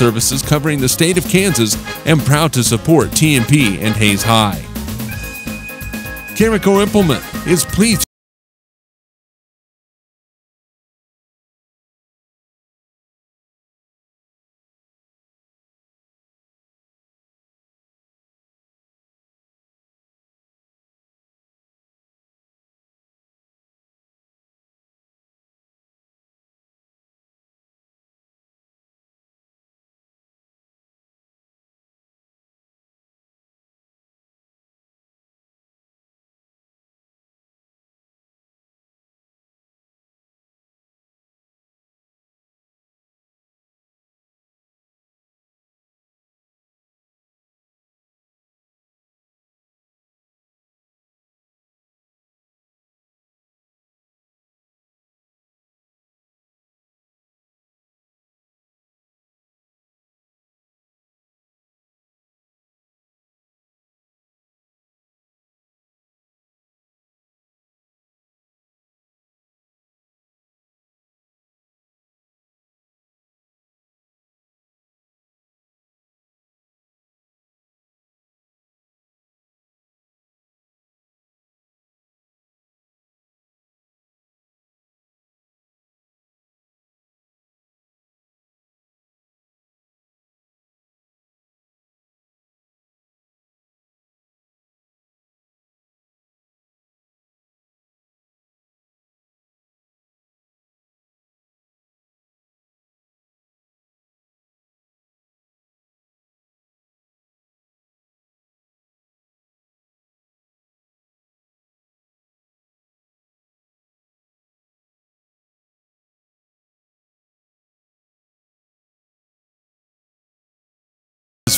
services covering the state of Kansas and proud to support TMP and Hayes High. Chemical Implement is pleased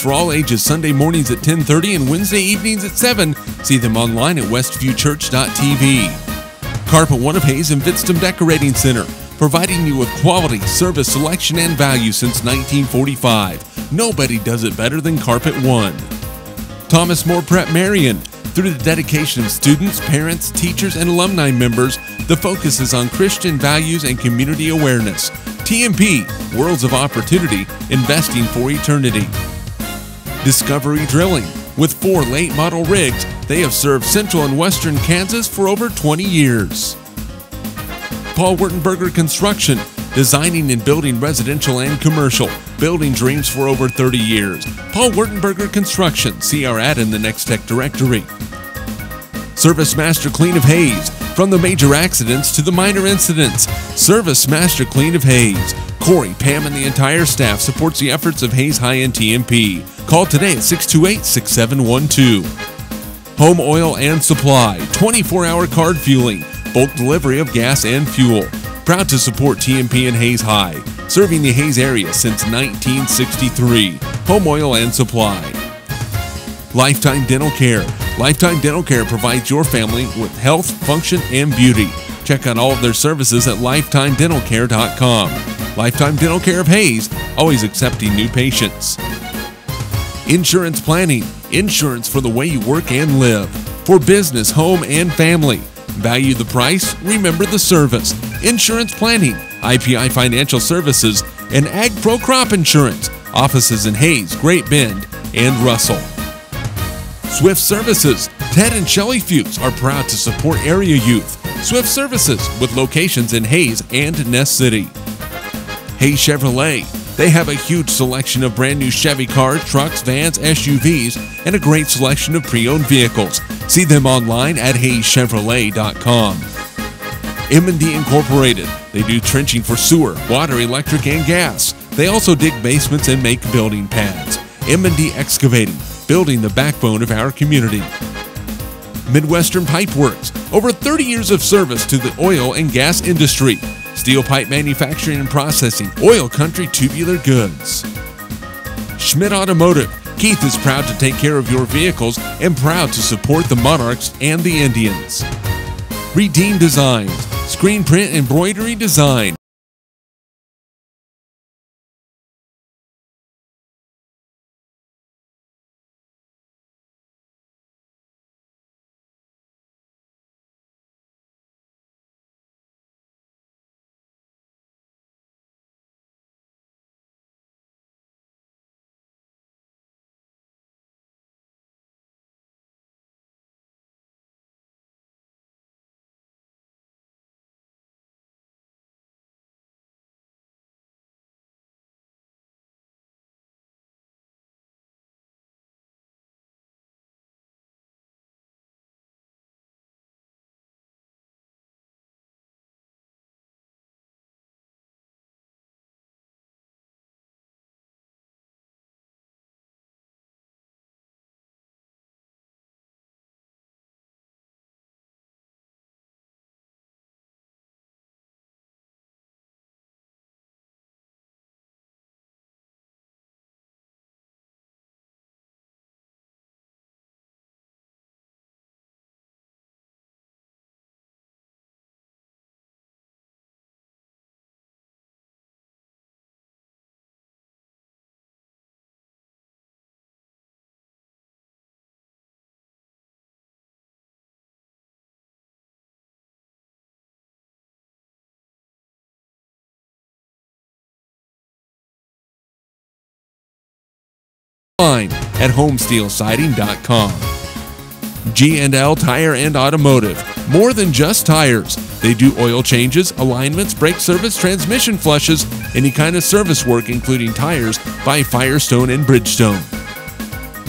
for all ages Sunday mornings at 10:30 and Wednesday evenings at 7. See them online at westviewchurch.tv. Carpet One of Hayes and Vidstem Decorating Center, providing you with quality, service, selection, and value since 1945. Nobody does it better than Carpet One. Thomas More Prep-Marian. Through the dedication of students, parents, teachers, and alumni members, the focus is on Christian values and community awareness. TMP, Worlds of Opportunity, investing for eternity. Discovery Drilling. With 4 late model rigs, they have served central and western Kansas for over 20 years. Paul Wurtenberger Construction. Designing and building residential and commercial. Building dreams for over 30 years. Paul Wurtenberger Construction. See our ad in the Next Tech directory. Service Master Clean of Hayes. From the major accidents to the minor incidents. Service Master Clean of Hayes. Corey, Pam, and the entire staff supports the efforts of Hayes High and TMP. Call today at 628-6712. Home Oil and Supply. 24-hour card fueling. Bulk delivery of gas and fuel. Proud to support TMP and Hayes High. Serving the Hayes area since 1963. Home Oil and Supply. Lifetime Dental Care. Lifetime Dental Care provides your family with health, function, and beauty. Check out all of their services at lifetimedentalcare.com. Lifetime Dental Care of Hayes, always accepting new patients. Insurance Planning. Insurance for the way you work and live. For business, home, and family. Value the price, remember the service. Insurance Planning, IPI Financial Services, and Ag Pro Crop Insurance. Offices in Hayes, Great Bend, and Russell. Swift Services. Ted and Shelley Fuchs are proud to support area youth. Swift Services, with locations in Hayes and Ness City. Hayes Chevrolet. They have a huge selection of brand new Chevy cars, trucks, vans, SUVs, and a great selection of pre-owned vehicles. See them online at hayeschevrolet.com. M&D Incorporated. They do trenching for sewer, water, electric, and gas. They also dig basements and make building pads. M&D Excavating, building the backbone of our community. Midwestern Pipe Works. Over 30 years of service to the oil and gas industry. Steel pipe manufacturing and processing, oil country tubular goods. Schmidt Automotive. Keith is proud to take care of your vehicles and proud to support the Monarchs and the Indians. Redeem Designs. Screen print embroidery design. online at homesteelsiding.com. G&L Tire and Automotive. More than just tires. They do oil changes, alignments, brake service, transmission flushes, any kind of service work including tires by Firestone and Bridgestone.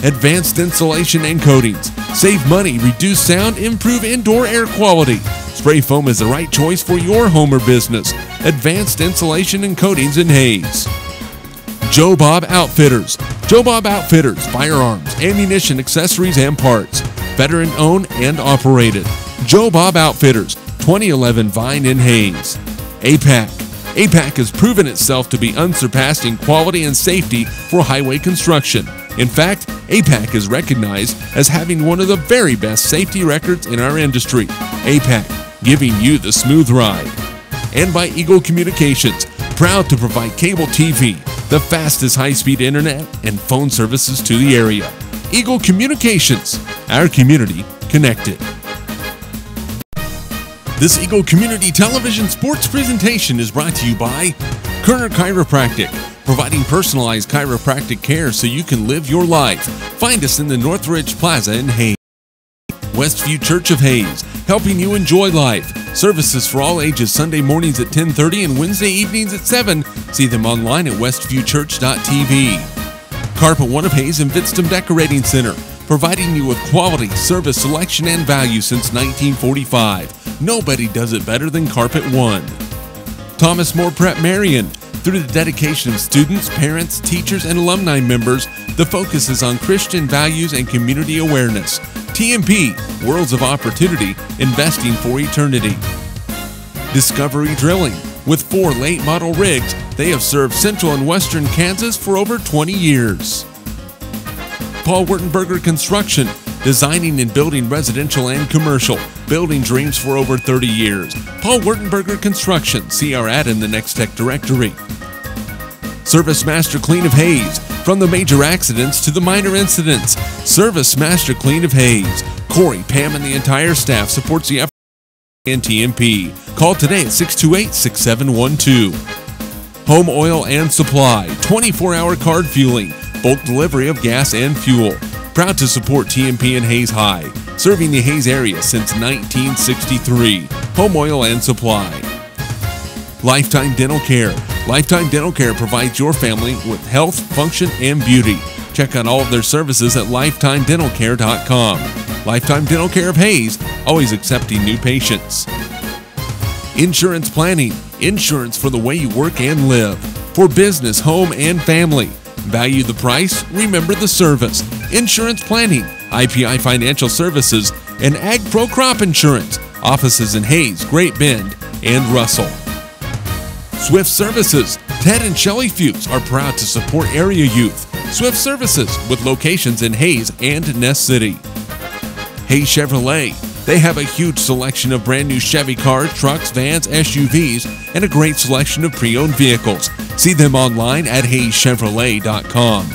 Advanced Insulation and Coatings. Save money, reduce sound, improve indoor air quality. Spray foam is the right choice for your home or business. Advanced Insulation and Coatings in Hayes. Joe Bob Outfitters. Joe Bob Outfitters, firearms, ammunition, accessories, and parts. Veteran owned and operated. Joe Bob Outfitters, 2011 Vine in Hayes. APAC. APAC has proven itself to be unsurpassed in quality and safety for highway construction. In fact, APAC is recognized as having one of the very best safety records in our industry. APAC, giving you the smooth ride. And by Eagle Communications, proud to provide cable TV, the fastest high-speed internet, and phone services to the area. Eagle Communications, our community connected. This Eagle Community Television sports presentation is brought to you by Kerner Chiropractic, providing personalized chiropractic care so you can live your life. Find us in the Northridge Plaza in Hayes. Westview Church of Hayes, helping you enjoy life. Services for all ages Sunday mornings at 10:30 and Wednesday evenings at 7. See them online at westviewchurch.tv. Carpet One of Hayes and Vitstum Decorating Center, providing you with quality, service, selection, and value since 1945. Nobody does it better than Carpet One. Thomas More Prep-Marian. Through the dedication of students, parents, teachers, and alumni members, the focus is on Christian values and community awareness. TMP, Worlds of Opportunity, investing for eternity. Discovery Drilling. With 4 late model rigs, they have served central and western Kansas for over 20 years. Paul Wurtenberger Construction, designing and building residential and commercial, building dreams for over 30 years. Paul Wurtenberger Construction, see our ad in the Next Tech directory. Service Master Clean of Hayes, from the major accidents to the minor incidents. Service Master Clean of Hayes. Corey, Pam, and the entire staff supports the effort and TMP. Call today at 628-6712. Home Oil and Supply, 24-hour card fueling, bulk delivery of gas and fuel. Proud to support TMP in Hayes High, serving the Hayes area since 1963. Home Oil and Supply. Lifetime Dental Care. Lifetime Dental Care provides your family with health, function, and beauty. Check out all of their services at lifetimedentalcare.com. Lifetime Dental Care of Hayes, always accepting new patients. Insurance Planning. Insurance for the way you work and live. For business, home, and family. Value the price, remember the service. Insurance Planning, IPI Financial Services, and Ag Pro Crop Insurance. Offices in Hayes, Great Bend, and Russell. Swift Services. Ted and Shelley Fuchs are proud to support area youth. Swift Services, with locations in Hayes and Ness City. Hayes Chevrolet. They have a huge selection of brand new Chevy cars, trucks, vans, SUVs, and a great selection of pre-owned vehicles. See them online at hayeschevrolet.com.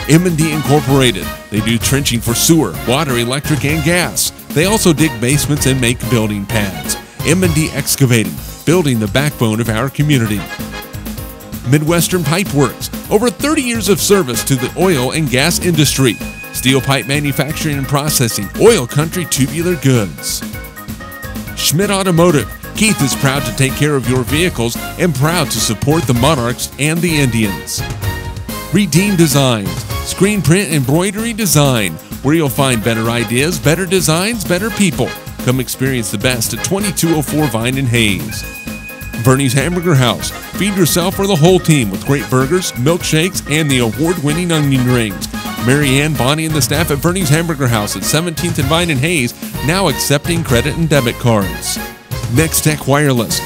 M&D Incorporated. They do trenching for sewer, water, electric, and gas. They also dig basements and make building pads. M&D Excavating, building the backbone of our community. Midwestern Pipe Works. Over 30 years of service to the oil and gas industry. Steel pipe manufacturing and processing, oil country tubular goods. Schmidt Automotive. Keith is proud to take care of your vehicles and proud to support the Monarchs and the Indians. Redeem Designs. Screen print embroidery design, where you'll find better ideas, better designs, better people. Come experience the best at 2204 Vine in Hayes. Bernie's Hamburger House. Feed yourself or the whole team with great burgers, milkshakes, and the award-winning onion rings. Mary Ann, Bonnie, and the staff at Bernie's Hamburger House at 17th and Vine in Hayes, now accepting credit and debit cards. Next Tech Wireless.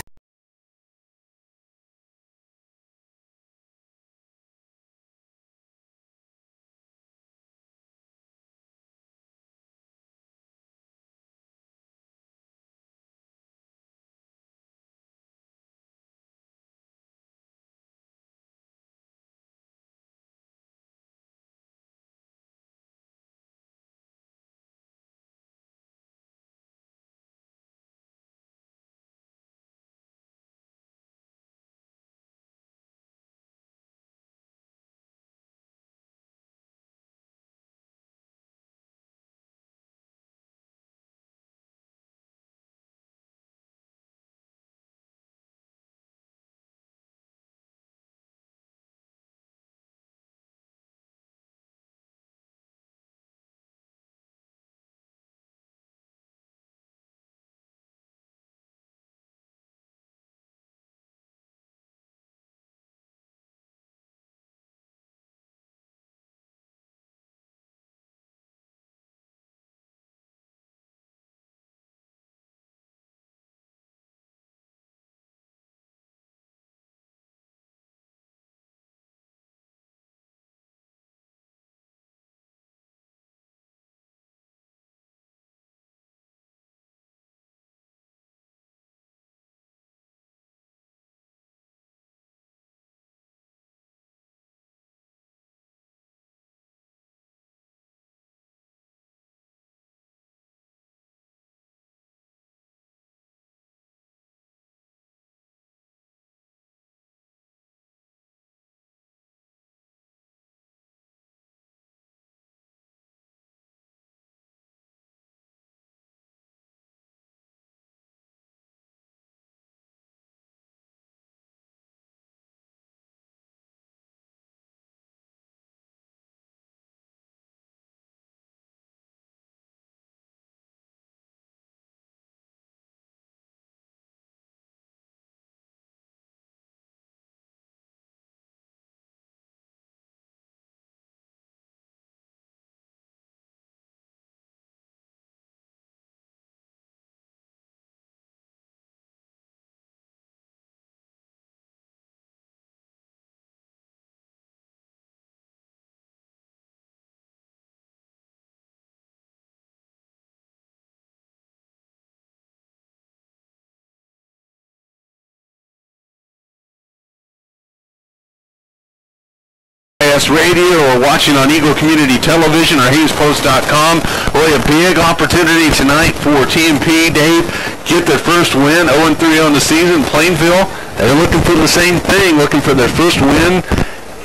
West Radio or watching on Eagle Community Television or HayesPost.com. Really a big opportunity tonight for TMP, Dave. Get their first win, 0-3 on the season. Plainville, they're looking for the same thing, looking for their first win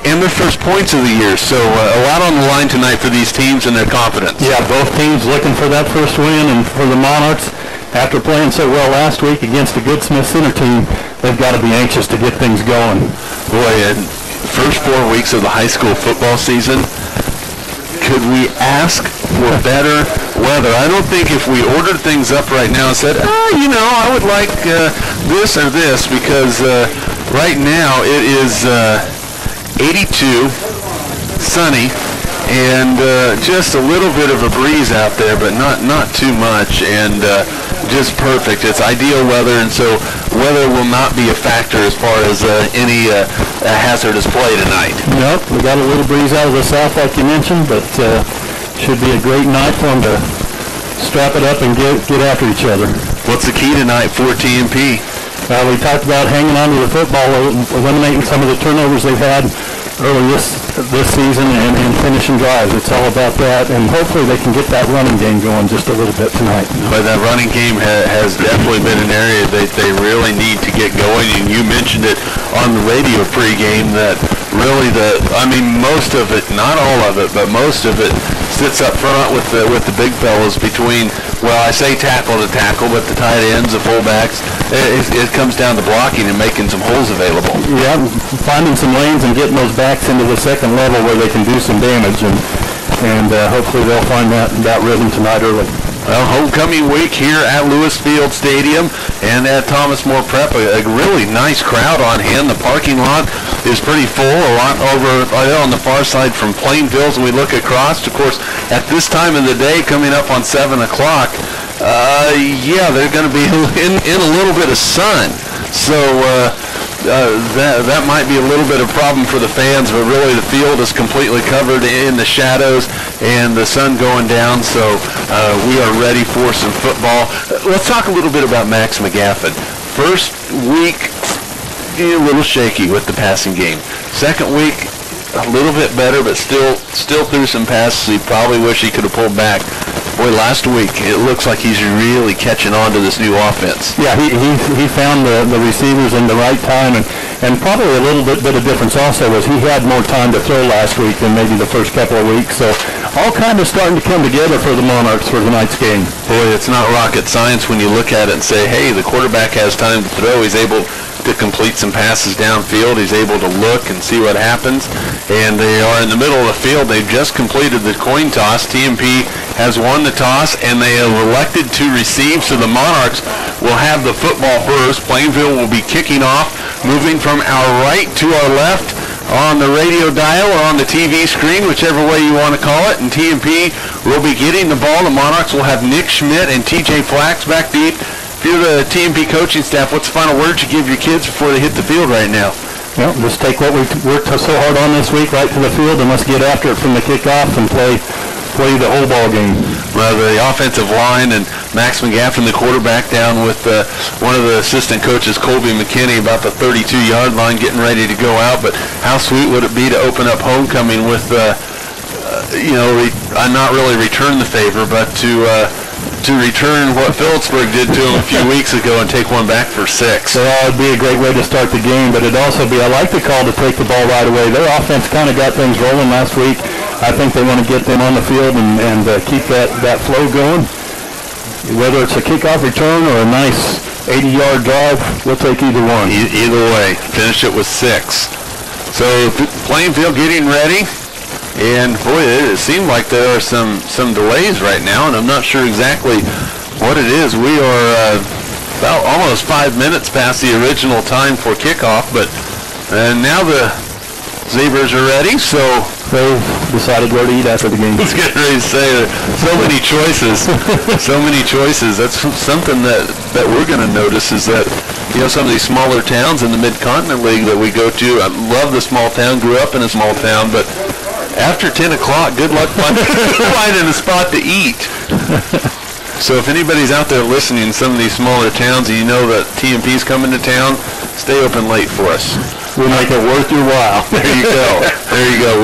and their first points of the year. So a lot on the line tonight for these teams and their confidence. Yeah, both teams looking for that first win, and for the Monarchs, after playing so well last week against a good Smith Center team, they've got to be anxious to get things going. Boy, and first 4 weeks of the high school football season, could we ask for better weather? I don't think if we ordered things up right now and said, I would like this or this, because right now it is 82, sunny, and just a little bit of a breeze out there, but not too much, and just perfect. It's ideal weather, and so weather will not be a factor as far as any hazardous play tonight. Nope, we got a little breeze out of the south, like you mentioned, but should be a great night for them to strap it up and get after each other. What's the key tonight for TMP? We talked about hanging on to the football, eliminating some of the turnovers they've had early this season, and finishing drives. It's all about that, and hopefully they can get that running game going just a little bit tonight. But that running game has definitely been an area that they really need to get going, and you mentioned it on the radio pregame that really most of it, not all of it, but most of it sits up front with the big fellows between, well, I say tackle to tackle, but the tight ends, the fullbacks, it comes down to blocking and making some holes available. Yeah, finding some lanes and getting those backs into the second level where they can do some damage, and hopefully they'll find that rhythm tonight early. Well, homecoming week here at Lewis Field Stadium and at Thomas More Prep, a really nice crowd on hand. The parking lot is pretty full, a lot over on the far side from Plainville. When we look across, of course, at this time of the day, coming up on 7 o'clock, they're going to be in a little bit of sun. So that might be a little bit of a problem for the fans, but really the field is completely covered in the shadows and the sun going down, so we are ready for some football. Let's talk a little bit about Max McGaffin. First week, a little shaky with the passing game. Second week, a little bit better, but still threw some passes he probably wish he could have pulled back. Boy, last week, it looks like he's really catching on to this new offense. Yeah, he found the receivers in the right time, and probably a little bit of difference also was he had more time to throw last week than maybe the first couple of weeks. So all kind of starting to come together for the Monarchs for tonight's game. Boy, it's not rocket science when you look at it and say, hey, the quarterback has time to throw. He's able to complete some passes downfield. He's able to look and see what happens. And they are in the middle of the field. They've just completed the coin toss. TMP has won the toss, and they have elected to receive. So the Monarchs will have the football first. Plainville will be kicking off, moving from our right to our left on the radio dial or on the TV screen, whichever way you want to call it. And TMP will be getting the ball. The Monarchs will have Nick Schmidt and TJ Flax back deep. If you're the TMP coaching staff, what's the final word you give your kids before they hit the field right now? Well, just take what we've worked so hard on this week right to the field, and let's get after it from the kickoff and play the whole ball game. Well, the offensive line and Max McGaffin, the quarterback, down with one of the assistant coaches, Colby McKinney, about the 32-yard line, getting ready to go out. But how sweet would it be to open up homecoming with, not really return the favor, but to return what Phillipsburg did to him a few weeks ago and take one back for 6. So that would be a great way to start the game, but it'd also be, I like the call to take the ball right away. Their offense kind of got things rolling last week. I think they want to get them on the field and keep that flow going. Whether it's a kickoff return or a nice 80-yard drive, we'll take either one. Either way, finish it with 6. So Plainville getting ready. And boy, it seemed like there are some delays right now, and I'm not sure exactly what it is. We are about almost 5 minutes past the original time for kickoff, but now the Zebras are ready, so they've decided where to eat after the game. I was getting ready to say, so many choices, so many choices. That's something that we're going to notice is that, some of these smaller towns in the Mid-Continent League that we go to, I love the small town, grew up in a small town, but after 10 o'clock, good luck finding a spot to eat. So if anybody's out there listening in some of these smaller towns and you know that TMP's coming to town, stay open late for us. We'll make it worth your while. There you go. There you go.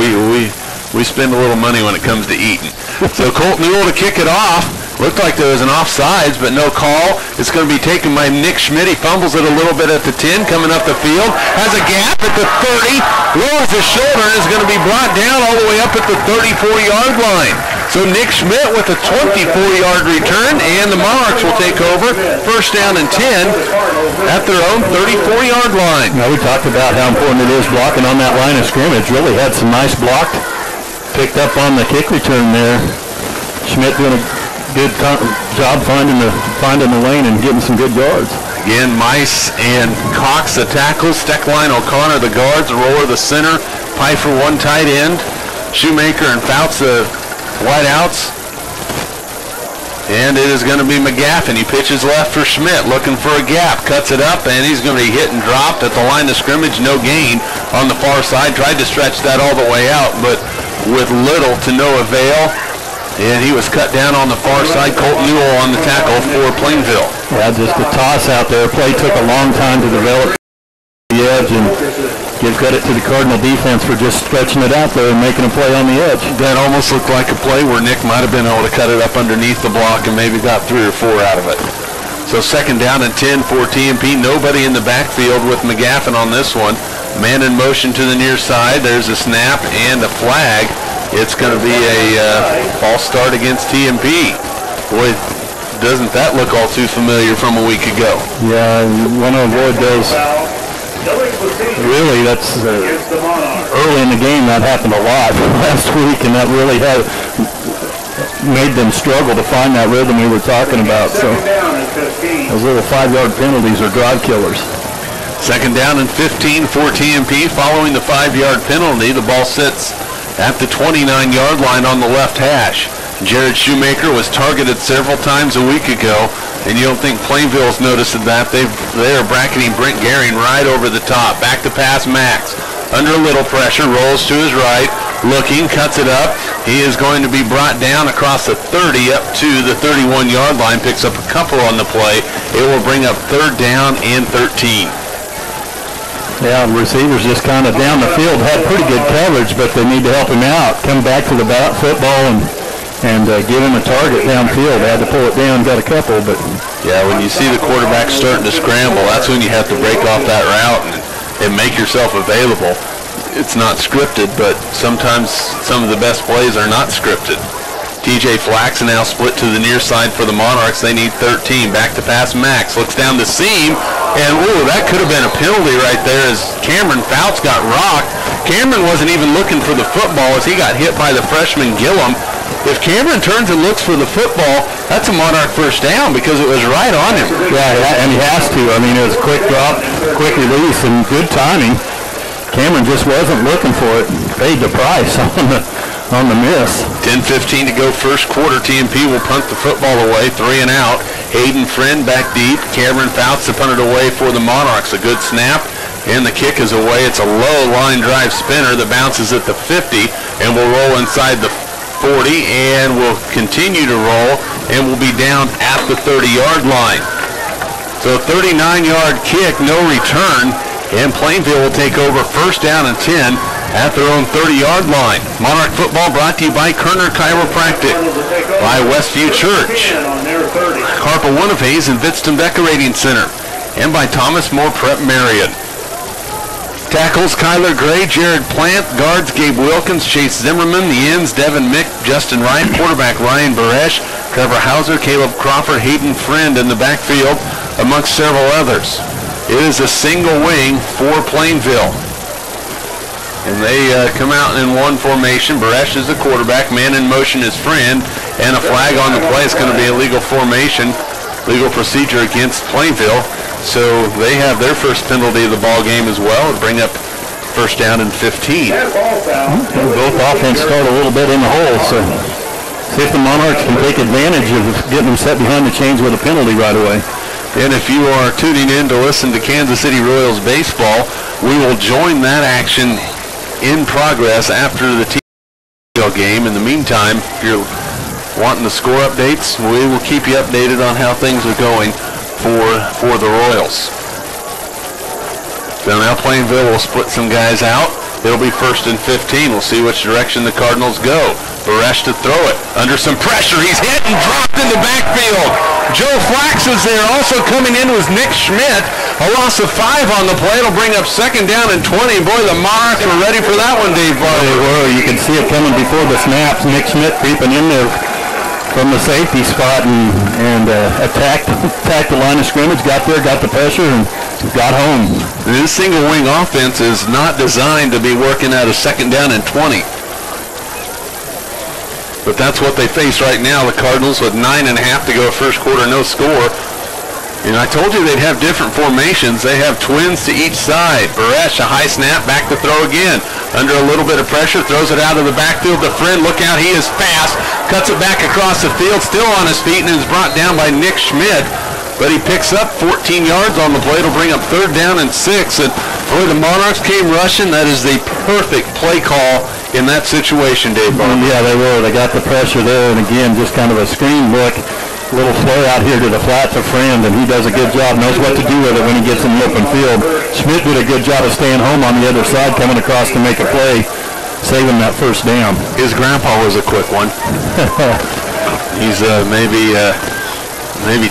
we spend a little money when it comes to eating. So Colt Newell to kick it off. Looked like there was an offsides, but no call. It's going to be taken by Nick Schmidt. He fumbles it a little bit at the 10, coming up the field. Has a gap at the 30. Lowers his shoulder and is going to be brought down all the way up at the 34-yard line. So Nick Schmidt with a 24-yard return, and the Monarchs will take over. First down and 10 at their own 34-yard line. Now, we talked about how important it is blocking on that line of scrimmage. Really had some nice block picked up on the kick return there. Schmidt doing a good job finding the lane and getting some good yards. Again, Mice and Cox the tackles, Steckline, O'Connor the guards, Roller the center, Pfeiffer one tight end, Shoemaker and Fouts the wideouts. And it is going to be McGaffin. He pitches left for Schmidt, looking for a gap, cuts it up, and he's going to be hit and dropped at the line of scrimmage. No gain on the far side. Tried to stretch that all the way out, but with little to no avail. And he was cut down on the far side. Colt Newell on the tackle for Plainville. Yeah, just a toss out there. Play took a long time to develop the edge, and give credit to the Cardinal defense for just stretching it out there and making a play on the edge. That almost looked like a play where Nick might have been able to cut it up underneath the block and maybe got 3 or 4 out of it. So second down and 10 for TMP. Nobody in the backfield with McGaffin on this one. Man in motion to the near side. There's a snap and a flag. It's going to be a false start against TMP. Boy, doesn't that look all too familiar from a week ago? Yeah, you want to avoid those. Really, that's early in the game. That happened a lot last week, and that really made them struggle to find that rhythm we were talking about. So those little 5-yard penalties are drive killers. Second down and 15 for TMP. Following the 5-yard penalty, the ball sits at the 29-yard line on the left hash. Jared Shoemaker was targeted several times a week ago, and you don't think Plainville's noticed that. They are bracketing Brent Gehring right over the top. Back to pass Max. Under a little pressure, rolls to his right, looking, cuts it up. He is going to be brought down across the 30 up to the 31-yard line, picks up a couple on the play. It will bring up third down and 13. Yeah, the receivers just kind of down the field had pretty good coverage, but they need to help him out. Come back to the football and give him a target downfield. They had to pull it down, got a couple, but... Yeah, when you see the quarterback starting to scramble, that's when you have to break off that route and make yourself available. It's not scripted, but sometimes some of the best plays are not scripted. TJ Flaxen now split to the near side for the Monarchs. They need 13. Back to pass Max. Looks down the seam. And, ooh, that could have been a penalty right there as Cameron Fouts got rocked. Cameron wasn't even looking for the football as he got hit by the freshman Gillum. If Cameron turns and looks for the football, that's a Monarch first down because it was right on him. Yeah, and he has to. I mean, it was a quick drop, quick release, and good timing. Cameron just wasn't looking for it. Paid the price on the miss. 10:15 to go first quarter. TMP will punt the football away, 3 and out. Hayden Friend back deep. Cameron Fouts to punt it away for the Monarchs. A good snap, and the kick is away. It's a low line drive spinner that bounces at the 50 and will roll inside the 40 and will continue to roll and will be down at the 30-yard line. So 39-yard kick, no return, and Plainville will take over first down and 10 at their own 30-yard line. Monarch football brought to you by Kerner Chiropractic, by Westview Church, Harper One of Hayes and Vidston Decorating Center, and by Thomas More Prep-Marian. Tackles Kyler Gray, Jared Plant, guards Gabe Wilkins, Chase Zimmerman, the ends Devin Mick, Justin Wright, quarterback Ryan Baresh, Trevor Hauser, Caleb Crawford, Hayden Friend in the backfield, amongst several others. It is a single wing for Plainville. And they come out in one formation. Baresh is the quarterback. Man in motion is Friend. And a flag on the play. It's going to be a legal formation, legal procedure against Plainville. So they have their first penalty of the ball game as well. It'll bring up first down and 15. Both offense start a little bit in the hole. So see if the Monarchs can take advantage of getting them set behind the chains with a penalty right away. And if you are tuning in to listen to Kansas City Royals baseball, we will join that action in progress after the TMP game. In the meantime, if you're wanting the score updates, we will keep you updated on how things are going for the Royals. So now Plainville will split some guys out. It'll be 1st and 15. We'll see which direction the Cardinals go. Baresh to throw it. Under some pressure. He's hit and dropped in the backfield. Joe Flax is there. Also coming in was Nick Schmidt. A loss of 5 on the play. It'll bring up 2nd down and 20. Boy, the Monarchs were ready for that one, Dave Barber. They were. You can see it coming before the snaps. Nick Schmidt creeping in there from the safety spot and attacked the line of scrimmage, got there, got the pressure, and got home. This single wing offense is not designed to be working at a 2nd down and 20. But that's what they face right now. The Cardinals with 9.5 to go, first quarter, no score. And I told you they'd have different formations. They have twins to each side. Baresh, a high snap, back to throw again. Under a little bit of pressure, throws it out of the backfield to Friend. Look out, he is fast. Cuts it back across the field, still on his feet, and is brought down by Nick Schmidt. But he picks up 14 yards on the play. It'll bring up 3rd down and 6. And boy, the Monarchs came rushing. That is the perfect play call in that situation, Dave Barber. Yeah, they were. They got the pressure there, and again, just kind of a screen look. Little flare out here to the flat to Friend, and he does a good job, knows what to do with it when he gets in the open field. Schmidt did a good job of staying home on the other side, coming across to make a play, saving that 1st down. His grandpa was a quick one. He's maybe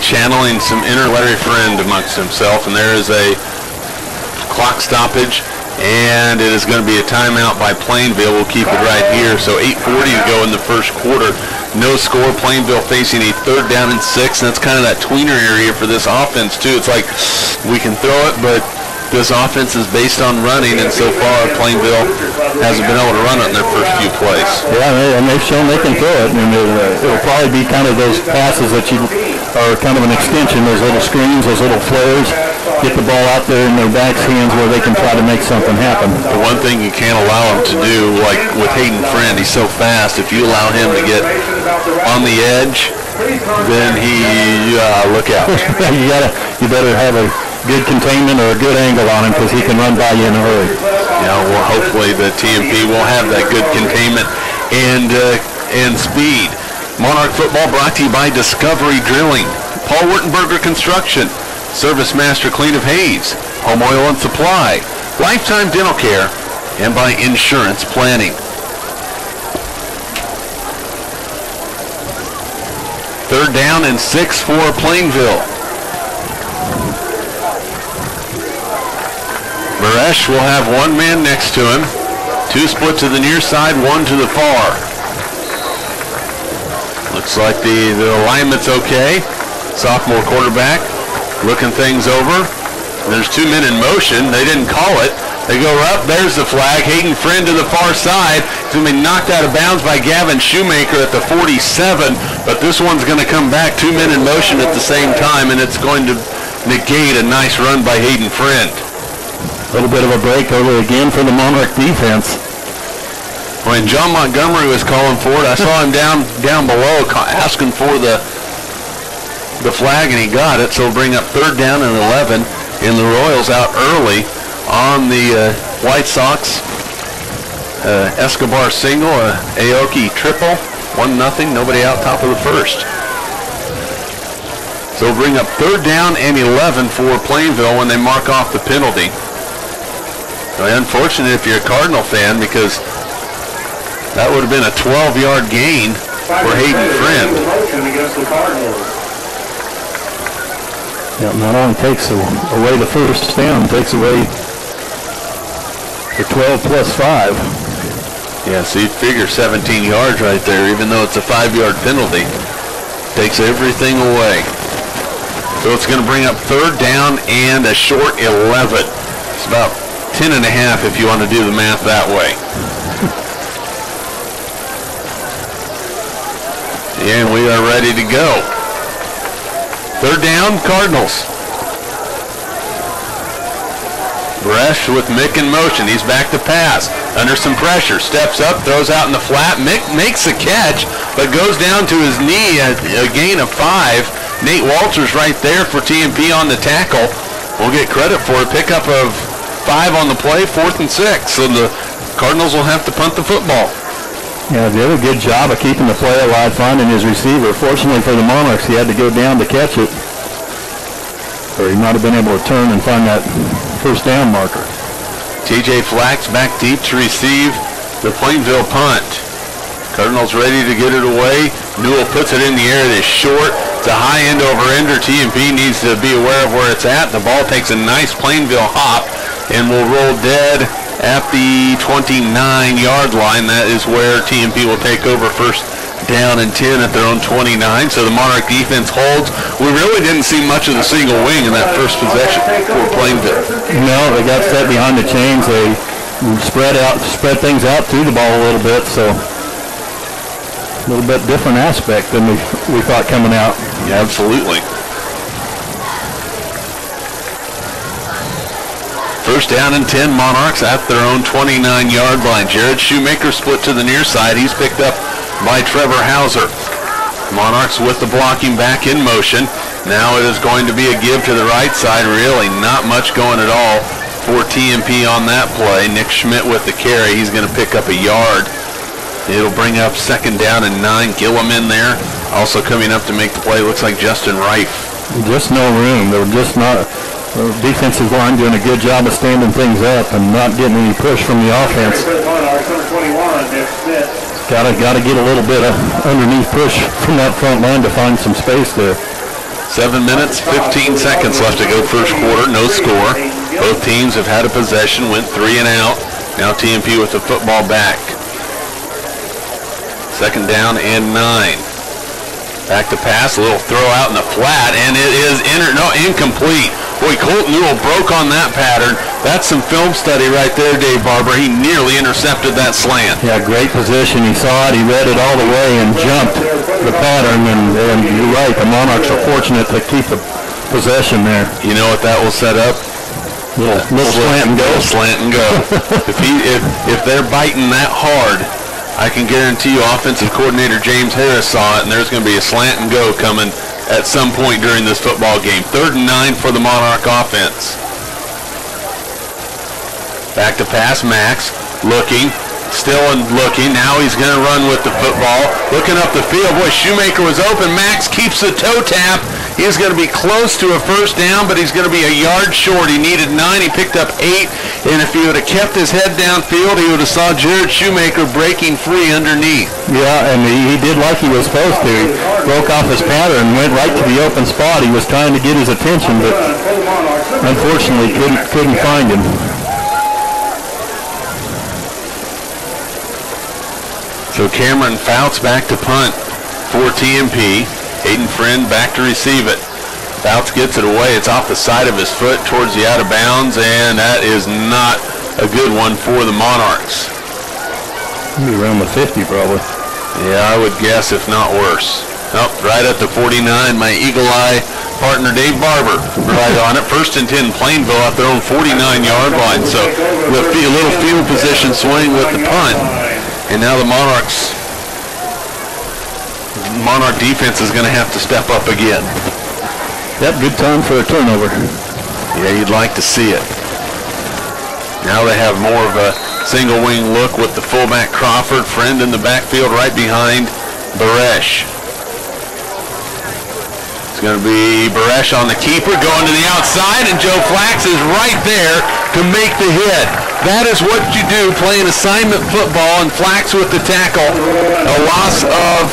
channeling some inner Larry Friend amongst himself, and there is a clock stoppage, and it is going to be a timeout by Plainville. We'll keep it right here. So 8:40 to go in the first quarter. No score. Plainville facing a 3rd down and 6, and that's kind of that tweener area for this offense too. It's like we can throw it, but this offense is based on running, and so far Plainville hasn't been able to run it in their first few plays. Yeah, and they've shown they can throw it, and it'll probably be kind of those passes that are kind of an extension, those little screens, those little flares. Get the ball out there in their backs' hands where they can try to make something happen. The one thing you can't allow him to do, like with Hayden Friend, he's so fast. If you allow him to get on the edge, then look out. You better have a good containment or a good angle on him because he can run by you in a hurry. Yeah, well, hopefully the TMP will have that good containment and speed. Monarch football brought to you by Discovery Drilling, Paul Wurtenberger Construction, Service Master Clean of Hayes, Home Oil and Supply, Lifetime Dental Care, and by Insurance Planning. 3rd down and 6 for Plainville. Baresh will have 1 man next to him. 2 split to the near side, 1 to the far. Looks like the alignment's okay. Sophomore quarterback looking things over. There's 2 men in motion. They didn't call it. They go up. There's the flag. Hayden Friend to the far side. He's going to be knocked out of bounds by Gavin Shoemaker at the 47. But this one's going to come back. 2 men in motion at the same time, and it's going to negate a nice run by Hayden Friend. A little bit of a breakover again for the Monarch defense. When John Montgomery was calling for it, I saw him down below asking for the flag, and he got it. So we'll bring up 3rd down and 11, and the Royals out early on the White Sox. Escobar single, Aoki triple, 1-0, nobody out top of the first. So we'll bring up 3rd down and 11 for Plainville when they mark off the penalty. So unfortunate if you're a Cardinal fan, because that would have been a 12-yard gain for Hayden Friend. Yeah, not only takes away the 1st down, takes away the 12 plus 5. Yeah, so you figure 17 yards right there, even though it's a 5-yard penalty. Takes everything away. So it's going to bring up 3rd down and a short 11. It's about 10.5 if you want to do the math that way. And we are ready to go. 3rd down, Cardinals. Baresh with Mick in motion. He's back to pass. Under some pressure. Steps up, throws out in the flat. Mick makes a catch, but goes down to his knee at a gain of 5. Nate Walters right there for TMP on the tackle. We'll get credit for a pickup of 5 on the play, 4th and 6. So the Cardinals will have to punt the football. Yeah, did a good job of keeping the play alive, finding his receiver. Fortunately for the Monarchs, he had to go down to catch it, or he might have been able to turn and find that 1st down marker. TJ Flax back deep to receive the Plainville punt. Cardinals ready to get it away. Newell puts it in the air. It is short. It's a high end over ender. TMP needs to be aware of where it's at. The ball takes a nice Plainville hop and will roll dead at the 29-yard line. That is where TMP will take over first down and 10 at their own 29. So the Monarch defense holds. We really didn't see much of the single wing in that first possession for Plainville. No, they got set behind the chains. They spread things out through the ball a little bit, so a little bit different aspect than we thought coming out. Yeah, absolutely. First down and 10, Monarchs at their own 29-yard line. Jared Shoemaker split to the near side. He's picked up by Trevor Hauser. Monarchs with the blocking back in motion. Now it is going to be a give to the right side. Really not much going at all for TMP on that play. Nick Schmidt with the carry. He's going to pick up a yard. It'll bring up second down and 9. Gillum in there. Also coming up to make the play looks like Justin Reif. Just no room. They were just not. The defensive line doing a good job of standing things up and not getting any push from the offense. Got to get a little bit of underneath push from that front line to find some space there. 7 minutes, 15 seconds left to go first quarter. No score. Both teams have had a possession, went 3 and out. Now TMP with the football back. Second down and 9. Back to pass, a little throw out in the flat, and it is incomplete. Boy, Colt Newell broke on that pattern. That's some film study right there, Dave Barber. He nearly intercepted that slant. Yeah, great position. He saw it, he read it all the way and jumped the pattern, and you're right, the Monarchs are fortunate to keep the possession there. You know what that will set up? Little slant and go. Slant and go. If they're biting that hard, I can guarantee you offensive coordinator James Harris saw it, and there's going to be a slant and go coming at some point during this football game. 3rd and 9 for the Monarch offense. Back to pass, Max, looking, still looking. Now he's going to run with the football. Looking up the field. Boy, Shoemaker was open. Max keeps the toe tap. He's going to be close to a first down, but he's going to be a yard short. He needed 9. He picked up 8. And if he would have kept his head downfield, he would have saw Jared Shoemaker breaking free underneath. Yeah, and he did like he was supposed to. He broke off his pattern and went right to the open spot. He was trying to get his attention, but unfortunately couldn't find him. So Cameron Fouts back to punt for TMP. Hayden Friend back to receive it. Fouts gets it away. It's off the side of his foot towards the out of bounds, and that is not a good one for the Monarchs. Maybe around the 50 probably. Yeah, I would guess, if not worse. Nope, right at the 49. My Eagle Eye partner Dave Barber right on it. 1st and 10, Plainville at their own 49-yard line. So with a little field position swing with the punt. And now the Monarch defense is going to have to step up again. Yep, good time for a turnover. Yeah, you'd like to see it. Now they have more of a single wing look with the fullback Crawford. Friend in the backfield right behind Baresh. It's going to be Baresh on the keeper going to the outside, and Joe Flax is right there to make the hit. That is what you do playing assignment football, and Flax with the tackle. A loss of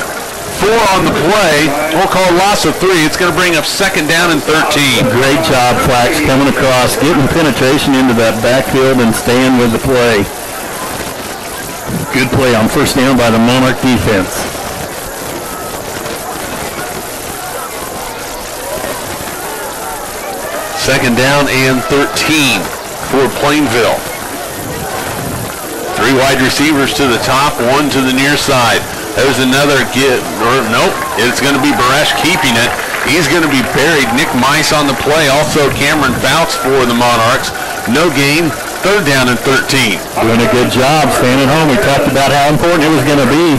4 on the play. We'll call a loss of 3. It's going to bring up second down and 13. Great job, Flax, coming across, getting penetration into that backfield and staying with the play. Good play on first down by the Monarch defense. Second down and 13 for Plainville. 3 wide receivers to the top, 1 to the near side. There's another nope, it's going to be Baresh keeping it. He's going to be buried. Nick Mice on the play. Also Cameron Fouts for the Monarchs. No gain. 3rd down and 13. Doing a good job staying at home. We talked about how important it was going to be.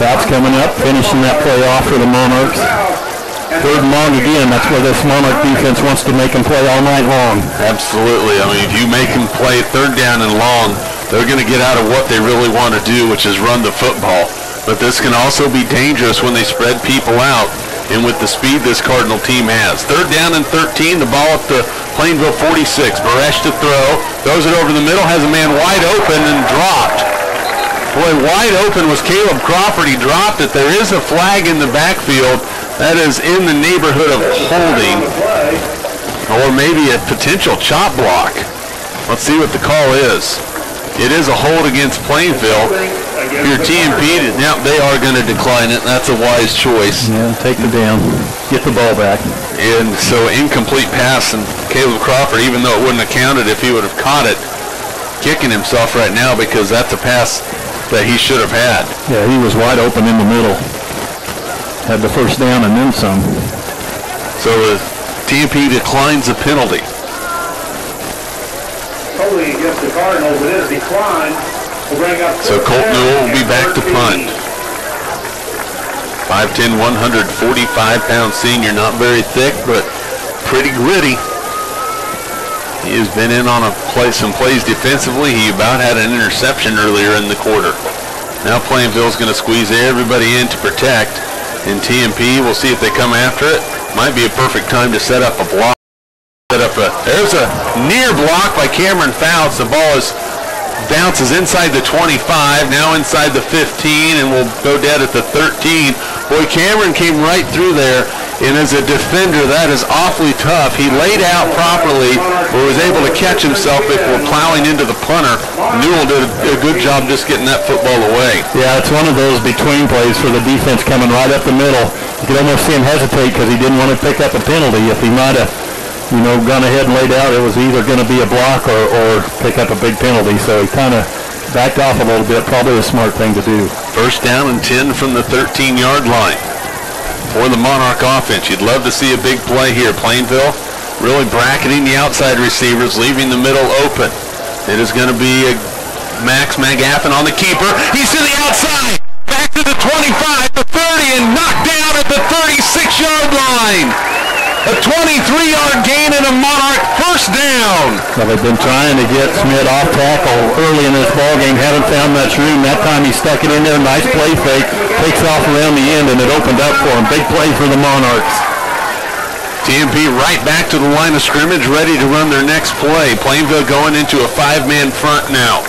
Fouts coming up, finishing that play off for the Monarchs. 3rd and long again. That's where this Monarch defense wants to make them play all night long. Absolutely. I mean, if you make them play 3rd down and long, they're going to get out of what they really want to do, which is run the football. But this can also be dangerous when they spread people out. and with the speed this Cardinal team has. 3rd down and 13, the ball at the Plainville 46. Baresh to throw, throws it over the middle, has a man wide open and dropped. Boy, wide open was Caleb Crawford. He dropped it. There is a flag in the backfield. That is in the neighborhood of holding, or maybe a potential chop block. Let's see what the call is. It is a hold against Plainville. If you're TMP, now they are going to decline it. That's a wise choice. Yeah, take the down. Get the ball back. And so incomplete pass, and Caleb Crawford, even though it wouldn't have counted if he would have caught it, kicking himself right now because that's a pass that he should have had. Yeah, he was wide open in the middle. Had the first down and then some. So TMP declines a penalty. Holding against the Cardinals, it is declined. We'll bring up so Colt Newell will be back to punt. 5'10", 145-pound senior, not very thick, but pretty gritty. He has been in on some plays defensively. He about had an interception earlier in the quarter. Now Plainville's going to squeeze everybody in to protect. And TMP, we'll see if they come after it. Might be a perfect time to set up a block. There's a near block by Cameron Fouts. The ball bounces inside the 25, now inside the 15, and will go dead at the 13. Boy, Cameron came right through there, and as a defender, that is awfully tough. He laid out properly, but was able to catch himself before plowing into the punter. Newell did a good job just getting that football away. Yeah, it's one of those between plays for the defense coming right up the middle. You could almost see him hesitate because he didn't want to pick up a penalty. If he might have, gone ahead and laid out, it was either going to be a block or pick up a big penalty. So he kind of backed off a little bit. Probably a smart thing to do. 1st down and 10 from the 13-yard line for the Monarch offense. You'd love to see a big play here. Plainville really bracketing the outside receivers, leaving the middle open. It is going to be Max McGaffin on the keeper. He's to the outside. Back to the 25, the 30, and knocked down at the 36-yard line. A 23-yard gain and a Monarch 1st down. Well, they've been trying to get Smith off tackle early in this ball game. Haven't found much room. That time he stuck it in there. Nice play fake. Takes off around the end, and it opened up for him. Big play for the Monarchs. TMP right back to the line of scrimmage, ready to run their next play. Plainville going into a 5-man front now.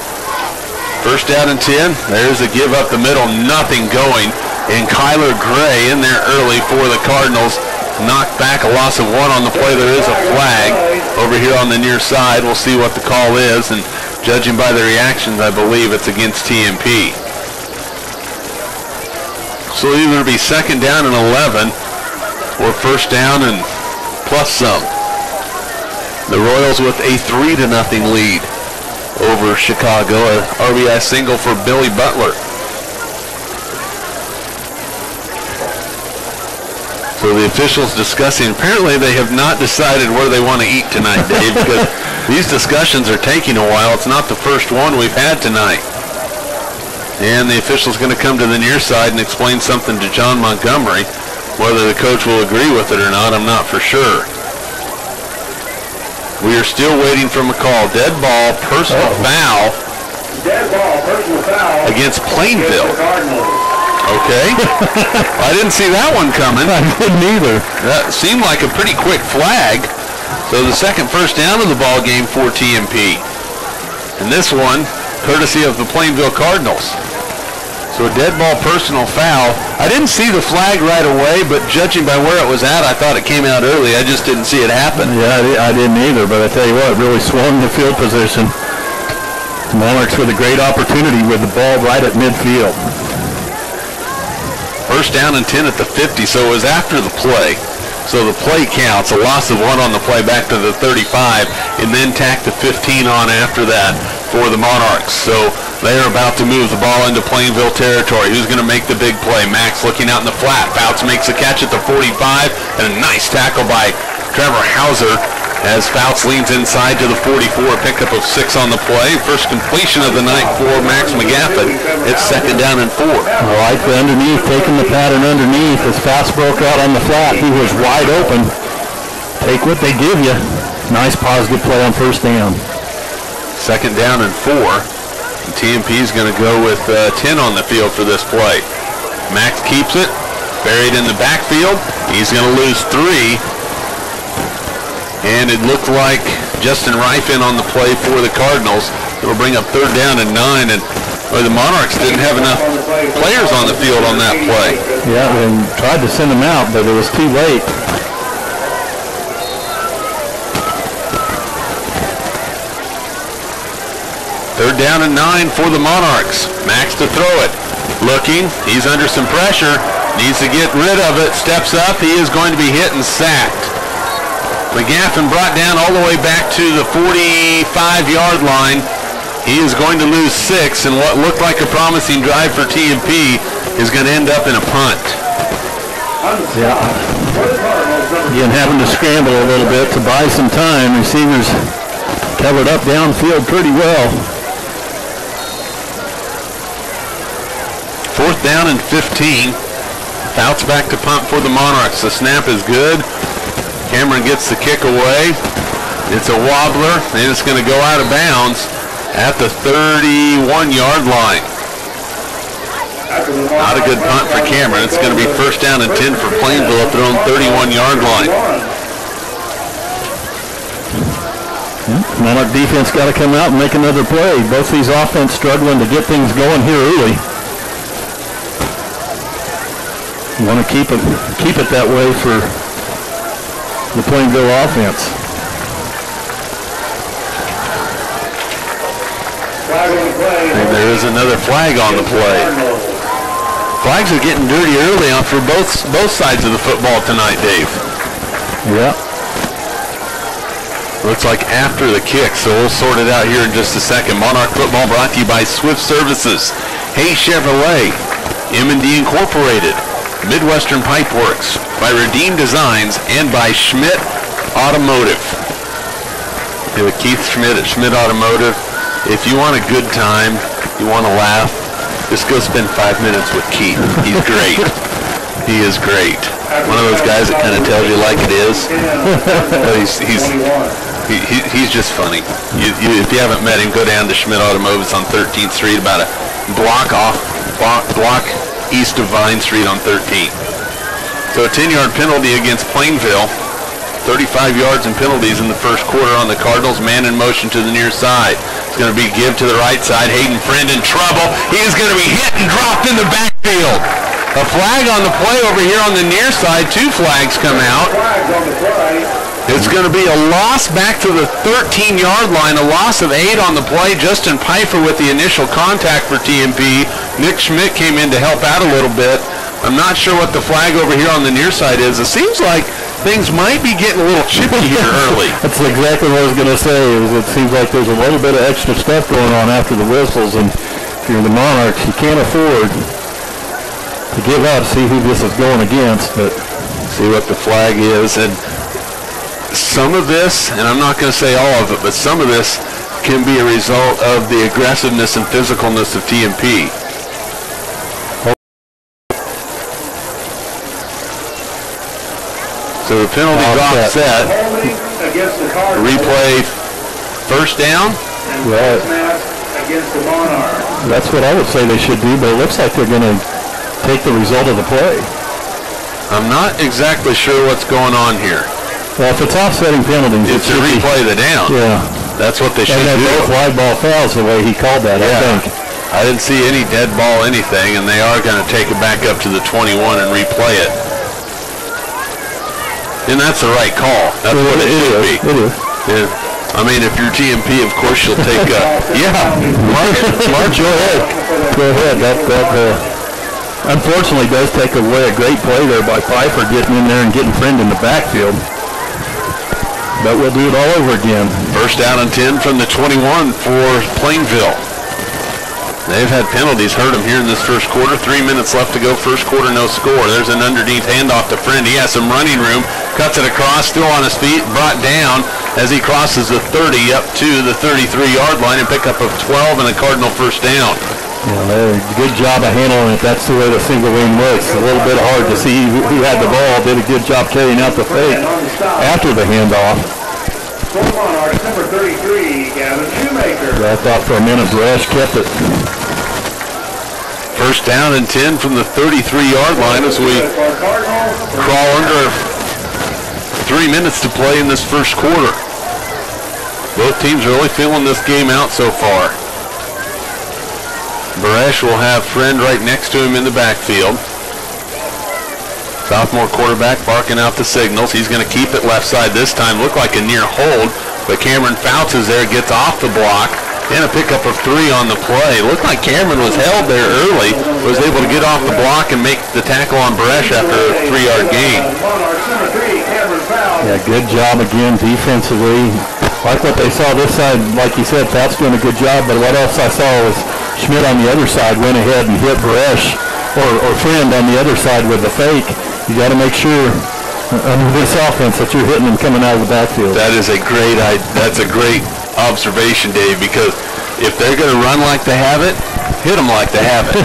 1st down and 10. There's a give up the middle. Nothing going. And Kyler Gray in there early for the Cardinals. Knocked back, a loss of 1 on the play. There is a flag over here on the near side. We'll see what the call is, and judging by the reactions, I believe it's against TMP. So it'll either be 2nd down and 11 or 1st down and plus some. The Royals with a 3-0 lead over Chicago. A RBI single for Billy Butler. So the officials discussing, apparently they have not decided where they want to eat tonight, Dave, because these discussions are taking a while. It's not the first one we've had tonight. And the official's going to come to the near side and explain something to John Montgomery. Whether the coach will agree with it or not, I'm not for sure. We are still waiting for a call. Dead ball, personal foul. Dead ball, personal foul against Plainville. Okay. I didn't see that one coming. I didn't either. That seemed like a pretty quick flag. So the second 1st down of the ball game for TMP. And this one, courtesy of the Plainville Cardinals. So a dead ball personal foul. I didn't see the flag right away, but judging by where it was at, I thought it came out early. I just didn't see it happen. Yeah, I didn't either, but I tell you what, it really swung the field position. Monarchs with a great opportunity with the ball right at midfield. 1st down and 10 at the 50, so it was after the play. So the play counts, a loss of 1 on the play back to the 35, and then tack the 15 on after that for the Monarchs. So they are about to move the ball into Plainville territory. Who's going to make the big play? Max looking out in the flat. Fouts makes a catch at the 45, and a nice tackle by Trevor Hauser as Fouts leans inside to the 44, pickup of 6 on the play. First completion of the night for Max McGaffin. It's 2nd down and 4. I like the underneath, taking the pattern underneath as Fouts broke out on the flat. He was wide open. Take what they give you. Nice positive play on 1st down. 2nd down and 4. And TMP is going to go with 10 on the field for this play. Max keeps it. Buried in the backfield. He's going to lose 3. And it looked like Justin Reifin on the play for the Cardinals. It'll bring up 3rd down and 9. And the Monarchs didn't have enough players on the field on that play. Yeah, they tried to send them out, but it was too late. Third down and 9 for the Monarchs. Max to throw it. Looking. He's under some pressure. Needs to get rid of it. Steps up. He is going to be hit and sacked. McGaffin brought down all the way back to the 45-yard line. He is going to lose 6, and what looked like a promising drive for TMP is going to end up in a punt. Yeah. Again, having to scramble a little bit to buy some time. Receivers covered up downfield pretty well. 4th down and 15. Fouts back to punt for the Monarchs. The snap is good. Cameron gets the kick away. It's a wobbler, and it's going to go out of bounds at the 31-yard line. Not a good punt for Cameron. It's going to be 1st down and 10 for Plainville at their own 31-yard line. Monarch defense got to come out and make another play. Both these offense struggling to get things going here early. You want to keep it that way for the Plainville offense. And there is another flag on the play. Flags are getting dirty early on for both sides of the football tonight, Dave. Yeah. Looks like after the kick, so we'll sort it out here in just a second. Monarch football brought to you by Swift Services, Hayes Chevrolet, M&D Incorporated, Midwestern Pipeworks, by Redeem Designs, and by Schmidt Automotive. With Keith Schmidt at Schmidt Automotive. If you want a good time, you want to laugh, just go spend 5 minutes with Keith. He's great. He is great. One of those guys that kind of tells you like it is. But he's just funny. If you haven't met him, go down to Schmidt Automotive. It's on 13th Street, about a block east of Vine Street on 13th. So a 10-yard penalty against Plainville. 35 yards in penalties in the first quarter on the Cardinals. Man in motion to the near side. It's going to be give to the right side. Hayden Friend in trouble. He is going to be hit and dropped in the backfield. A flag on the play over here on the near side. 2 flags come out. It's going to be a loss back to the 13-yard line. A loss of 8 on the play. Justin Pfeiffer with the initial contact for TMP. Nick Schmidt came in to help out a little bit. I'm not sure what the flag over here on the near side is. It seems like things might be getting a little chippy here early. That's exactly what I was going to say. It seems like there's a little bit of extra stuff going on after the whistles, and if you're the Monarchs, you can't afford to give out, see who this is going against, but see what the flag is. And some of this, and I'm not going to say all of it, but some of this can be a result of the aggressiveness and physicalness of TMP. So the penalty's offset. Replay 1st down. Right. That's what I would say they should do, but it looks like they're going to take the result of the play. I'm not exactly sure what's going on here. Well, if it's offsetting penalties, it's to replay the down. Yeah. That's what they should do. And they're both wide ball fouls the way he called that, I think. I didn't see any dead ball anything, and they are going to take it back up to the 21 and replay it. And that's the right call. That's what it should be. It is. Yeah. I mean, if you're TMP, of course you'll take Mark, go ahead. Go ahead. That unfortunately does take away a great play there by Pfeiffer getting in there and getting Friend in the backfield. But we'll do it all over again. 1st down and 10 from the 21 for Plainville. They've had penalties hurt them here in this first quarter. 3 minutes left to go. First quarter, no score. There's an underneath handoff to Friend. He has some running room. Cuts it across, still on his feet, brought down as he crosses the 30 up to the 33-yard line and pick up of 12 and a Cardinal 1st down. Yeah, good job of handling it. That's the way the single wing works. A little bit hard to see who had the ball. Did a good job carrying out the fake after the handoff. Monarch, number 33, Gavin Shoemaker. I thought for a minute Brash kept it. First down and 10 from the 33-yard line as we crawl under 3 minutes to play in this first quarter. Both teams are really feeling this game out so far. Baresh will have Friend right next to him in the backfield. Sophomore quarterback barking out the signals. He's going to keep it left side this time. Looked like a near hold, but Cameron Fouts is there, gets off the block, and a pickup of 3 on the play. Looked like Cameron was held there early, was able to get off the block and make the tackle on Baresh after a 3-yard gain. Yeah, good job again defensively. Like what they saw this side, like you said, Fouts doing a good job, but what else I saw was Schmidt on the other side went ahead and hit Baresh, or Friend on the other side with the fake. You got to make sure under this offense that you're hitting them coming out of the backfield. That's a great observation, Dave, because if they're going to run like they have it, hit them like they have it.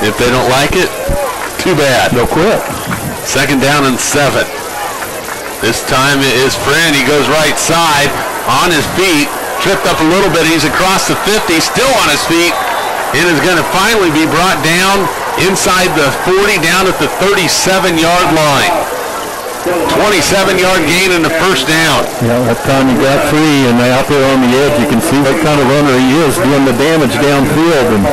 If they don't like it, too bad. They'll quit. Second down and 7. This time it is Friend. He goes right side on his feet. Tripped up a little bit. He's across the 50, still on his feet, and is going to finally be brought down inside the 40, down at the 37-yard line. 27-yard gain in the first down. Yeah, that time he got free, and out there on the edge, you can see what kind of runner he is doing the damage downfield. And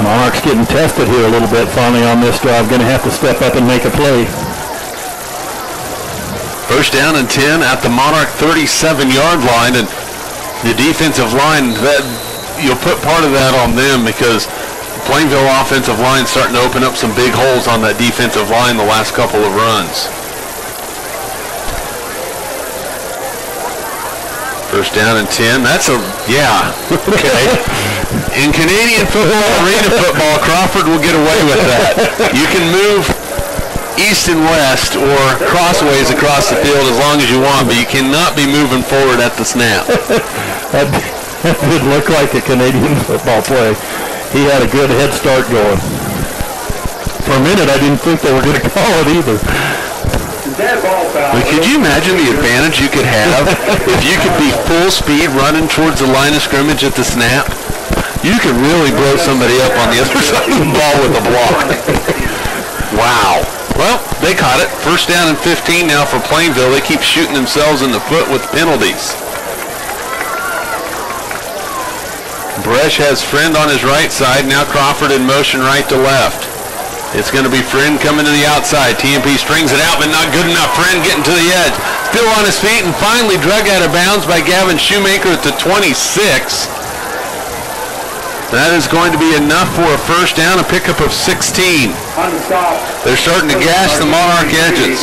Monarch's getting tested here a little bit finally on this drive. Going to have to step up and make a play. First down and 10 at the Monarch 37-yard line, and the defensive line, that you'll put part of that on them because Plainville offensive line starting to open up some big holes on that defensive line the last couple of runs. First down and 10. That's okay. In Canadian football, arena football, Crawford will get away with that. You can move east and west or crossways across the field as long as you want, but you cannot be moving forward at the snap. That did look like a Canadian football play. He had a good head start going. For a minute, I didn't think they were going to call it either. But could you imagine the advantage you could have if you could be full speed running towards the line of scrimmage at the snap? You could really blow somebody up on the other side of the ball with a block. Wow. Well, they caught it. First down and 15 now for Plainville. They keep shooting themselves in the foot with penalties. Baresh has Friend on his right side. Now Crawford in motion right to left. It's going to be Friend coming to the outside. TMP strings it out, but not good enough. Friend getting to the edge. Still on his feet and finally drug out of bounds by Gavin Shoemaker at the 26. That is going to be enough for a first down, a pickup of 16. They're starting to gash the Monarch edges.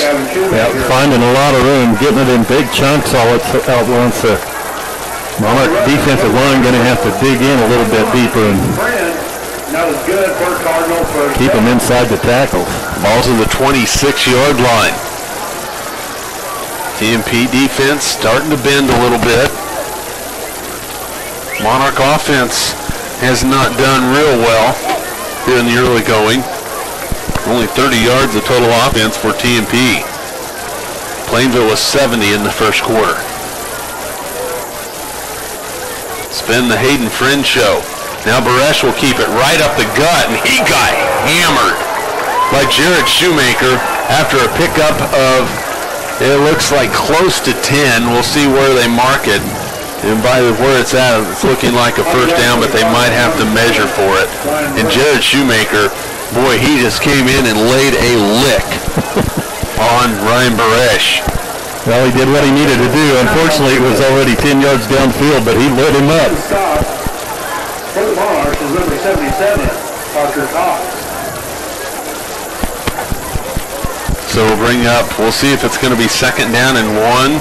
Yeah, finding a lot of room, getting it in big chunks all at once. Monarch defensive line going to have to dig in a little bit deeper and keep them inside the tackle. Ball's in the 26-yard line. TMP defense starting to bend a little bit. Monarch offense has not done real well here in the early going. Only 30 yards of total offense for TMP. Plainville was 70 in the first quarter. Spin the Hayden Friend show. Now Baresh will keep it right up the gut, and he got hammered by Jared Shoemaker after a pickup of, it looks like close to 10. We'll see where they mark it. And by where it's at, it's looking like a first down, but they might have to measure for it. And Jared Shoemaker, boy, he just came in and laid a lick on Ryan Baresh. Well, he did what he needed to do. Unfortunately, it was already 10 yards downfield, but he lit him up. For the Monarchs is number 77, Parker Cox. So we'll see if it's going to be second down and 1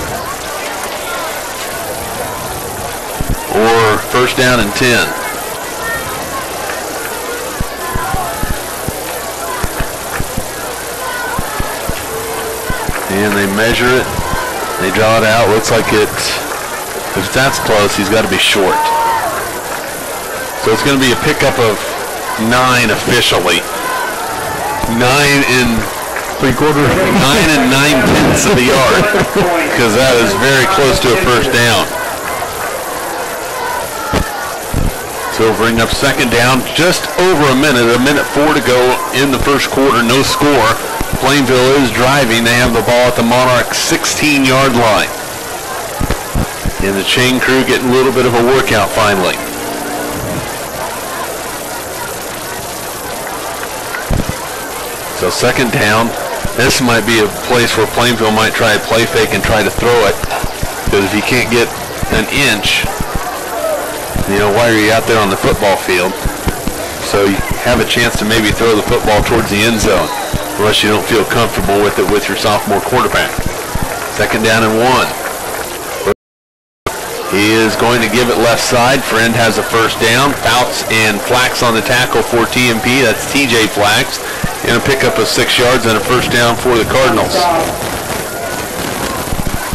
or first down and 10. And they measure it. They draw it out. Looks like if that's close, he's got to be short. So it's going to be a pickup of 9 officially. 9 and 3/4. 9 and 9/10 of the yard. Because that is very close to a first down. So we'll bring up second down, just over a minute 4 to go in the first quarter, no score. Plainville is driving. They have the ball at the Monarch 16-yard line. And the chain crew getting a little bit of a workout finally. So second down. This might be a place where Plainville might try a play fake and try to throw it. Because if you can't get an inch, you know, why are you out there on the football field? So you have a chance to maybe throw the football towards the end zone, unless you don't feel comfortable with it with your sophomore quarterback. Second down and 1. He is going to give it left side. Friend has a first down. Fouts and Flax on the tackle for TMP. That's TJ Flax. And a pickup of 6 yards and a first down for the Cardinals.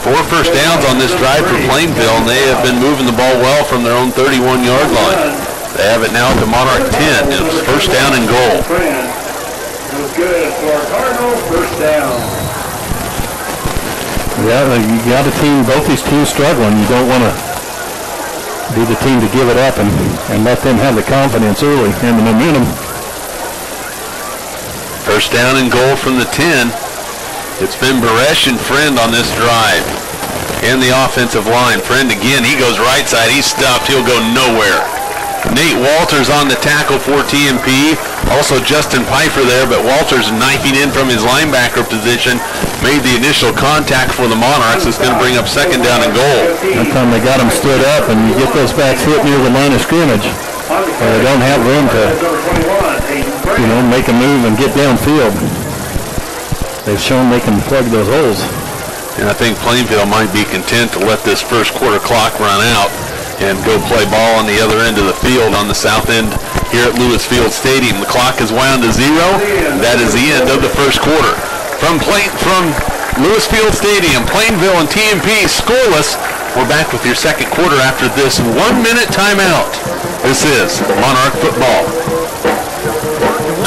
4 first downs on this drive for Plainville, and they have been moving the ball well from their own 31-yard line. They have it now at the Monarch 10. It's first down and goal. It was good for Cardinals, first down. Yeah, you got a team, both these teams struggling. You don't want to be the team to give it up and let them have the confidence early and the momentum. First down and goal from the 10. It's been Baresh and Friend on this drive. And the offensive line. Friend again, he goes right side. He's stopped. He'll go nowhere. Nate Walters on the tackle for TMP. Also Justin Pfeiffer there, but Walters knifing in from his linebacker position. Made the initial contact for the Monarchs. It's going to bring up second down and goal. That time they got them stood up, and you get those backs hit near the line of scrimmage. They don't have room to, you know, make a move and get downfield. They've shown they can plug those holes. And I think Plainville might be content to let this first quarter clock run out and go play ball on the other end of the field on the south end here at Lewis Field Stadium. The clock is wound to 0. That is the end of the first quarter. From Lewis Field Stadium, Plainville and TMP scoreless. We're back with your second quarter after this 1-minute timeout. This is Monarch football.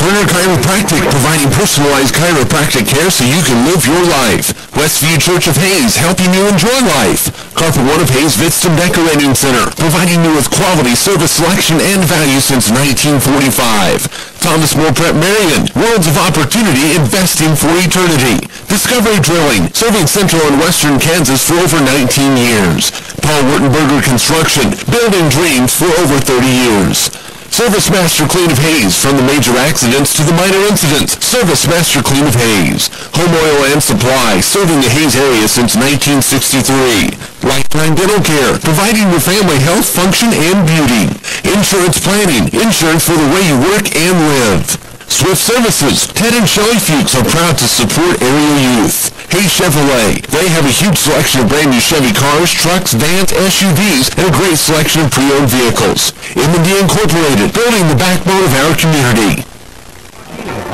Turner Chiropractic, providing personalized chiropractic care so you can live your life. Westview Church of Hayes, helping you enjoy life. Carpet One of Hayes Vitstum Decorating Center, providing you with quality service selection and value since 1945. Thomas More Prep-Marian, worlds of opportunity, investing for eternity. Discovery Drilling, serving central and western Kansas for over 19 years. Paul Wurtenberger Construction, building dreams for over 30 years. Service Master Clean of Hayes, from the major accidents to the minor incidents. Service Master Clean of Hayes. Home Oil and Supply, serving the Hayes area since 1963. Lifetime Dental Care, providing your family health, function, and beauty. Insurance Planning, insurance for the way you work and live. Swift Services, Ted and Shelley Fuchs are proud to support area youth. Hayes Chevrolet, they have a huge selection of brand new Chevy cars, trucks, vans, SUVs, and a great selection of pre-owned vehicles. M&D Incorporated, building the backbone of our community.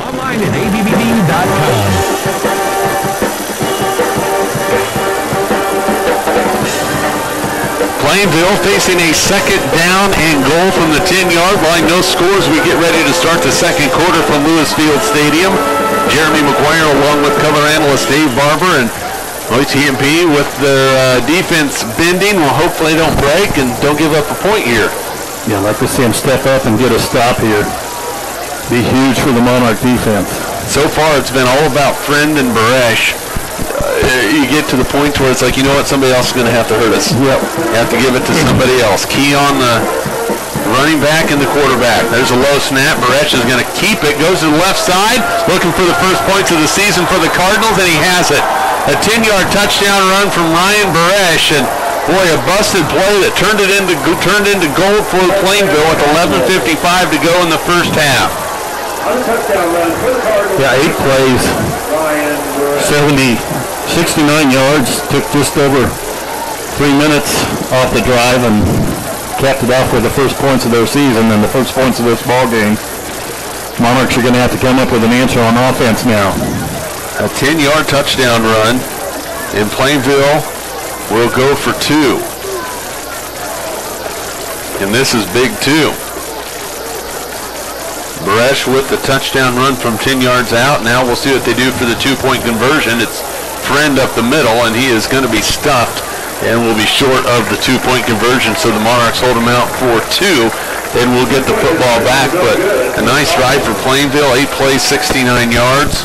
Online at ABBD.com. Plainville facing a second down and goal from the 10-yard line. No scores. We get ready to start the second quarter from Lewis Field Stadium. Jeremy McGuire along with color analyst Dave Barber, and TMP with their defense bending. Well, hopefully they don't break and don't give up a point here. Yeah, I'd like to see them step up and get a stop here. Be huge for the Monarch defense. So far it's been all about Friend and Baresh. You get to the point where it's like, you know what, somebody else is going to have to hurt us. Yep. You have to give it to somebody else. Key on the running back and the quarterback. There's a low snap. Baresh is going to keep it. Goes to the left side, looking for the first points of the season for the Cardinals, and he has it. A 10-yard touchdown run from Ryan Baresh, and boy, a busted play that turned into gold for Plainville with 11:55 to go in the first half. Yeah, 8 plays, 69 yards, took just over 3 minutes off the drive and capped it off with the first points of their season and the first points of this ball game. Monarchs are going to have to come up with an answer on offense now. A 10-yard touchdown run, and Plainville will go for 2. And this is big, too. Baresh with the touchdown run from 10 yards out. Now we'll see what they do for the 2-point conversion. It's Friend up the middle, and he is going to be stuffed and will be short of the 2-point conversion, so the Monarchs hold him out for 2. and we'll get the football back. But a nice drive for Plainville, 8 plays, 69 yards.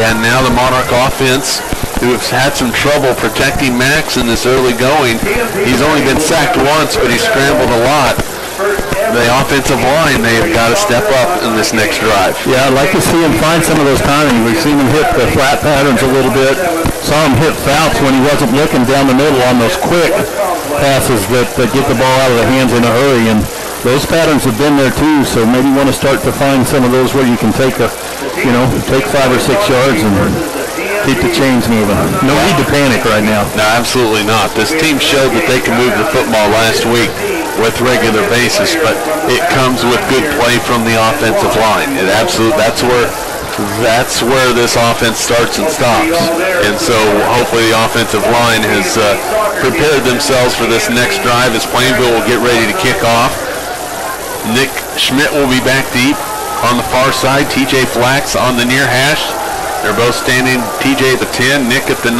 And now the Monarch offense, who has had some trouble protecting Max in this early going. He's only been sacked once, but he's scrambled a lot. The offensive line, they have got to step up in this next drive. Yeah, I'd like to see him find some of those timing. We've seen him hit the flat patterns a little bit. Saw him hit Fouts when he wasn't looking down the middle on those quick passes that get the ball out of the hands in a hurry. And those patterns have been there too, so maybe you want to start to find some of those where you can take take 5 or 6 yards and keep the chains moving. No need to panic right now. No, absolutely not. This team showed that they can move the football last week with regular basis, but it comes with good play from the offensive line. That's where this offense starts and stops. And so hopefully the offensive line has prepared themselves for this next drive as Plainville will get ready to kick off. Nick Schmidt will be back deep on the far side. TJ Flax on the near hash. They're both standing, TJ at the 10, Nick at the 9.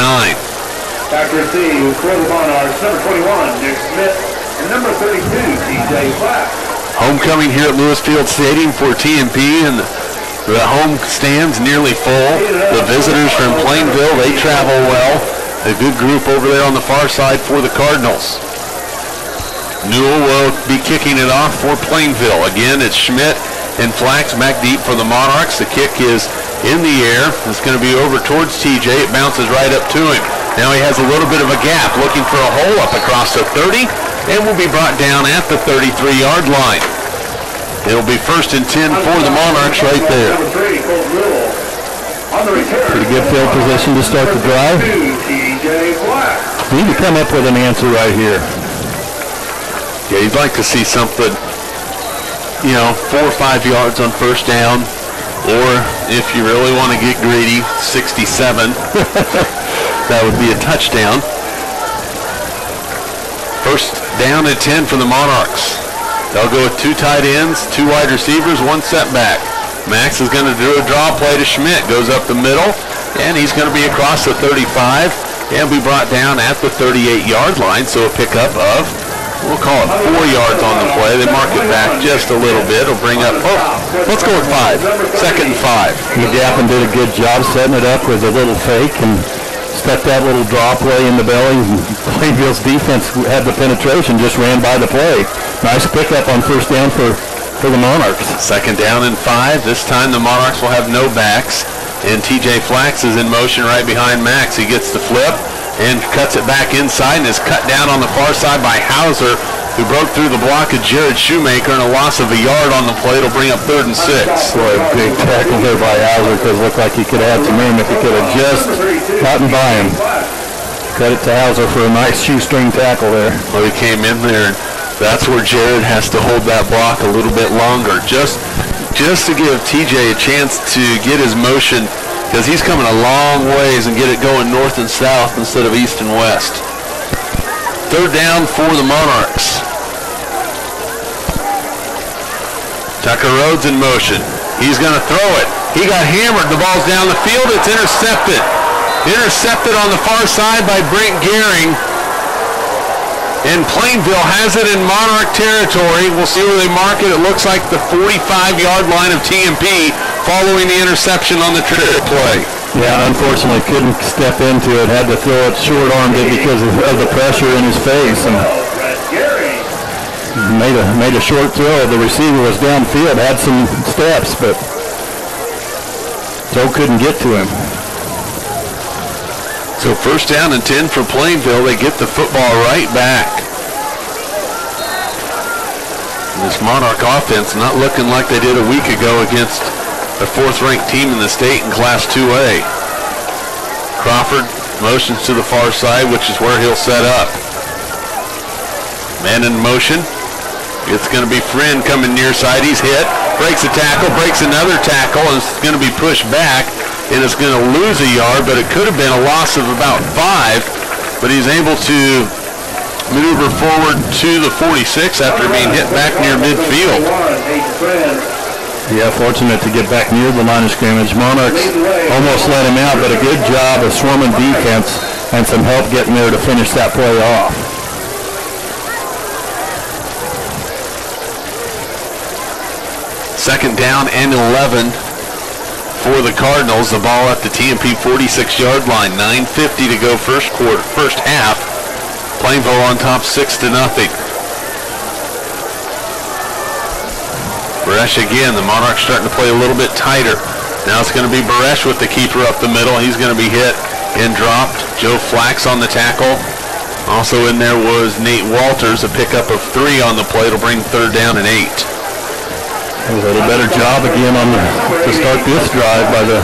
Back to receive for the Monarchs, number 21, Nick Smith, and number 32, TJ Flax. Homecoming here at Lewis Field Stadium for TMP, and the home stands nearly full. The visitors from Plainville, they travel well. A good group over there on the far side for the Cardinals. Newell will be kicking it off for Plainville. Again, it's Schmidt and Flax back deep for the Monarchs. The kick is in the air. It's going to be over towards TJ. It bounces right up to him. Now he has a little bit of a gap, looking for a hole up across the 30, and will be brought down at the 33-yard line. It'll be 1st and 10 for the Monarchs right there. Pretty good field position to start the drive. Need to come up with an answer right here. Yeah, you'd like to see something, 4 or 5 yards on 1st down, or if you really want to get greedy, 67. That would be a touchdown. 1st down at 10 for the Monarchs. They'll go with 2 tight ends, 2 wide receivers, 1 setback. Max is going to do a draw play to Schmidt. Goes up the middle, and he's going to be across the 35 and be brought down at the 38-yard line. So a pickup of, we'll call it 4 yards on the play. They mark it back just a little bit. It'll bring up, let's go with 5. 2nd and 5. McGaffin did a good job setting it up with a little fake and stuck that little draw play in the belly. Plainville's defense had the penetration, just ran by the play. Nice pickup on 1st down for the Monarchs. 2nd down and 5. This time the Monarchs will have no backs, and TJ Flax is in motion right behind Max. He gets the flip and cuts it back inside and is cut down on the far side by Hauser, who broke through the block of Jared Shoemaker, and a loss of a yard on the play. It'll bring up 3rd and 6. Boy, a big tackle there by Hauser, because it looked like he could have some room if he could have just gotten by him. Credit to Hauser for a nice shoestring tackle there. Well, he came in there, and that's where Jared has to hold that block a little bit longer, just to give TJ a chance to get his motion, because he's coming a long ways and get it going north and south instead of east and west. 3rd down for the Monarchs. Tucker Rhodes in motion. He's going to throw it. He got hammered. The ball's down the field. It's intercepted. Intercepted on the far side by Brent Gehring. And Plainville has it in Monarch territory. We'll see where they mark it. It looks like the 45-yard line of TMP following the interception on the trick play. Yeah, unfortunately couldn't step into it. Had to throw it short-armed it because of the pressure in his face. And made a short throw. The receiver was downfield, had some steps, but Joe couldn't get to him. So 1st down and 10 for Plainville. They get the football right back. This Monarch offense not looking like they did a week ago against the 4th-ranked team in the state in Class 2A. Crawford motions to the far side, which is where he'll set up. Man in motion. It's going to be Friend coming near side. He's hit, breaks a tackle, breaks another tackle, and it's going to be pushed back, and it's going to lose a yard, but it could have been a loss of about 5, but he's able to maneuver forward to the 46 after being hit back near midfield. Yeah, fortunate to get back near the line of scrimmage. Monarchs almost let him out, but a good job of swarming defense and some help getting there to finish that play off. Second down and 11 for the Cardinals. The ball at the TMP 46-yard line. 9:50 to go first half. Plainville on top 6-0. Baresh again. The Monarchs starting to play a little bit tighter. Now it's going to be Baresh with the keeper up the middle. He's going to be hit and dropped. Joe Flax on the tackle. Also in there was Nate Walters, a pickup of 3 on the play. It'll bring third down and 8. A little better job again to start this drive by the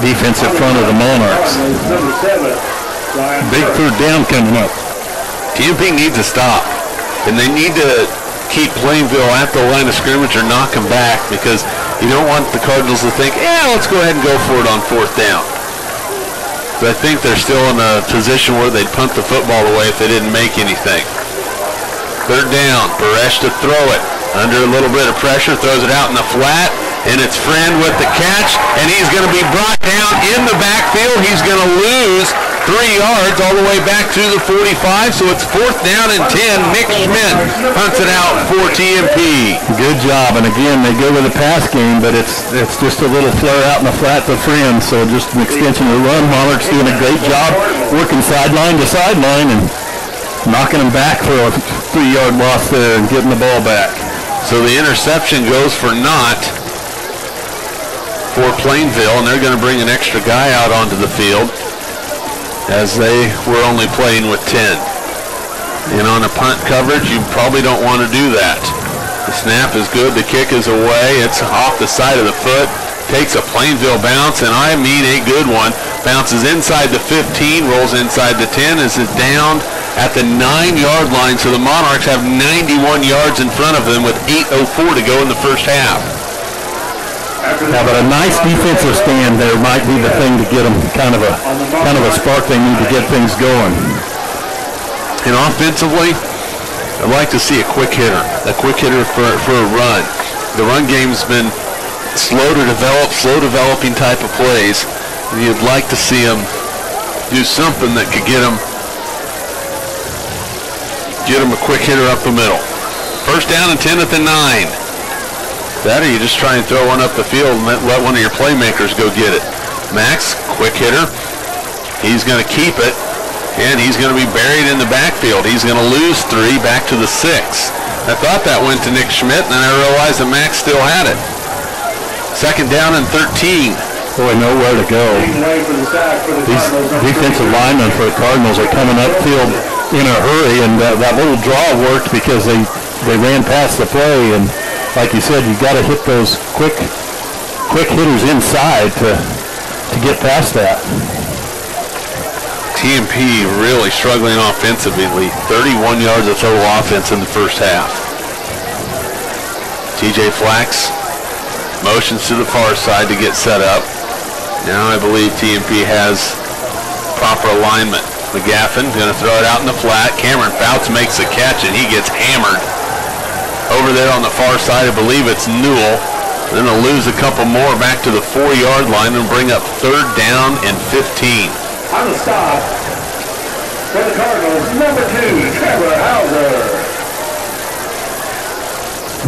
defensive front of the Monarchs. Big third down coming up. TMP needs to stop, and they need to keep Plainville at the line of scrimmage or knock them back, because you don't want the Cardinals to think, let's go ahead and go for it on fourth down. But I think they're still in a position where they'd punt the football away if they didn't make anything. Third down, Baresh to throw it. Under a little bit of pressure, throws it out in the flat, and it's Friend with the catch, and he's going to be brought down in the backfield. He's going to lose 3 yards all the way back to the 45, so it's fourth down and 10. Nick Schmidt punts it out for TMP. Good job, and again, they go with the pass game, but it's just a little flare out in the flat to Friend, so just an extension of the run. Monarch's doing a great job working sideline to sideline and knocking them back for a 3-yard loss there and getting the ball back. So the interception goes for naught for Plainville, and they're going to bring an extra guy out onto the field, as they were only playing with 10. And on a punt coverage, you probably don't want to do that. The snap is good, the kick is away, it's off the side of the foot, takes a Plainville bounce, and I mean a good one. Bounces inside the 15, rolls inside the 10, as it's down at the 9-yard line, so the Monarchs have 91 yards in front of them with 8:04 to go in the first half. Now, but a nice defensive stand there might be the thing to get them kind of a spark they need to get things going. And offensively, I'd like to see a quick hitter for a run. The run game's been slow developing type of plays. You'd like to see them do something that could get them a quick hitter up the middle. First down and 10 at the 9. That, or you just try and throw one up the field and let one of your playmakers go get it. Max, quick hitter. He's going to keep it, and he's going to be buried in the backfield. He's going to lose 3 back to the 6. I thought that went to Nick Schmidt, and then I realized that Max still had it. Second down and 13. Boy, nowhere to go. These defensive linemen for the Cardinals are coming upfield in a hurry, and that little draw worked because they ran past the play, and like you said, you got to hit those quick hitters inside to get past that. TMP really struggling offensively. 31 yards of total offense in the first half. TJ Flax motions to the far side to get set up. Now I believe TMP has proper alignment. McGaffin going to throw it out in the flat. Cameron Fouts makes the catch, and he gets hammered. Over there on the far side, I believe it's Newell. Then they'll lose a couple more back to the 4-yard line and bring up third down and 15. On the stop for the Cardinals, number 2, Trevor Hauser.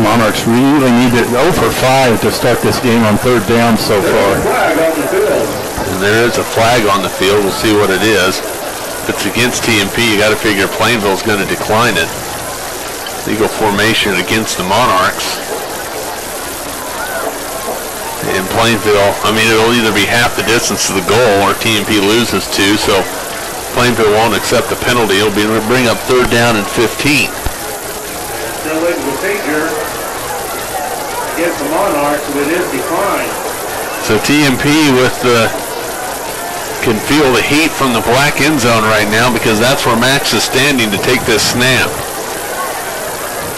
Monarchs really need it 0 for 5 to start this game on third down so far. And there is a flag on the field. We'll see what it is. If it's against TMP, you got to figure Plainville's going to decline it. Legal formation against the Monarchs. In Plainville, I mean, it'll either be half the distance to the goal or TMP loses 2, so Plainville won't accept the penalty. It'll bring up third down and 15. Still legal procedure against the Monarchs, but it is declined. So TMP can feel the heat from the black end zone right now, because that's where Max is standing to take this snap.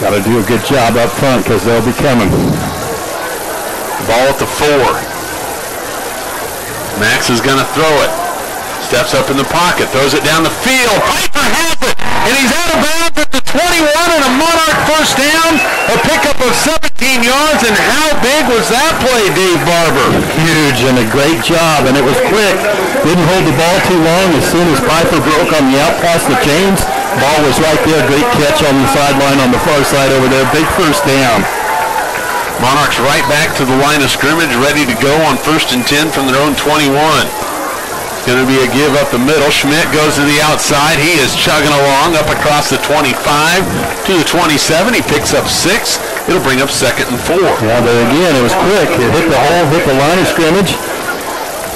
Got to do a good job up front because they'll be coming. Ball at the 4. Max is going to throw it. Steps up in the pocket, throws it down the field. Piper has it, and he's out of bounds at the 21, and a Monarch first down. A pickup of 17 yards, and how big was that play, Dave Barber? Huge, and a great job, and it was quick. Didn't hold the ball too long. As soon as Piper broke on the out past the chains, ball was right there. Great catch on the sideline on the far side over there. Big first down. Monarchs right back to the line of scrimmage, ready to go on 1st and 10 from their own 21. Going to be a give up the middle. Schmidt goes to the outside. He is chugging along up across the 25 to the 27. He picks up 6. It'll bring up 2nd and 4. Yeah, but again, it was quick. It hit the hole, hit the line of scrimmage.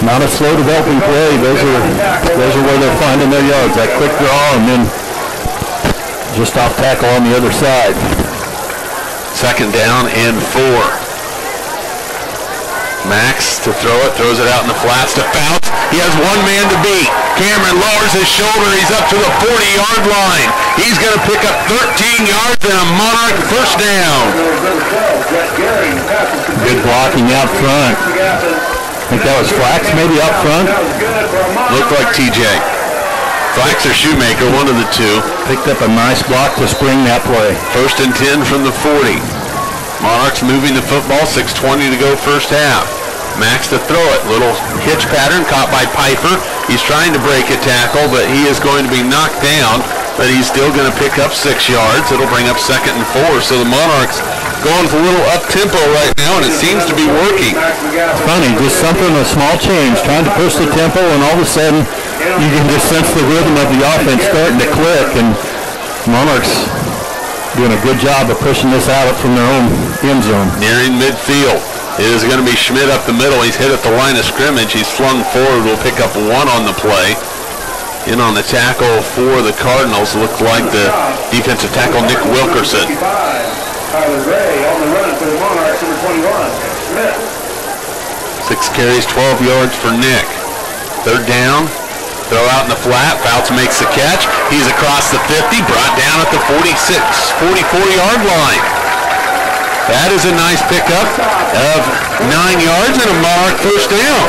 Not a slow developing play. Those are where they're finding their yards. That quick draw and then just off tackle on the other side. 2nd down and 4. Max to throw it, throws it out in the flats to Fouts. He has one man to beat. Cameron lowers his shoulder. He's up to the 40-yard line. He's going to pick up 13 yards and a Monarch first down. Good blocking out front. I think that was Flax maybe out front. Looked like TJ. Flax or Shoemaker, one of the two. Picked up a nice block to spring that play. 1st and 10 from the 40. Monarchs moving the football, 6:20 to go first half. Max to throw it. Little hitch pattern caught by Piper. He's trying to break a tackle, but he is going to be knocked down. But he's still going to pick up 6 yards. It'll bring up 2nd and 4. So the Monarchs going for a little up-tempo right now, and it seems to be working. It's funny, just something, a small change, trying to push the tempo, and all of a sudden you can just sense the rhythm of the offense starting to click, and Monarchs doing a good job of pushing this out from their own end zone. Nearing midfield. It is going to be Schmidt up the middle. He's hit at the line of scrimmage. He's flung forward. Will pick up 1 on the play. In on the tackle for the Cardinals looks like the defensive tackle, Nick Wilkerson. Tyler Ray on the run for the Monarchs, number 21, Schmidt. 6 carries, 12 yards for Nick. 3rd down. Throw out in the flat. Fouts makes the catch. He's across the 50, brought down at the 44-yard line. That is a nice pickup of 9 yards and a Monarch first down.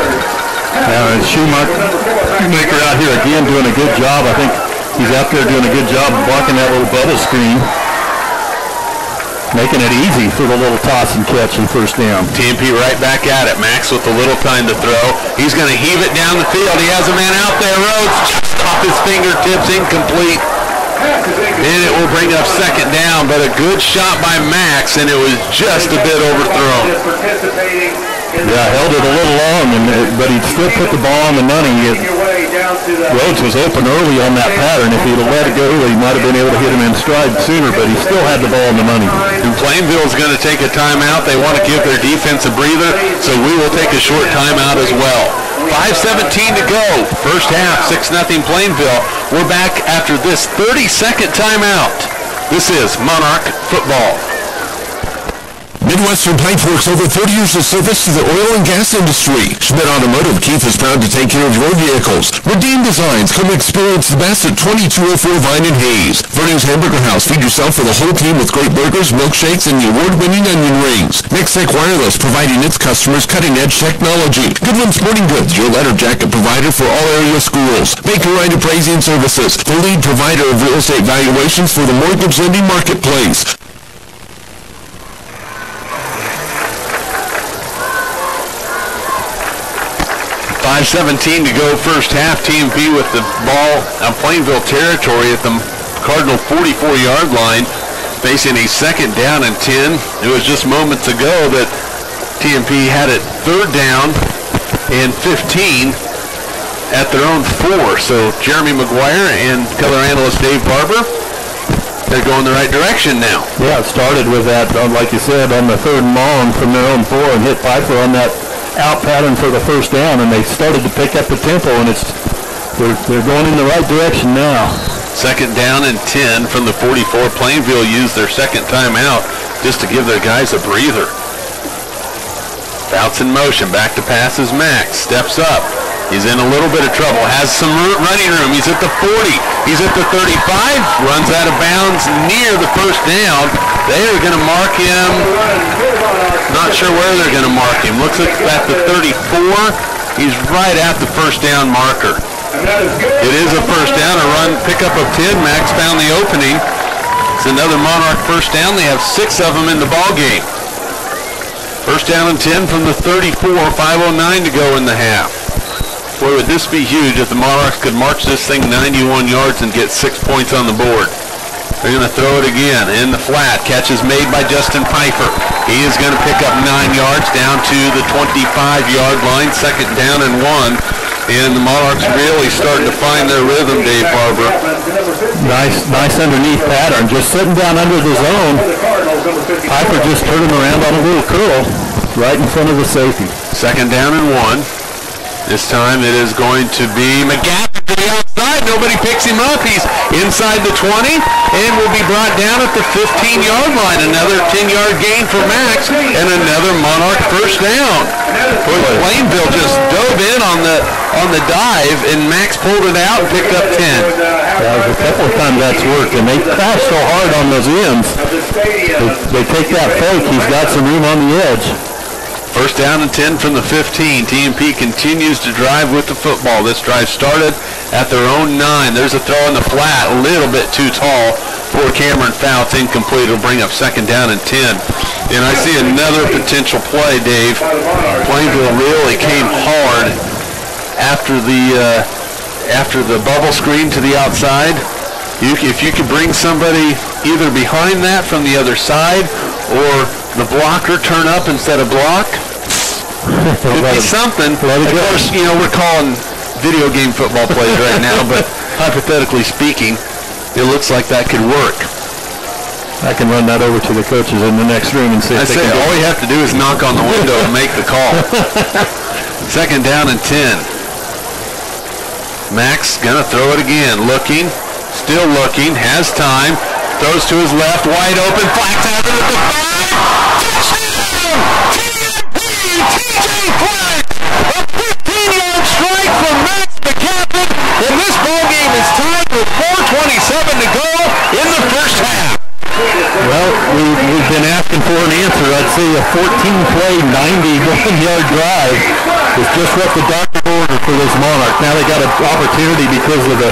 Now, Shoemaker out here again doing a good job. I think he's out there doing a good job blocking that little bubble screen. Making it easy for the little toss and catch and first down. TMP right back at it. Max with a little time to throw. He's going to heave it down the field. He has a man out there. Rhodes just off his fingertips, incomplete. And it will bring up 2nd down, but a good shot by Max, and it was just a bit overthrown. Yeah, held it a little long, but he still put the ball on the money. Rhodes was open early on that pattern. If he'd have let it go, he might have been able to hit him in stride sooner, but he still had the ball on the money. And Plainville is going to take a timeout. They want to give their defense a breather, so we will take a short timeout as well. 5:17 to go. First half, 6-0 Plainville. We're back after this 30-second timeout. This is Monarch football. Midwestern Pipe Works over 30 years of service to the oil and gas industry. Schmidt Automotive Keith is proud to take care of your vehicles. Redeem Designs, come experience the best at 2204 Vine and Hayes. Verning's Hamburger House, feed yourself for the whole team with great burgers, milkshakes, and the award-winning onion rings. Nextech Wireless, providing its customers cutting-edge technology. Goodwin Sporting Goods, your letter jacket provider for all area schools. Baker Ryan Appraising Services, the lead provider of real estate valuations for the mortgage lending marketplace. 5:17 to go first half. TMP with the ball on Plainville territory at the Cardinal 44-yard line, facing a 2nd down and 10. It was just moments ago that TMP had it 3rd down and 15 at their own 4. So Jeremy McGuire and color analyst Dave Barber, they're going the right direction now. Yeah, it started with that, like you said, on the 3rd and long from their own 4 and hit Piper on that out pattern for the first down, and they started to pick up the tempo, and they're going in the right direction now. 2nd down and 10 from the 44. Plainville used their 2nd timeout just to give their guys a breather. Fouts in motion, back to pass is Max, steps up. He's in a little bit of trouble, has some running room. He's at the 40, he's at the 35, runs out of bounds near the first down. They are going to mark him, not sure where they're going to mark him. Looks like at the 34, he's right at the first down marker. It is a first down, a run pickup of 10. Max found the opening. It's another Monarch first down. They have 6 of them in the ball game. First down and 10 from the 34, 5:09 to go in the half. Boy, would this be huge if the Monarchs could march this thing 91 yards and get 6 points on the board. They're going to throw it again in the flat. Catch is made by Justin Pfeiffer. He is going to pick up 9 yards down to the 25-yard line. 2nd down and 1. And the Monarchs really starting to find their rhythm, Dave Barber. Nice underneath pattern. Just sitting down under the zone. Pfeiffer just turning around on a little curl right in front of the safety. 2nd down and 1. This time it is going to be McGaffin to the outside. Nobody picks him up. He's inside the 20 and will be brought down at the 15-yard line. Another 10-yard gain for Max and another Monarch first down. Plainville just dove in on the dive, and Max pulled it out and picked up 10. A couple of times that's worked, and they crash so hard on those ends. They take that fake. He's got some room on the edge. First down and 10 from the 15. TMP continues to drive with the football. This drive started at their own 9. There's a throw in the flat, a little bit too tall for Cameron Fouts. Incomplete. It'll bring up 2nd down and 10. And I see another potential play, Dave. Plainville really came hard after the bubble screen to the outside. If you could bring somebody either behind that from the other side or the blocker turn up instead of block, could be something. Of course, we're calling video game football plays right now, but hypothetically speaking, it looks like that could work. I can run that over to the coaches in the next room and see if they can. All you have to do is knock on the window and make the call. 2nd down and 10. Max gonna throw it again. Looking, still looking, has time. Throws to his left, wide open. Flags out at the 5. Touchdown! TMP! TJ Flags! A 15-yard strike from Max McCaffin, and this ballgame is tied with 4:27 to go in the first half. Well, we've been asking for an answer. I'd say a 14-play, 91-yard drive is just what the doctor ordered for this Monarch. Now they got an opportunity because of the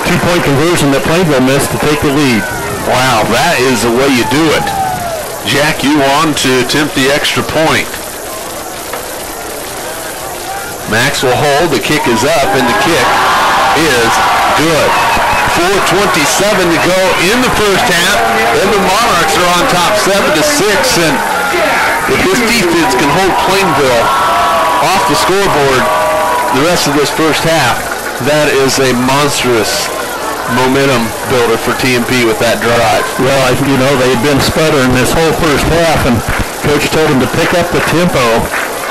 2-point conversion that Plainville missed to take the lead. Wow, that is the way you do it. Jack, you on to attempt the extra point. Max will hold. The kick is up, and the kick is good. 4:27 to go in the first half, and the Monarchs are on top 7-6. And if this defense can hold Plainville off the scoreboard the rest of this first half, that is a monstrous momentum builder for TMP with that drive. Well, they had been sputtering this whole first half, and Coach told them to pick up the tempo,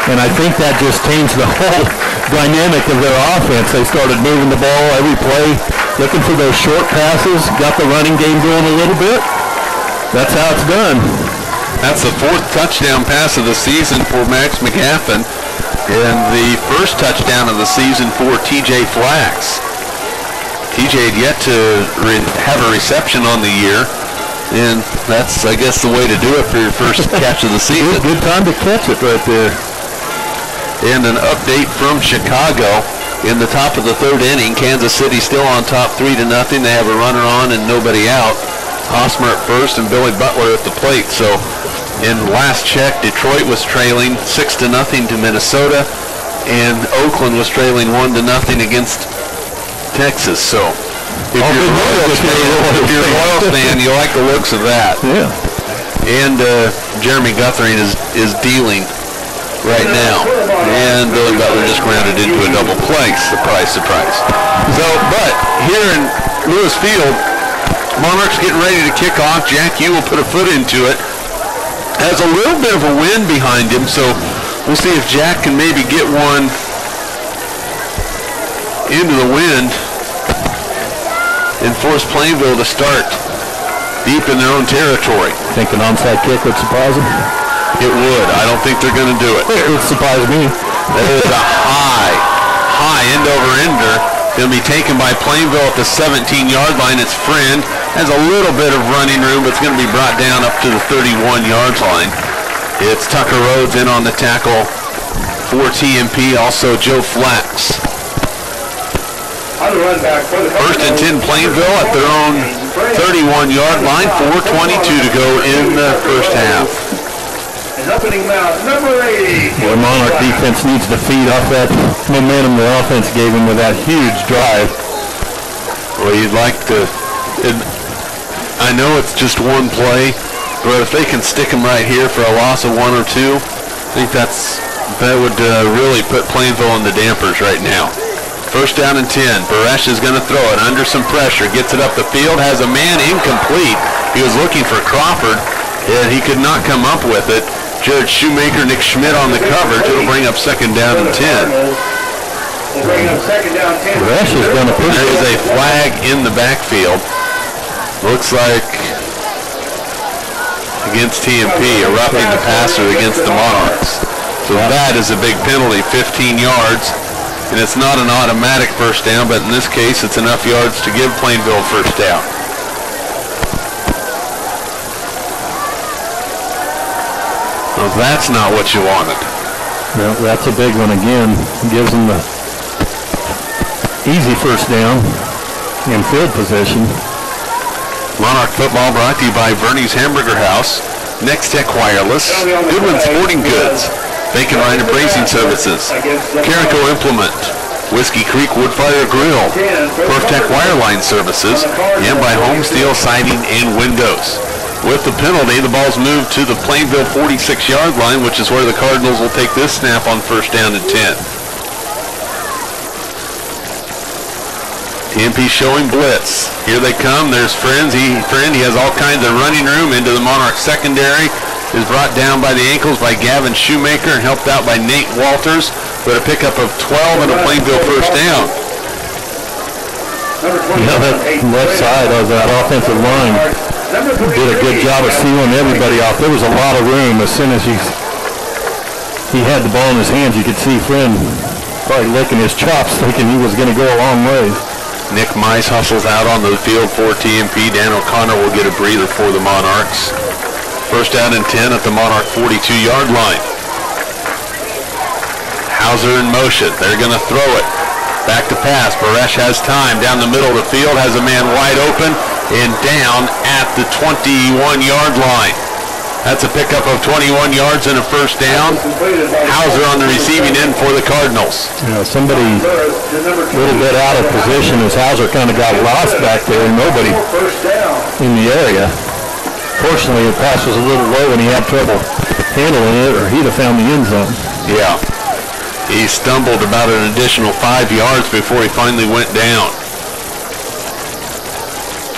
and I think that just changed the whole dynamic of their offense. They started moving the ball every play, looking for those short passes, got the running game going a little bit. That's how it's done. That's the 4th touchdown pass of the season for Max McGaffin, and the first touchdown of the season for TJ Flax. TJ had yet to have a reception on the year, and that's, I guess, the way to do it for your first catch of the season. Good time to catch it right there. And an update from Chicago. In the top of the 3rd inning, Kansas City still on top 3-0. They have a runner on and nobody out. Hosmer at first and Billy Butler at the plate. So in last check, Detroit was trailing 6-0 to Minnesota, and Oakland was trailing 1-0 against Texas. So if you're a Royals fan, you like the looks of that. Yeah. And Jeremy Guthrie is dealing right now, and Billy Butler just grounded into a double play. Surprise, surprise. So, but here in Lewis Field, Monarchs getting ready to kick off. Jack Yu will put a foot into it. Has a little bit of a wind behind him, so we'll see if Jack can maybe get one into the wind and force Plainville to start deep in their own territory. Think an onside kick would surprise them? It would. I don't think they're going to do it. It would surprise me. That is a high end-over-ender. Going to be taken by Plainville at the 17-yard line. Its friend has a little bit of running room, but it's going to be brought down up to the 31-yard line. It's Tucker Rhodes in on the tackle for TMP. Also Joe Flax. First and 10 Plainville at their own 31-yard line. 4:22 to go in the first half. Opening mouth, number 80. The Monarch defense needs to feed off that momentum the offense gave him with that huge drive. Well, you'd like to I know it's just one play, but if they can stick them right here for a loss of 1 or 2, I think that would really put Plainville in the dampers right now. First down and 10. Baresh is going to throw it under some pressure. Gets it up the field. Has a man incomplete. He was looking for Crawford, and he could not come up with it. Jared Shoemaker, Nick Schmidt on the coverage. It'll bring up second down and 10. Baresh is going to push. There is a flag in the backfield. Looks like against TMP, a roughing the passer against the Monarchs. So that is a big penalty, 15 yards. And it's not an automatic first down, but in this case, it's enough yards to give Plainville first down. Well, that's not what you wanted. No, that's a big one again. Gives them the easy first down in field position. Monarch football brought to you by Verney's Hamburger House, Next Tech Wireless, Goodwin Sporting Goods, Bacon Rider Bracing Services, Carico Implement, Whiskey Creek Woodfire Grill, Perf-Tech Wireline Services, and by Home Steel Siding and Windows. With the penalty, the ball's moved to the Plainville 46-yard line, which is where the Cardinals will take this snap on first down and 10. TMP showing blitz. Here they come. There's Friend. He has all kinds of running room into the Monarch secondary. Is brought down by the ankles by Gavin Shoemaker and helped out by Nate Walters. But a pickup of 12 and a Plainville first down. Yeah, that left side of that offensive line did a good job of sealing everybody off. There was a lot of room. As soon as he had the ball in his hands, you could see Friend probably licking his chops, thinking he was going to go a long ways. Nick Mize hustles out on the field for TMP. Dan O'Connor will get a breather for the Monarchs. First down and 10 at the Monarch 42-yard line. Hauser in motion. They're going to throw it. Back to pass. Baresh has time. Down the middle of the field. Has a man wide open. And down at the 21-yard line. That's a pickup of 21 yards and a first down. Hauser on the receiving end for the Cardinals. Somebody a little bit out of position as Hauser kind of got lost back there and nobody in the area. Fortunately, the pass was a little low and he had trouble handling it, or he'd have found the end zone. Yeah. He stumbled about an additional 5 yards before he finally went down.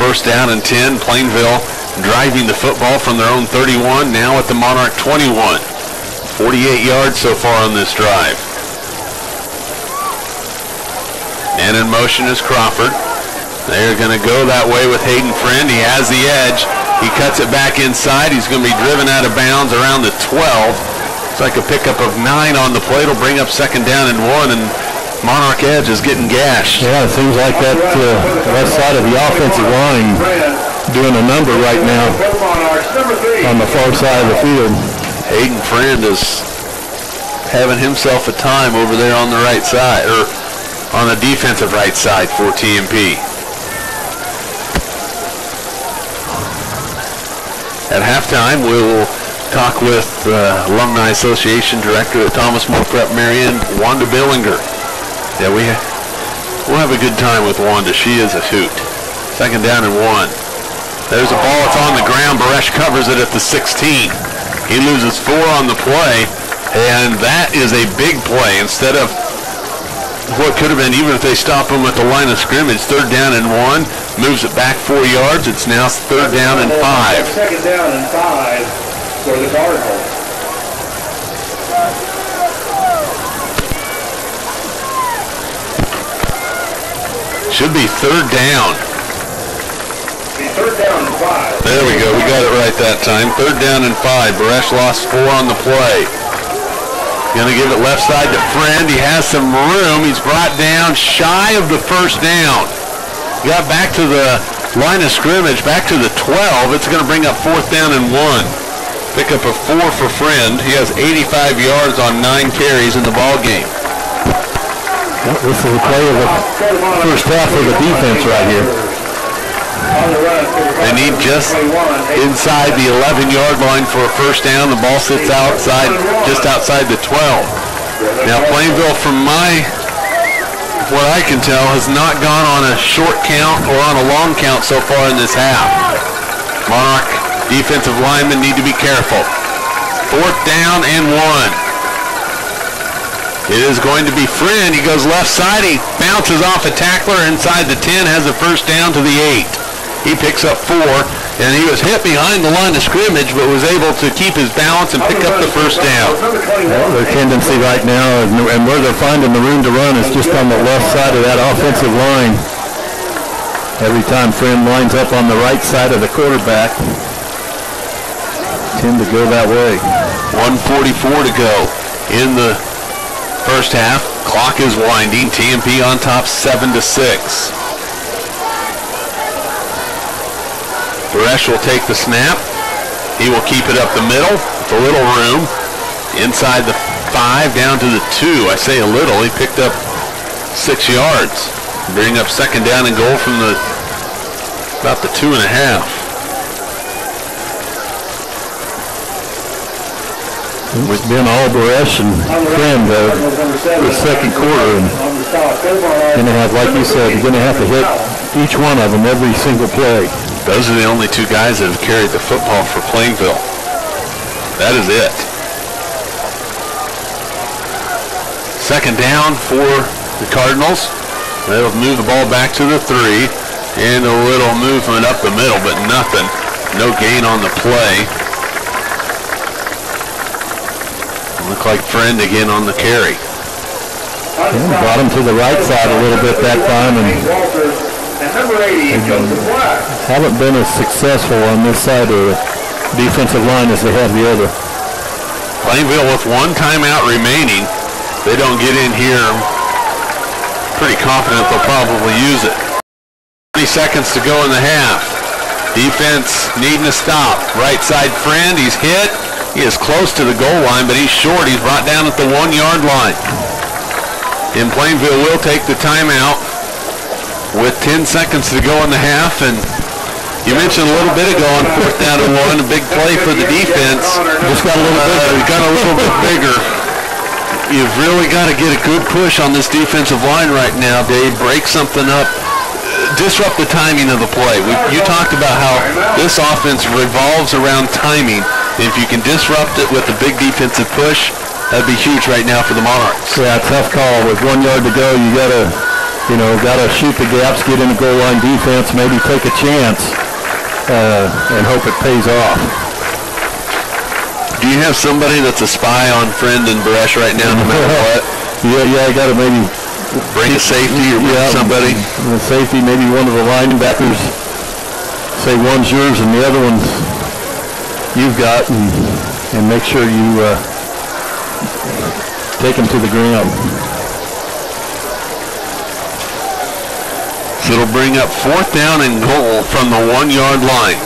First down and 10, Plainville driving the football from their own 31, now at the Monarch 21. 48 yards so far on this drive. And in motion is Crawford. They're going to go that way with Hayden Friend. He has the edge. He cuts it back inside. He's going to be driven out of bounds around the 12. It's like a pickup of 9 on the play. It'll bring up second down and 1, and Monarch edge is getting gashed. Yeah, it seems like that left side of the offensive line doing a number right now on the far side of the field. Hayden Friend is having himself a time over there on the right side, or on the defensive right side for TMP. At halftime, we'll talk with Alumni Association Director at Thomas More Prep-Marian, Wanda Billinger. Yeah, we'll have a good time with Wanda. She is a hoot. Second down and 1. There's a ball. It's on the ground. Baresh covers it at the 16. He loses 4 on the play, and that is a big play. Instead of what could have been, even if they stop him at the line of scrimmage, third down and 1, moves it back 4 yards. It's now third down and 5. Second down and 5 for the Cardinals. Should be third down. Third down and 5. There we go. We got it right that time. Third down and 5. Baresh lost 4 on the play. Going to give it left side to Friend. He has some room. He's brought down shy of the first down. Got back to the line of scrimmage, back to the 12. It's going to bring up fourth down and 1. Pickup of 4 for Friend. He has 85 yards on 9 carries in the ball game. Well, this is a play of the first half of the defense right here. They need just inside the 11-yard line for a first down. The ball sits outside, just outside the 12. Now Plainville, from what I can tell, has not gone on a short count or on a long count so far in this half. Monarch defensive linemen need to be careful. 4th down and 1. It is going to be Friend. He goes left side. He bounces off a tackler inside the 10, has a first down to the 8. He picks up 4, and he was hit behind the line of scrimmage, but was able to keep his balance and pick up the first down. Well, their tendency right now, and where they're finding the room to run, is just on the left side of that offensive line. Every time Friend lines up on the right side of the quarterback, tend to go that way. 1:44 to go in the first half. Clock is winding. TMP on top 7-6. Beresh will take the snap. He will keep it up the middle with a little room. Inside the 5, down to the 2. I say a little. He picked up 6 yards. Bring up 2nd down and goal from about the 2.5. It's been all Beresh and Friend the second quarter. And going to have, like you said, you're going to have to hit each one of them every single play. Those are the only 2 guys that have carried the football for Plainville. That is it. 2nd down for the Cardinals. They'll move the ball back to the 3. And a little movement up the middle, but nothing. No gain on the play. Look like Friend again on the carry. Yeah, brought him to the right side a little bit that time, and haven't been as successful on this side of the defensive line as they have the other. Plainville with 1 timeout remaining. They don't get in here. Pretty confident they'll probably use it. 20 seconds to go in the half. Defense needing to stop. Right side Friend, he's hit. He is close to the goal line, but he's short. He's brought down at the 1-yard line. And Plainville will take the timeout with 10 seconds to go in the half. And you mentioned a little bit ago on 4th down and 1, a big play for the defense. Just got a little bit bigger. You've really got to get a good push on this defensive line right now, Dave. Break something up. Disrupt the timing of the play. You talked about how this offense revolves around timing. If you can disrupt it with a big defensive push, that'd be huge right now for the Monarchs. Yeah, tough call. With 1 yard to go, you gotta shoot the gaps, get in the goal line defense, maybe take a chance, and hope it pays off. Do you have somebody that's a spy on Friend and Beresh right now, no matter what? Yeah, I gotta maybe bring a safety or bring somebody. The safety, maybe one of the linebackers. Say one's yours and the other one's you've got, and make sure you take them to the ground. So it'll bring up 4th down and goal from the 1-yard line.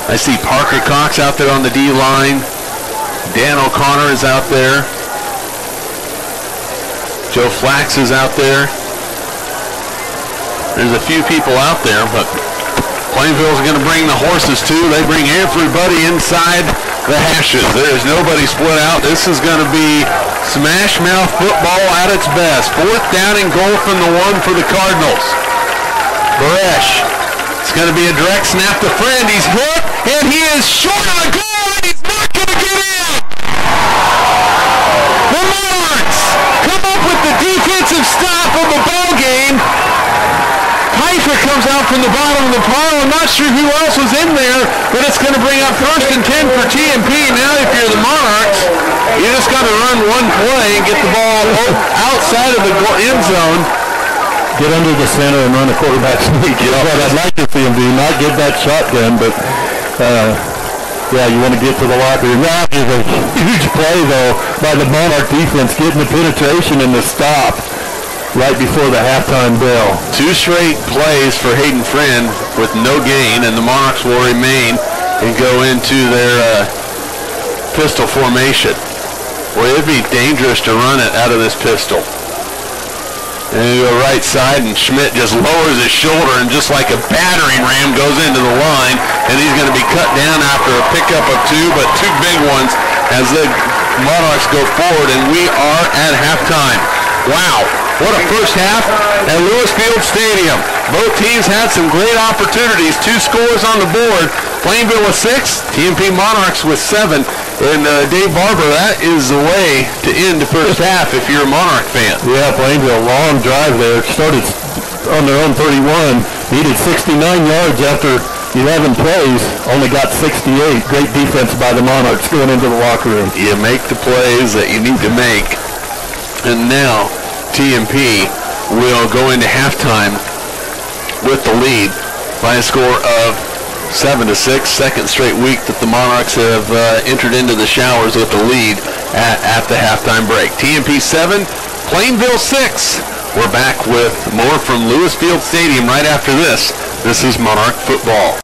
I see Parker Cox out there on the D line. Dan O'Connor is out there. Joe Flax is out there. There's a few people out there, but Plainville's going to bring the horses too. They bring everybody inside the hashes. There's nobody split out. This is going to be smash mouth football at its best. 4th down and goal from the 1 for the Cardinals. Beresh. It's going to be a direct snap to Friend. He's hit, and he is short of the goal, and he's not going to get in. The Monarchs come up with the defensive stop of the ball game. Pfeiffer comes out from the bottom of the pile. I'm not sure who else was in there, but it's going to bring up 1st and 10 for TMP. Now if you're the Monarchs, you just got to run one play and get the ball outside of the end zone. Get under the center and run a quarterback sneak. That's what I'd like to see him do. Not get that shotgun, but yeah, you want to get to the locker room. That is a huge play, though, by the Monarch defense, getting the penetration and the stop right before the halftime bell. 2 straight plays for Hayden Friend with no gain, and the Monarchs will remain and go into their pistol formation. Boy, it'd be dangerous to run it out of this pistol. And you go right side, and Schmidt just lowers his shoulder, and just like a battering ram goes into the line, and he's going to be cut down after a pickup of 2, but 2 big ones as the Monarchs go forward, and we are at halftime. Wow, what a first half at Lewis Field Stadium. Both teams had some great opportunities, 2 scores on the board, Plainville with 6, TMP Monarchs with 7. And Dave Barber, that is the way to end the first half if you're a Monarch fan. Yeah, Plainville, long drive there. Started on their own 31. Needed 69 yards after 11 plays. Only got 68. Great defense by the Monarchs going into the locker room. You make the plays that you need to make. And now TMP will go into halftime with the lead by a score of 7-6, second straight week that the Monarchs have entered into the showers with the lead at the halftime break. TMP 7, Plainville 6. We're back with more from Lewis Field Stadium right after this. This is Monarch Football.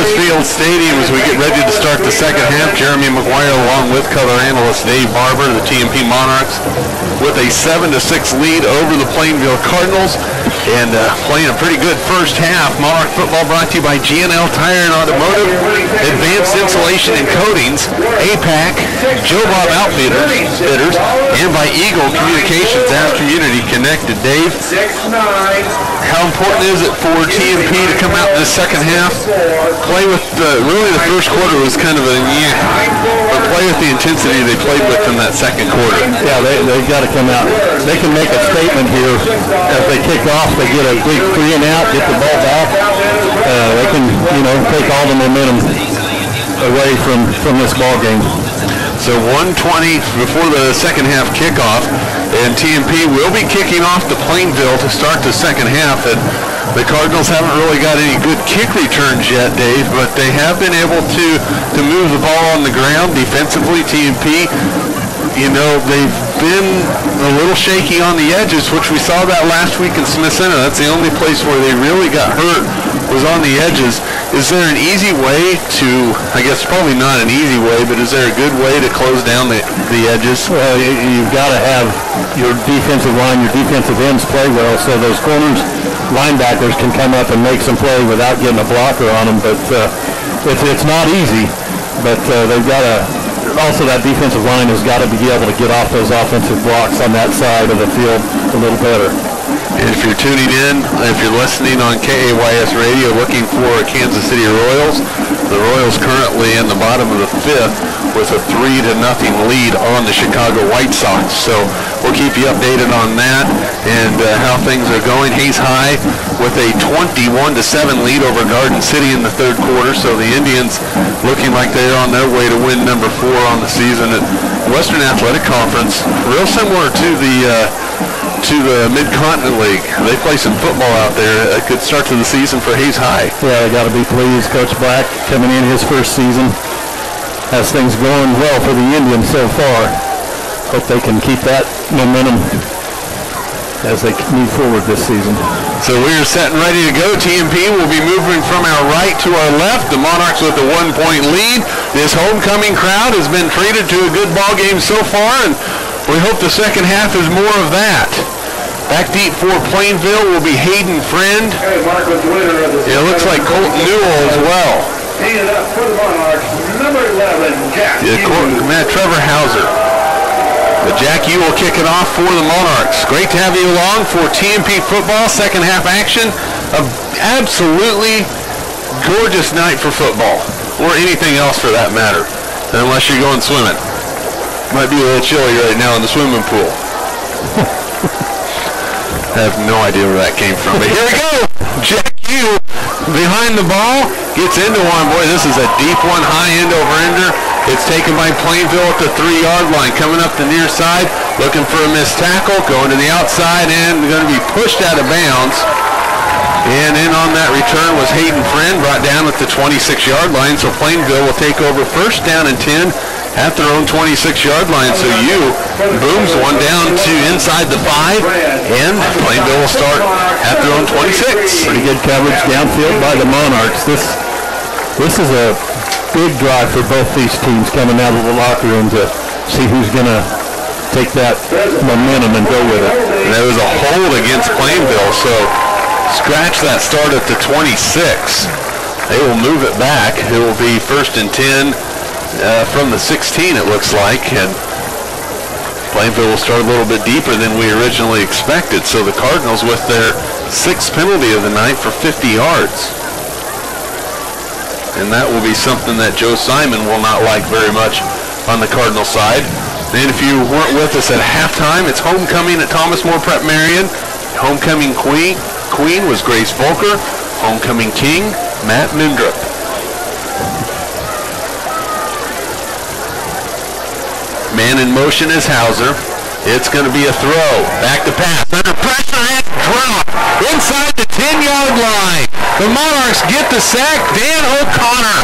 Lewis Field Stadium as we get ready to start the second half. Jeremy McGuire along with color analyst Dave Barber, the TMP Monarchs, with a 7-6 lead over the Plainville Cardinals, and playing a pretty good first half. Monarch football brought to you by G&L Tire and Automotive, Advanced Insulation and Coatings, APAC, Joe Bob Outfitters, and by Eagle Communications as Community Connected. Dave, how important is it for TMP to come out in this second half, play with really the first quarter was kind of a but play with the intensity they played with in that second quarter? Yeah, they've got to come out. They can make a statement here as they kick off. They get a big 3 and out, get the ball back. They can, take all the momentum away from this ball game. So 1:20 before the second half kickoff, and TMP will be kicking off to Plainville to start the second half. And the Cardinals haven't really got any good kick returns yet, Dave, but they have been able to move the ball on the ground defensively. TMP, they've been a little shaky on the edges, which we saw that last week in Smith Center. That's the only place where they really got hurt, was on the edges. Is there an easy way to, I guess probably not an easy way, but is there a good way to close down the edges? Well, you've got to have your defensive line, your defensive ends play well, so those corners, linebackers can come up and make some play without getting a blocker on them. But it's not easy, but they've got to, also that defensive line has got to be able to get off those offensive blocks on that side of the field a little better. And if you're tuning in, if you're listening on KAYS radio looking for Kansas City Royals, the Royals currently in the bottom of the fifth with a 3-0 lead on the Chicago White Sox. So we'll keep you updated on that and how things are going. Hayes High with a 21-7 lead over Garden City in the third quarter. So the Indians looking like they're on their way to win number 4 on the season at Western Athletic Conference. Real similar to the Mid-Continent League. They play some football out there. A good start to the season for Hayes High. Yeah, they got to be pleased. Coach Black coming in his first season has things going well for the Indians so far. Hope they can keep that momentum as they move forward this season. So we are set and ready to go. TMP will be moving from our right to our left. The Monarchs with a 1-point lead. This homecoming crowd has been treated to a good ball game so far, and we hope the second half is more of that. Back deep for Plainville will be Hayden Friend. It looks like Colton Newell as well. Teeing it up for the Monarchs, number 11, Jack Trevor Hauser. But Jack Ewell kicking off for the Monarchs. Great to have you along for TMP football, second half action. An absolutely gorgeous night for football, or anything else for that matter, unless you're going swimming. Might be a little chilly right now in the swimming pool. I have no idea where that came from, but here we go. Jack Ewell behind the ball, gets into one. Boy, this is a deep one, high end over ender. It's taken by Plainville at the 3-yard line, coming up the near side, looking for a missed tackle, going to the outside, and going to be pushed out of bounds. And in on that return was Hayden Friend, brought down at the 26-yard line, so Plainville will take over first down and 10 at their own 26-yard line. So booms one down to inside the 5, and Plainville will start at their own 26. Pretty good coverage downfield by the Monarchs. This is a big drive for both these teams coming out of the locker room to see who's going to take that momentum and go with it. And there was a hold against Plainville, so scratch that start at the 26. They will move it back. It will be first and 10 from the 16, it looks like, and Plainville will start a little bit deeper than we originally expected. So the Cardinals with their 6th penalty of the night for 50 yards. And that will be something that Joe Simon will not like very much on the Cardinal side. And if you weren't with us at halftime, it's homecoming at Thomas More Prep-Marian. Homecoming queen was Grace Volker. Homecoming king, Matt Mindrup. Man in motion is Hauser. It's going to be a throw. Back to pass. Under pressure and drop. Inside the 10-yard line. The Monarchs get the sack. Dan O'Connor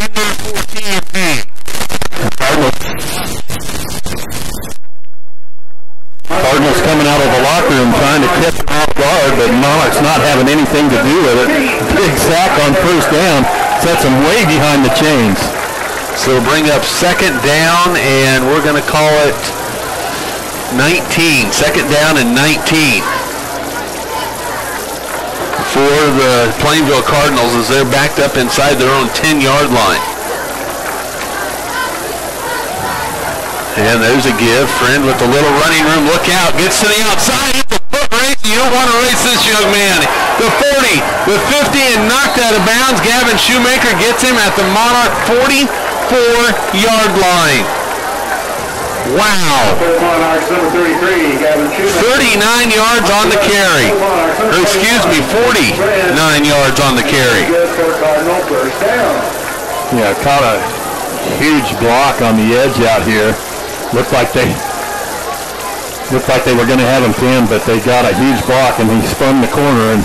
in there for TMP. Cardinals coming out of the locker room trying to catch them off guard, but Monarchs not having anything to do with it. Big sack on first down. Sets them way behind the chains. So bring up second down, and we're going to call it 19. Second down and 19 for the Plainville Cardinals as they're backed up inside their own 10-yard line. And there's a give. Friend with a little running room. Look out. Gets to the outside. It's a foot race. You don't want to race this young man. The 40, the 50, and knocked out of bounds. Gavin Shoemaker gets him at the Monarch 44-yard line. Wow. 39 yards on the carry. Or excuse me, 49 yards on the carry. Yeah, caught a huge block on the edge out here. Looked like they were going to have him pinned, but they got a huge block, and he spun the corner and,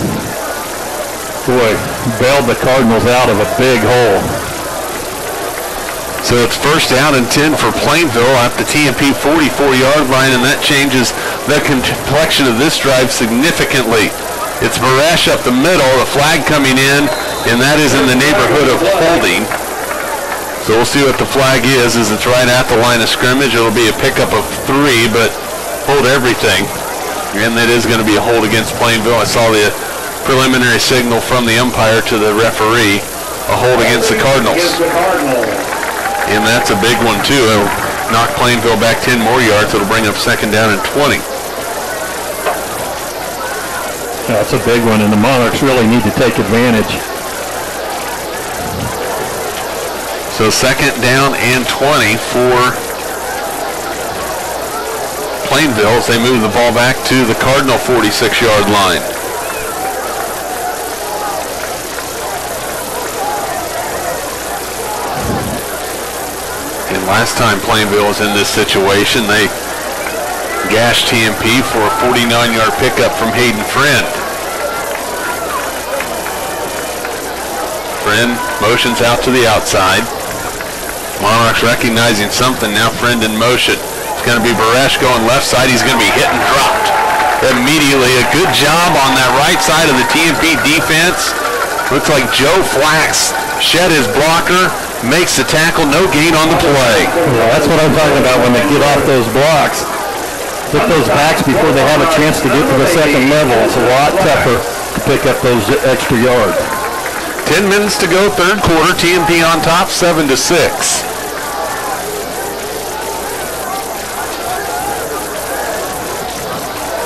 boy, bailed the Cardinals out of a big hole. So it's first down and 10 for Plainville at the TMP 44-yard line, and that changes the complexion of this drive significantly. It's Barash up the middle, the flag coming in, and that is in the neighborhood of holding. So we'll see what the flag is as it's right at the line of scrimmage. It'll be a pickup of 3, but hold everything. And that is going to be a hold against Plainville. I saw the preliminary signal from the umpire to the referee. A hold against the Cardinals. And that's a big one, too. It'll knock Plainville back 10 more yards. It'll bring up second down and 20. That's a big one, and the Monarchs really need to take advantage. So second down and 20 for Plainville as they move the ball back to the Cardinal 46-yard line. And last time Plainville was in this situation, they gashed TMP for a 49-yard pickup from Hayden Friend. Friend motions out to the outside. Monarchs recognizing something now. Friend in motion. It's going to be Barash going left side. He's going to be hit and dropped immediately. A good job on that right side of the TMP defense. Looks like Joe Flax shed his blocker, makes the tackle, no gain on the play. Yeah, that's what I'm talking about when they get off those blocks. Hit those backs before they have a chance to get to the second level. It's a lot tougher to pick up those extra yards. 10 minutes to go, third quarter. TMP on top, 7-6.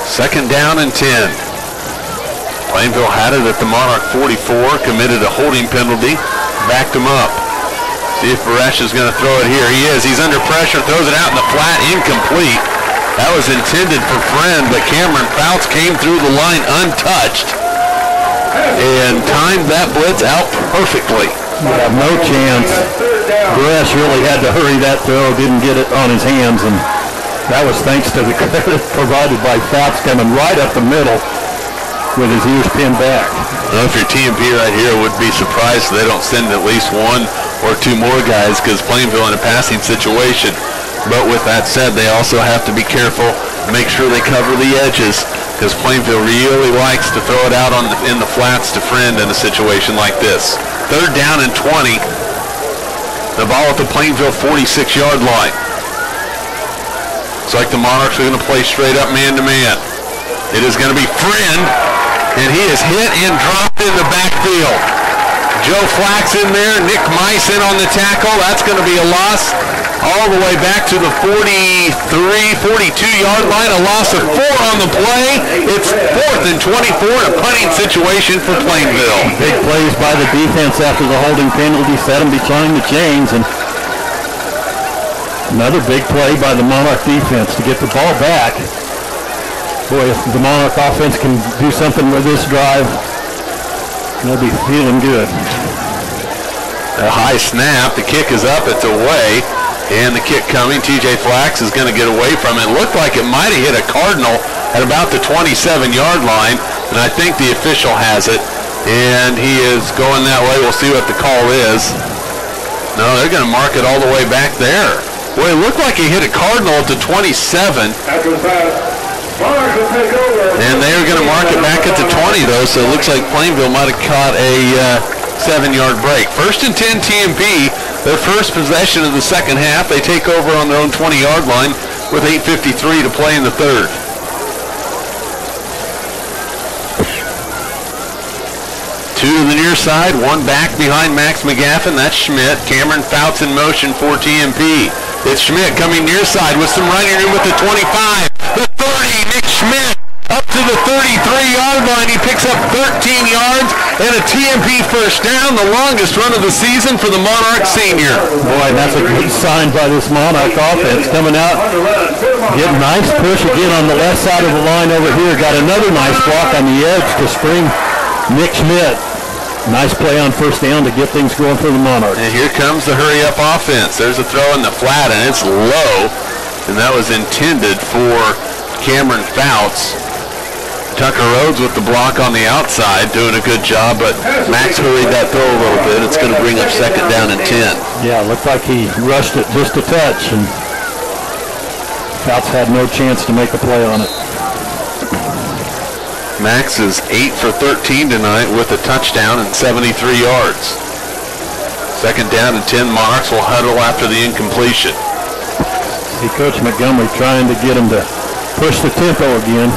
Second down and 10. Plainville had it at the Monarch 44, committed a holding penalty, backed him up. See if Barash is going to throw it here. He is. He's under pressure, throws it out in the flat, incomplete. That was intended for Friend, but Cameron Fouts came through the line untouched and timed that blitz out perfectly. Yeah, no chance. Barash really had to hurry that throw, didn't get it on his hands, and that was thanks to the credit provided by Fouts coming right up the middle with his ears pinned back. Well, if you're TMP right here, would be surprised if they don't send at least 1 or 2 more guys, because Plainville in a passing situation. But with that said, they also have to be careful, make sure they cover the edges, because Plainville really likes to throw it out in the flats to Friend in a situation like this. Third down and 20. The ball at the Plainville 46-yard line. It's like the Monarchs are going to play straight up man-to-man. It is going to be Friend, and he is hit and dropped in the backfield. Joe Flax in there, Nick Mice in on the tackle. That's going to be a loss all the way back to the 42-yard line. A loss of 4 on the play. It's 4th and 24 in a punting situation for Plainville. Big plays by the defense after the holding penalty set them behind the chains, and another big play by the Monarch defense to get the ball back. Boy, if the Monarch offense can do something with this drive, they'll be feeling good. A high snap. The kick is up. It's away. And the kick coming. TJ Flax is going to get away from it. Looked like it might have hit a Cardinal at about the 27-yard line. And I think the official has it. And he is going that way. We'll see what the call is. No, they're going to mark it all the way back there. Boy, it looked like he hit a Cardinal at the 27. And they are going to mark it back at the 20, though. So it looks like Plainville might have caught a 7-yard break. 1st and 10 TMP, their first possession of the second half. They take over on their own 20-yard line with 8:53 to play in the third. Two to the near side, one back behind Max McGaffin. That's Schmidt. Cameron Fouts in motion for TMP. It's Schmidt coming near side with some running room with the 25, the 30. Nick Schmidt up to the 33-yard line. He picks up 13 yards and a TMP first down, the longest run of the season for the Monarch senior. Boy, that's a good sign by this Monarch offense coming out. Getting nice push again on the left side of the line over here. Got another nice block on the edge to spring Nick Schmidt. Nice play on first down to get things going for the Monarchs. And here comes the hurry-up offense. There's a throw in the flat, and it's low, and that was intended for Cameron Fouts. Tucker Rhodes with the block on the outside, doing a good job, but Max hurried that throw a little bit. It's going to bring up 2nd down and 10. Yeah, looked like he rushed it just a touch, and Fouts had no chance to make a play on it. Max is 8 for 13 tonight with a touchdown and 73 yards. 2nd down and 10. Monarchs will huddle after the incompletion. See Coach Montgomery trying to get him to push the tempo again.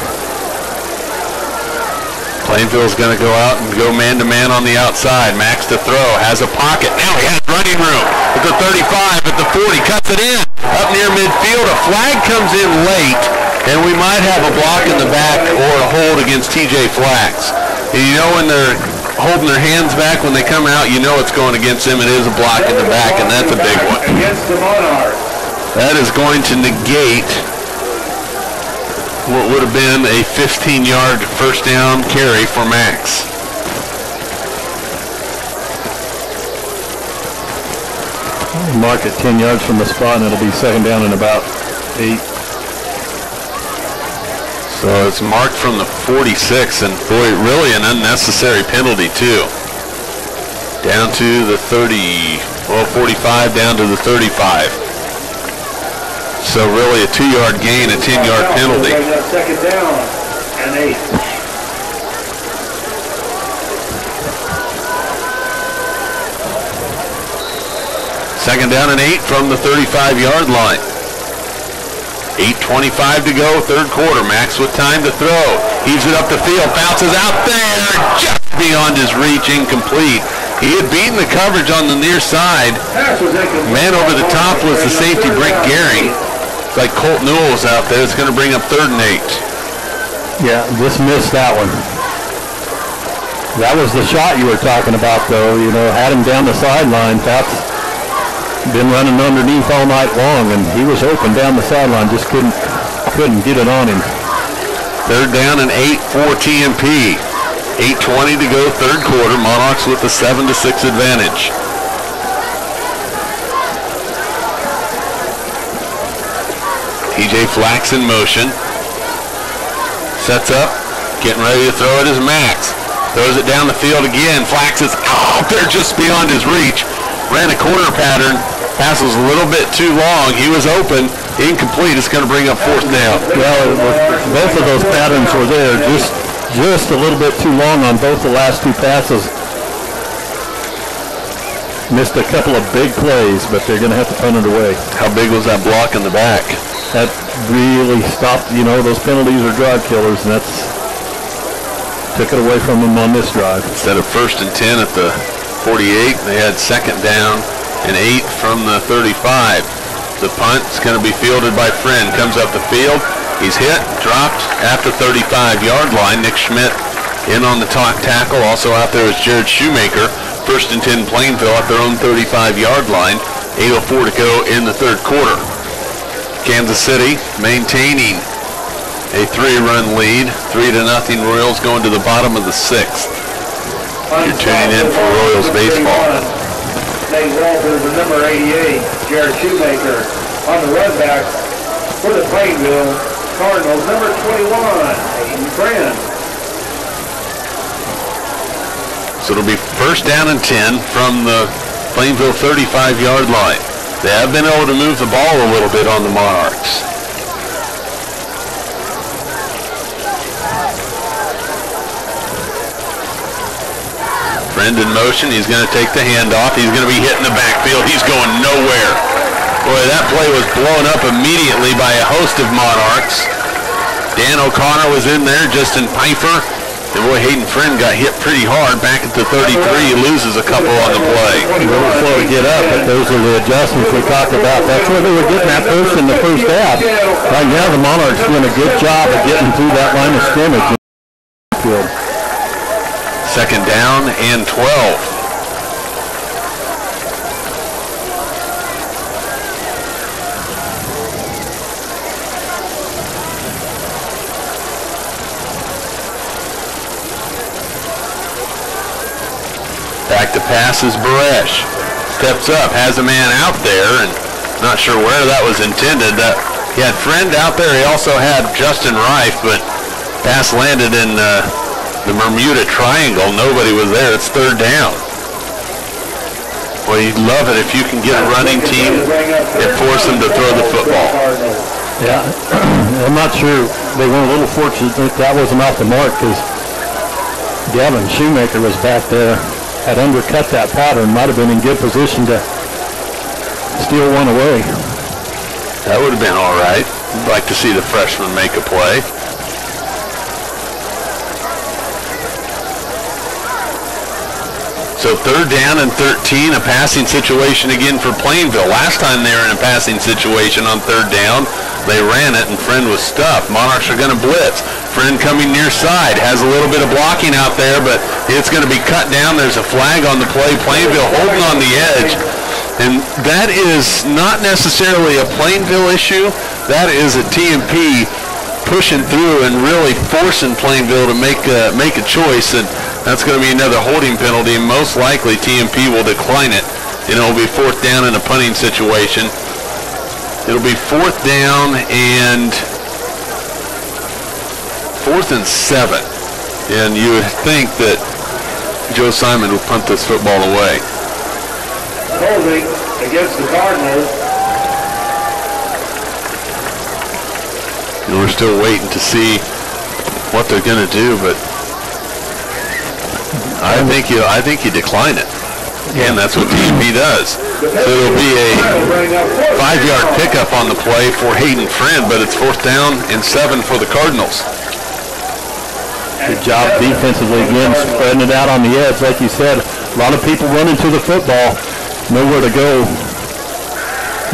Plainville's going to go out and go man-to-man on the outside. Max to throw, has a pocket. Now he has running room at the 35, at the 40, cuts it in. Up near midfield, a flag comes in late, and we might have a block in the back or a hold against TJ Flax. And you know when they're holding their hands back when they come out, you know it's going against them. It is a block in the back, and that's a big one. Against the Monarch. That is going to negate what would have been a 15-yard first down carry for Max. Mark at 10 yards from the spot, and it'll be 2nd down and about 8. So it's marked from the 46, and boy, really an unnecessary penalty too. Down to the 45 down to the 35. So really a 2-yard gain, a 10-yard penalty. 2nd down and 8. Second down and 8 from the 35-yard line. 8:25 to go, third quarter. Max with time to throw. Heaves it up the field, bounces out there, just beyond his reach, incomplete. He had beaten the coverage on the near side. Man over the top was the safety, Brent Gehring. It's like Colt Newell was out there. It's going to bring up 3rd and 8. Yeah, just missed that one. That was the shot you were talking about, though. You know, had him down the sideline. That's been running underneath all night long, and he was open down the sideline, just couldn't get it on him. 3rd down and 8 for TMP. 8:20 to go, third quarter. Monarchs with a 7-6 advantage. TJ Flax in motion. Sets up, getting ready to throw it is Max. Throws it down the field again. Flax is out there just beyond his reach. Ran a corner pattern. Pass was a little bit too long. He was open. Incomplete. It's going to bring up 4th down. Well, both of those patterns were there. Just a little bit too long on both the last 2 passes. Missed a couple of big plays, but they're going to have to punt it away. How big was that block in the back? That really stopped. You know, those penalties are drive killers, and that's took it away from them on this drive. Instead of 1st and 10 at the 48, they had 2nd down and 8 from the 35. The punt is going to be fielded by Friend. Comes up the field. He's hit, dropped at the 35-yard line. Nick Schmidt in on the tackle. Also out there is Jared Shoemaker. 1st and 10 Plainville at their own 35-yard line. 8:04 to go in the third quarter. Kansas City maintaining a 3-run lead. 3-0 Royals going to the bottom of the 6th. You're tuning in for Royals baseball. Nate Walters, the number 88, Jared Shoemaker on the run back for the Plainville Cardinals, number 21, Aiden Friend. So it'll be 1st down and 10 from the Plainville 35-yard line. They have been able to move the ball a little bit on the Monarchs. Friend in motion. He's going to take the handoff. He's going to be hit in the backfield. He's going nowhere. Boy, that play was blown up immediately by a host of Monarchs. Dan O'Connor was in there, Justin Pfeiffer. And boy, Hayden Friend got hit pretty hard back at the 33. He loses a couple on the play. A little slow to get up, but those are the adjustments we talked about. That's where they were getting that push in the first half. Right now, the Monarchs doing a good job of getting through that line of scrimmage. Second down and 12. Back to pass is Baresh. Steps up, has a man out there, and not sure where that was intended. He had Friend out there. He also had Justin Reif, but pass landed in the Bermuda Triangle. Nobody was there. It's third down. Well, you'd love it if you can get a running team and force them to throw the football. Yeah, I'm not sure. They were a little fortunate that wasn't off the mark because Gavin Shoemaker was back there. Had undercut that pattern, might have been in good position to steal one away. That would have been all right. I'd like to see the freshman make a play. So third down and 13, a passing situation again for Plainville. Last time they were in a passing situation on third down, they ran it and Friend was stuffed. Monarchs are going to blitz. Friend coming near side, has a little bit of blocking out there, but it's going to be cut down. There's a flag on the play. Plainville holding on the edge. And that is not necessarily a Plainville issue. That is a TMP pushing through and really forcing Plainville to make a choice. And that's going to be another holding penalty. Most likely TMP will decline it. And it'll be fourth down in a punting situation. It'll be fourth down and 4th and 7. And you would think that Joe Simon would punt this football away. Holding against the Cardinals. And we're still waiting to see what they're going to do, but I think you decline it. And that's what TMP does. So it'll be a 5-yard pickup on the play for Hayden Friend, but it's 4th down and 7 for the Cardinals. Good job defensively again, spreading it out on the edge. Like you said, a lot of people running to the football, nowhere to go.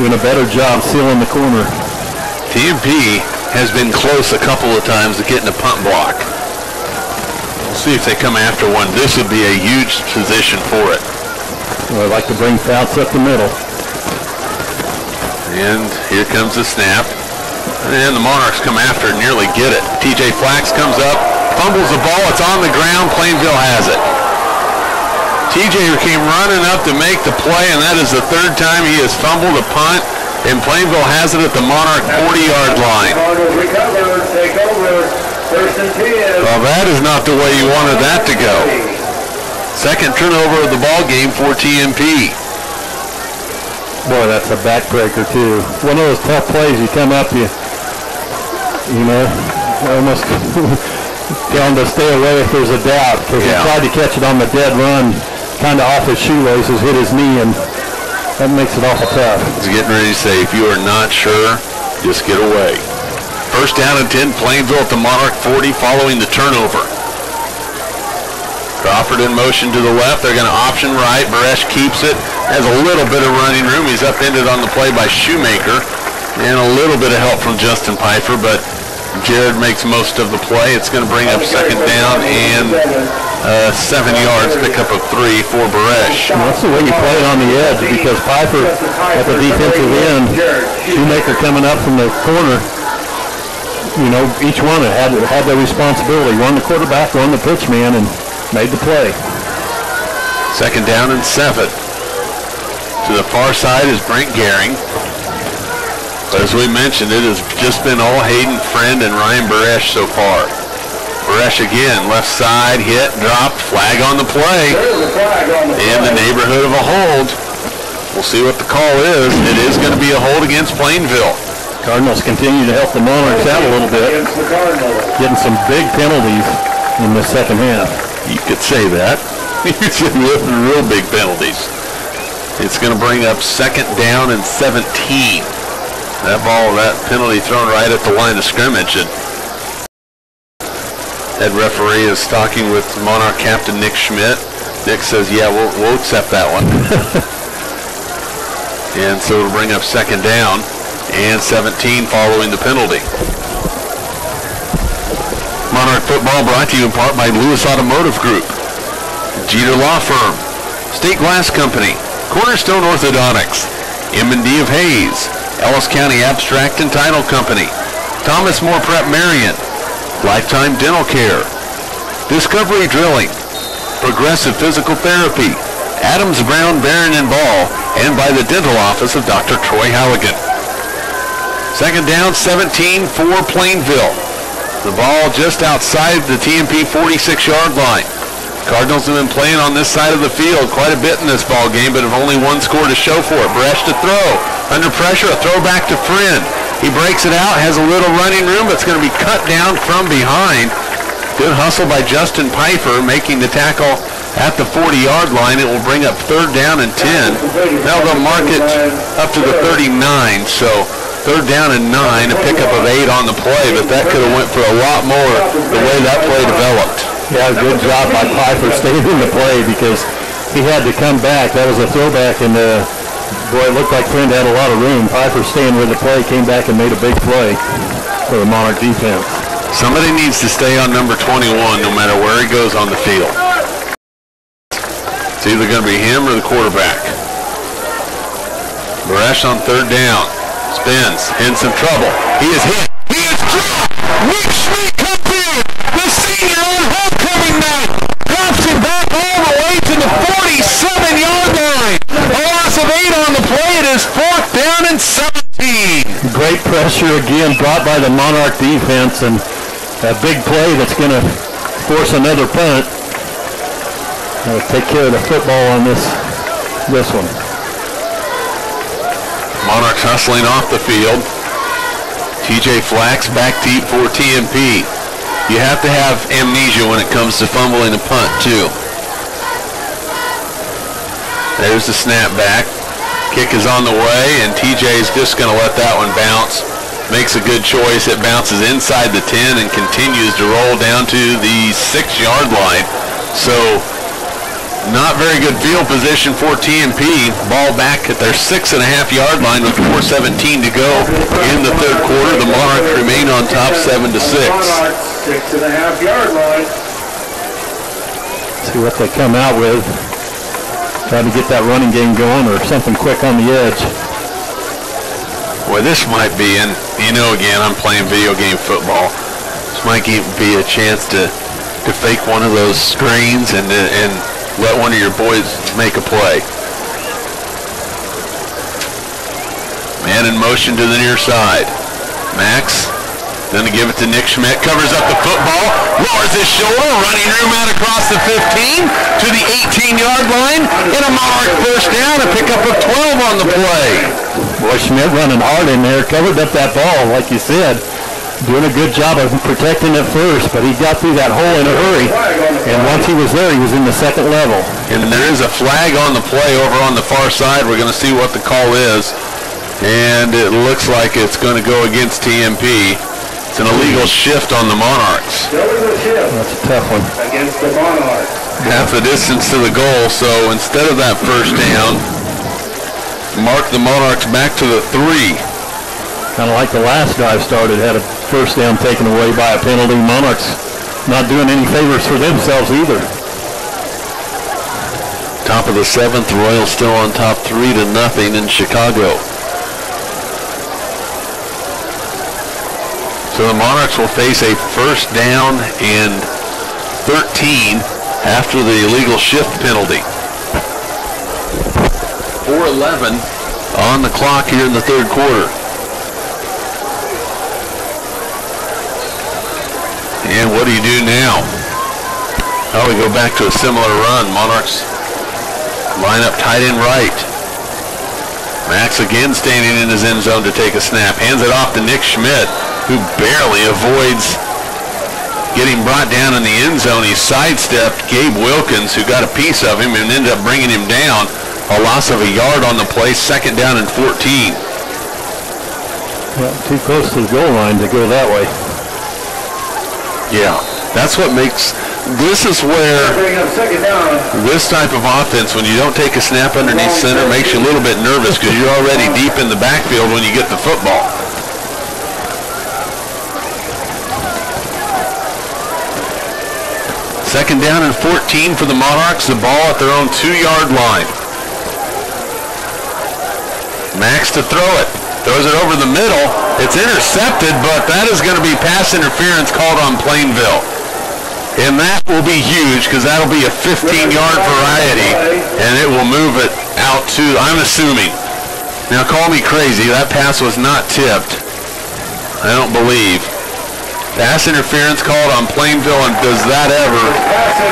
Doing a better job sealing the corner. TMP has been close a couple of times to getting a punt block. We'll see if they come after one. This would be a huge position for it. Well, I'd like to bring Fouts up the middle. And here comes the snap. And the Monarchs come after it, nearly get it. TJ Flax comes up, fumbles the ball. It's on the ground. Plainville has it. TJ came running up to make the play, and that is the third time he has fumbled a punt. And Plainville has it at the Monarch 40-yard line. Recover, take over, 1st and 10. Well, that is not the way you wanted that to go. Second turnover of the ball game for TMP. Boy, that's a backbreaker too. One of those tough plays. You come up, you know, almost tell him to stay away if there's a doubt, because he tried to catch it on the dead run, kind of off his shoelaces, hit his knee, and that makes it awful tough. He's getting ready to say, if you are not sure, just get away. First down and 10, Plainville at the Monarch 40 following the turnover. Crawford in motion to the left. They're going to option right. Baresh keeps it. Has a little bit of running room. He's upended on the play by Shoemaker. And a little bit of help from Justin Pfeiffer, but Jared makes most of the play. It's going to bring up second down and 7 yards, pick up of 3 for Baresh. Well, that's the way you play it on the edge, because Pfeiffer at the defensive end, Shoemaker coming up from the corner, you know, each one had their responsibility. One the quarterback, one the pitch man, and made the play. Second down and 7. To the far side is Brent Gehring. But as we mentioned, it has just been all Hayden Friend and Ryan Baresh so far. Baresh again, left side, hit, dropped, flag on the play. In the neighborhood of a hold. We'll see what the call is. It is going to be a hold against Plainville. Cardinals continue to help the Monarchs out a little bit. Getting some big penalties in the second half. You could say that. Usually with real big penalties. It's going to bring up 2nd down and 17. That penalty thrown right at the line of scrimmage. And head referee is talking with Monarch captain Nick Schmidt. Nick says, yeah, we'll accept that one. And so it'll bring up 2nd down and 17 following the penalty. Monarch football brought to you in part by Lewis Automotive Group, Jeter Law Firm, State Glass Company, Cornerstone Orthodontics, M&D of Hayes, Ellis County Abstract and Title Company, Thomas More Prep-Marian, Lifetime Dental Care, Discovery Drilling, Progressive Physical Therapy, Adams Brown, Barron and Ball, and by the dental office of Dr. Troy Halligan. 2nd down, 17 for Plainville. The ball just outside the TMP 46-yard line. Cardinals have been playing on this side of the field quite a bit in this ball game, but have only one score to show for it. Bresh to throw. Under pressure, a throw back to Friend. He breaks it out, has a little running room, but it's going to be cut down from behind. Good hustle by Justin Pfeiffer, making the tackle at the 40-yard line. It will bring up 3rd down and 10. Now they'll mark it up to the 39, so 3rd down and 9, a pickup of 8 on the play, but that could have went for a lot more the way that play developed. Yeah, good job by Pfeiffer staying in the play because he had to come back. That was a throwback, and boy, it looked like Friend had a lot of room. Pfeiffer staying with the play, came back and made a big play for the Monarch defense. Somebody needs to stay on number 21 no matter where he goes on the field. It's either going to be him or the quarterback. Bresh on 3rd down. Spins, in some trouble. He is hit. He is dropped. Nick Schmidt comes in. The senior on homecoming night. Drops him back all the way to the 47-yard line. A loss of 8 on the play. It is 4th down and 17. Great pressure again brought by the Monarch defense, and a big play that's going to force another punt. Take care of the football on this one. Monarchs hustling off the field. TJ Flax back deep for TMP. You have to have amnesia when it comes to fumbling a punt, too. There's the snap back. Kick is on the way, and TJ is just going to let that one bounce. Makes a good choice. It bounces inside the 10 and continues to roll down to the 6-yard line. So, not very good field position for TMP. Ball back at their 6.5-yard line with 4:17 to go in the 3rd quarter. The Monarchs remain on top 7-6. 6.5-yard line. See what they come out with. Trying to get that running game going or something quick on the edge. Boy, this might be, and you know, again, I'm playing video game football. This might be a chance to fake one of those screens and let one of your boys make a play. Man in motion to the near side. Max going to give it to Nick Schmidt. Covers up the football. Lowers his shoulder. Running room out across the 15 to the 18-yard line. And a Monarch 1st down. A pickup of 12 on the play. Boy, Schmidt running hard in there. Covered up that ball, like you said. Doing a good job of protecting it first, but he got through that hole in a hurry. And once he was there, he was in the 2nd level. And there is a flag on the play over on the far side. We're going to see what the call is. And it looks like it's going to go against TMP. It's an illegal shift on the Monarchs. That's a tough one. Against the Monarchs. Half the distance to the goal, so instead of that 1st down, mark the Monarchs back to the 3. Kind of like the last drive started, had a 1st down taken away by a penalty. Monarchs not doing any favors for themselves either. Top of the 7th, Royals still on top 3-0 in Chicago. So the Monarchs will face a 1st down and 13 after the illegal shift penalty. 4:11 on the clock here in the 3rd quarter. And what do you do now? Oh, we go back to a similar run. Monarchs line up tight end right. Max again standing in his end zone to take a snap. Hands it off to Nick Schmidt, who barely avoids getting brought down in the end zone. He sidestepped Gabe Wilkins, who got a piece of him and ended up bringing him down. A loss of a yard on the play, 2nd down and 14. Well, too close to the goal line to go that way. Yeah, that's what makes, this is where this type of offense, when you don't take a snap underneath center, makes you a little bit nervous because you're already deep in the backfield when you get the football. Second down and 14 for the Monarchs, the ball at their own 2-yard line. Max to throw it. Throws it over the middle. It's intercepted, but that is going to be pass interference called on Plainville. And that will be huge because that'll be a 15-yard variety, and it will move it out to, I'm assuming. Now, call me crazy. That pass was not tipped. I don't believe. Pass interference called on Plainville, and does that ever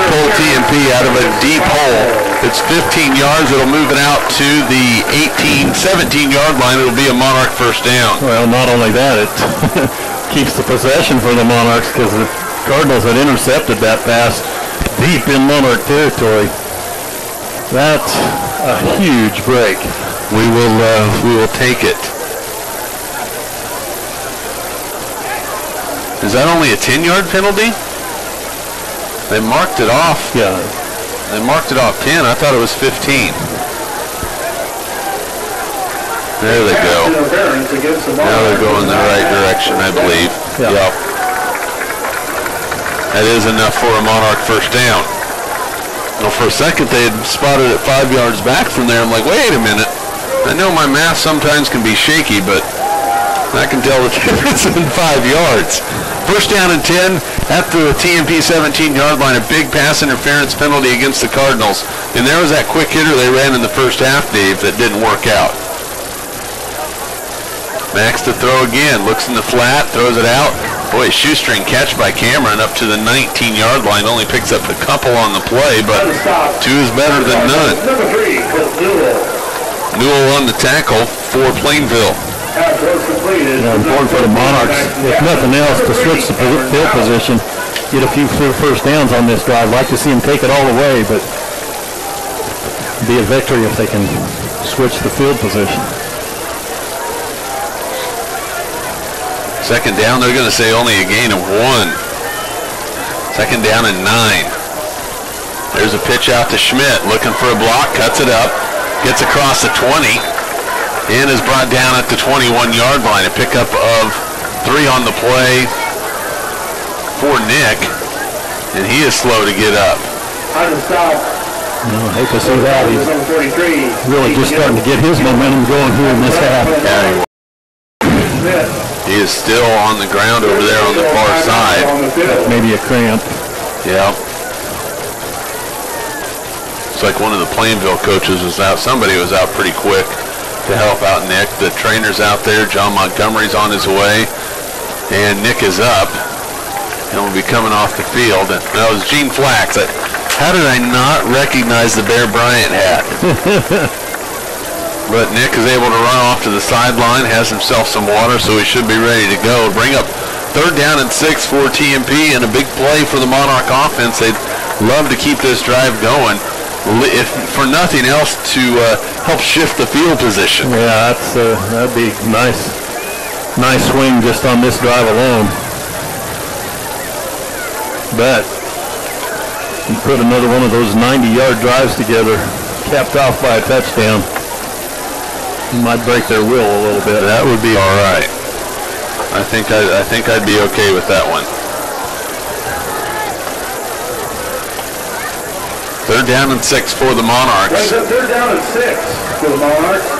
pull TMP out of a deep hole? It's 15 yards. It'll move it out to the 17-yard line. It'll be a Monarch first down. Well, not only that, it keeps the possession for the Monarchs because the Cardinals had intercepted that pass deep in Monarch territory. That's a huge break. We will take it. Is that only a 10-yard penalty? They marked it off. Yeah. They marked it off 10. I thought it was 15. There they go. Now they're going the right direction, I believe. Yeah. Yep. That is enough for a Monarch first down. Well, for a second they had spotted it 5 yards back from there. I'm like, wait a minute. I know my math sometimes can be shaky, but I can tell the difference in 5 yards. First down and 10 at the TMP 17-yard line. A big pass interference penalty against the Cardinals. And there was that quick hitter they ran in the first half, Dave, that didn't work out. Max to throw again. Looks in the flat, throws it out. Boy, shoestring catch by Cameron up to the 19-yard line. Only picks up a couple on the play, but 2 is better than none. Newell on the tackle for Plainville. Important for the Monarchs, if nothing else, to switch the field position, get a few first downs on this drive. Like to see them take it all the way, but be a victory if they can switch the field position. Second down, they're going to say only a gain of 1. Second down and 9. There's a pitch out to Schmidt, looking for a block, cuts it up, gets across the 20. And is brought down at the 21-yard line. A pickup of 3 on the play for Nick. And he is slow to get up. I hate to see that. He's really just starting to get his momentum going here in this half. Yeah, he is still on the ground over there on the far side. Maybe a cramp. Yeah. It's like one of the Plainville coaches was out. Somebody was out pretty quick to help out Nick. The trainer's out there. John Montgomery's on his way. And Nick is up. And will be coming off the field. And that was Gene Flax. How did I not recognize the Bear Bryant hat? But Nick is able to run off to the sideline, has himself some water, so he should be ready to go. Bring up third down and 6 for TMP, and a big play for the Monarch offense. They'd love to keep this drive going, if for nothing else to help shift the field position. Yeah, that'd be nice swing just on this drive alone. But you put another one of those 90-yard drives together, capped off by a touchdown, you might break their will a little bit. That would be all right. I think I'd be okay with that one. Third down and 6 for the Monarchs. Third down and 6 for the Monarchs.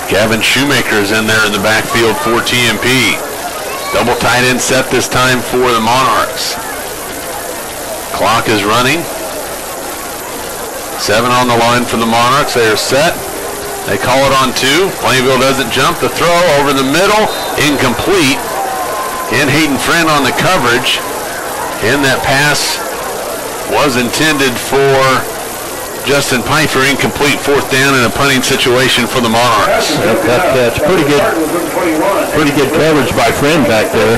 Gavin Shoemaker is in there in the backfield for TMP. Double tight end set this time for the Monarchs. Clock is running. 7 on the line for the Monarchs. They are set. They call it on 2. Plainville doesn't jump. The throw over the middle, incomplete. And Hayden Friend on the coverage. And that pass was intended for Justin Pfeiffer incomplete, 4th down in a punting situation for the Monarchs. That catch, pretty good coverage by Friend back there.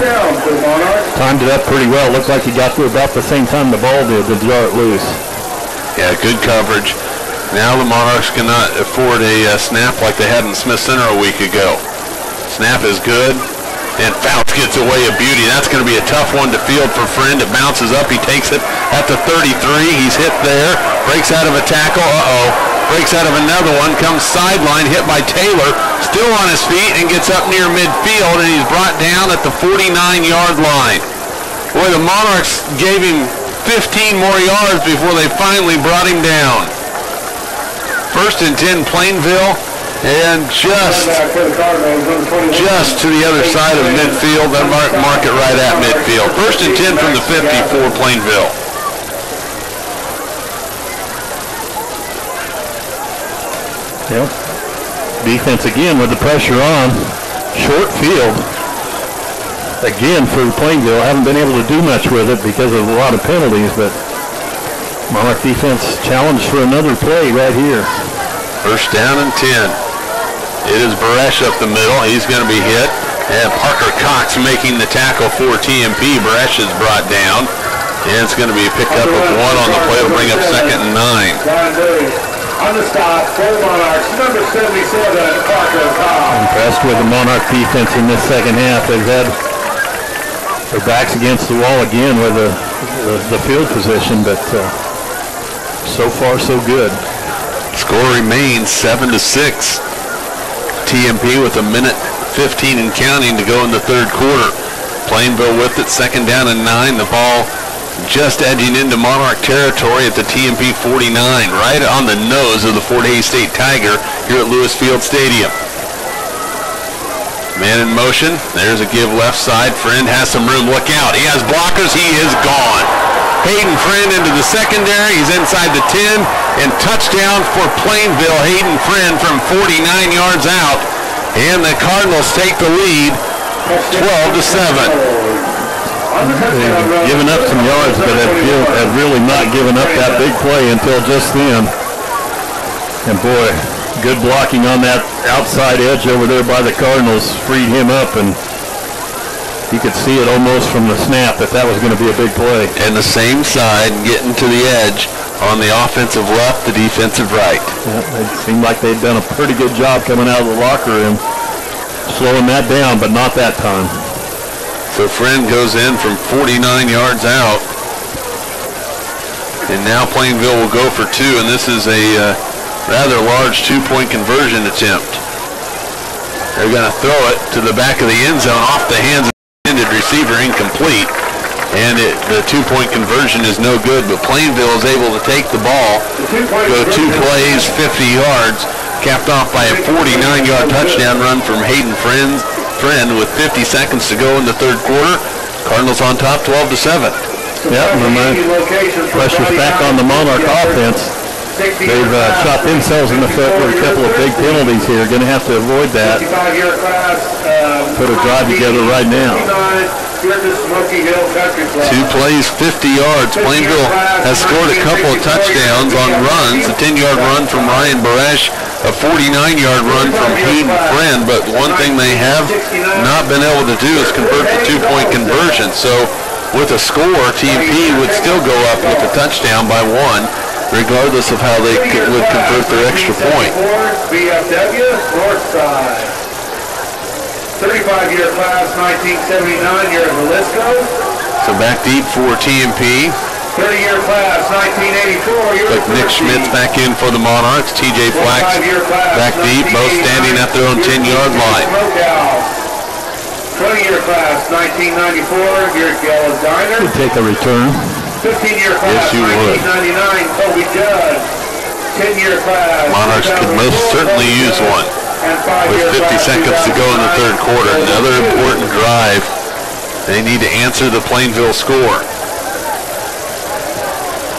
Timed it up pretty well. Looks like he got to about the same time the ball did to draw it loose. Yeah, good coverage. Now the Monarchs cannot afford a snap like they had in Smith Center a week ago. Snap is good, and Fouts gets away a beauty. That's going to be a tough one to field for Friend. It bounces up. He takes it at the 33. He's hit there. Breaks out of a tackle. Breaks out of another one. Comes sideline, hit by Taylor. Still on his feet and gets up near midfield, and he's brought down at the 49-yard line. Boy, the Monarchs gave him 15 more yards before they finally brought him down. 1st and 10, Plainville, and just to the other side of midfield. They'll mark it right at midfield. 1st and 10 from the 50 for Plainville. Yep. Defense again with the pressure on. Short field. Again for Plainville. Haven't been able to do much with it because of a lot of penalties, but Monarch defense challenged for another play right here. 1st down and 10. It is Baresh up the middle. He's going to be hit. And Parker Cox making the tackle for TMP. Baresh is brought down. And it's going to be a pickup of 1 on the play to bring up 2nd and 9. On the stop for Monarchs, number 77, Parker Cox. Impressed with the Monarch defense in this second half. They've had their backs against the wall again with the field position, but so far so good. Score remains 7-6. TMP with 1:15 and counting to go in the 3rd quarter. Plainville with it, 2nd down and 9. The ball just edging into Monarch territory at the TMP 49, right on the nose of the Fort Hays State Tiger here at Lewis Field Stadium. Man in motion. There's a give left side. Friend has some room. Look out. He has blockers. He is gone. Hayden Friend into the secondary. He's inside the 10. And touchdown for Plainville. Hayden Friend from 49 yards out. And the Cardinals take the lead 12-7. They've given up some yards, but have really not given up that big play until just then. And boy, good blocking on that outside edge over there by the Cardinals freed him up, and you could see it almost from the snap that was going to be a big play. And the same side, getting to the edge on the offensive left, the defensive right. Yeah, it seemed like they'd done a pretty good job coming out of the locker room, slowing that down, but not that time. So Friend goes in from 49 yards out. And now Plainville will go for 2, and this is a rather large 2-point conversion attempt. They're going to throw it to the back of the end zone off the hands of the intended receiver, incomplete. And the 2-point conversion is no good, but Plainville is able to take the ball, go 2 plays, 50 yards, capped off by a 49-yard touchdown run from Hayden Friend with 50 seconds to go in the 3rd quarter. Cardinals on top 12-7. Yep, and the pressure's back on the Monarch offense. They've shot themselves in the foot with a couple of big penalties here. Going to have to avoid that. Put a drive together right now. 2 plays, 50 yards. Plainville has scored a couple of touchdowns on runs. A 10-yard run from Ryan Baresh, a 49-yard run from Hayden Friend. But one thing they have not been able to do is convert the 2-point conversion. So with a score, TMP would still go up with a touchdown by 1, regardless of how they would convert their extra point. BFW Northside. 35-year class, 1979, year of Jalisco. So back deep for TMP. 30-year class, 1984, year Like Nick Schmidt's back in for the Monarchs. TJ Flax back deep, both standing at their own 10-yard line. 20-year class, 1994, year of Gallows Diner. Could take a return. 15-year class, 1999, Toby Judd. 10-year class. Monarchs could most certainly use one. With 50 seconds to go in the 3rd quarter. Another important drive. They need to answer the Plainville score.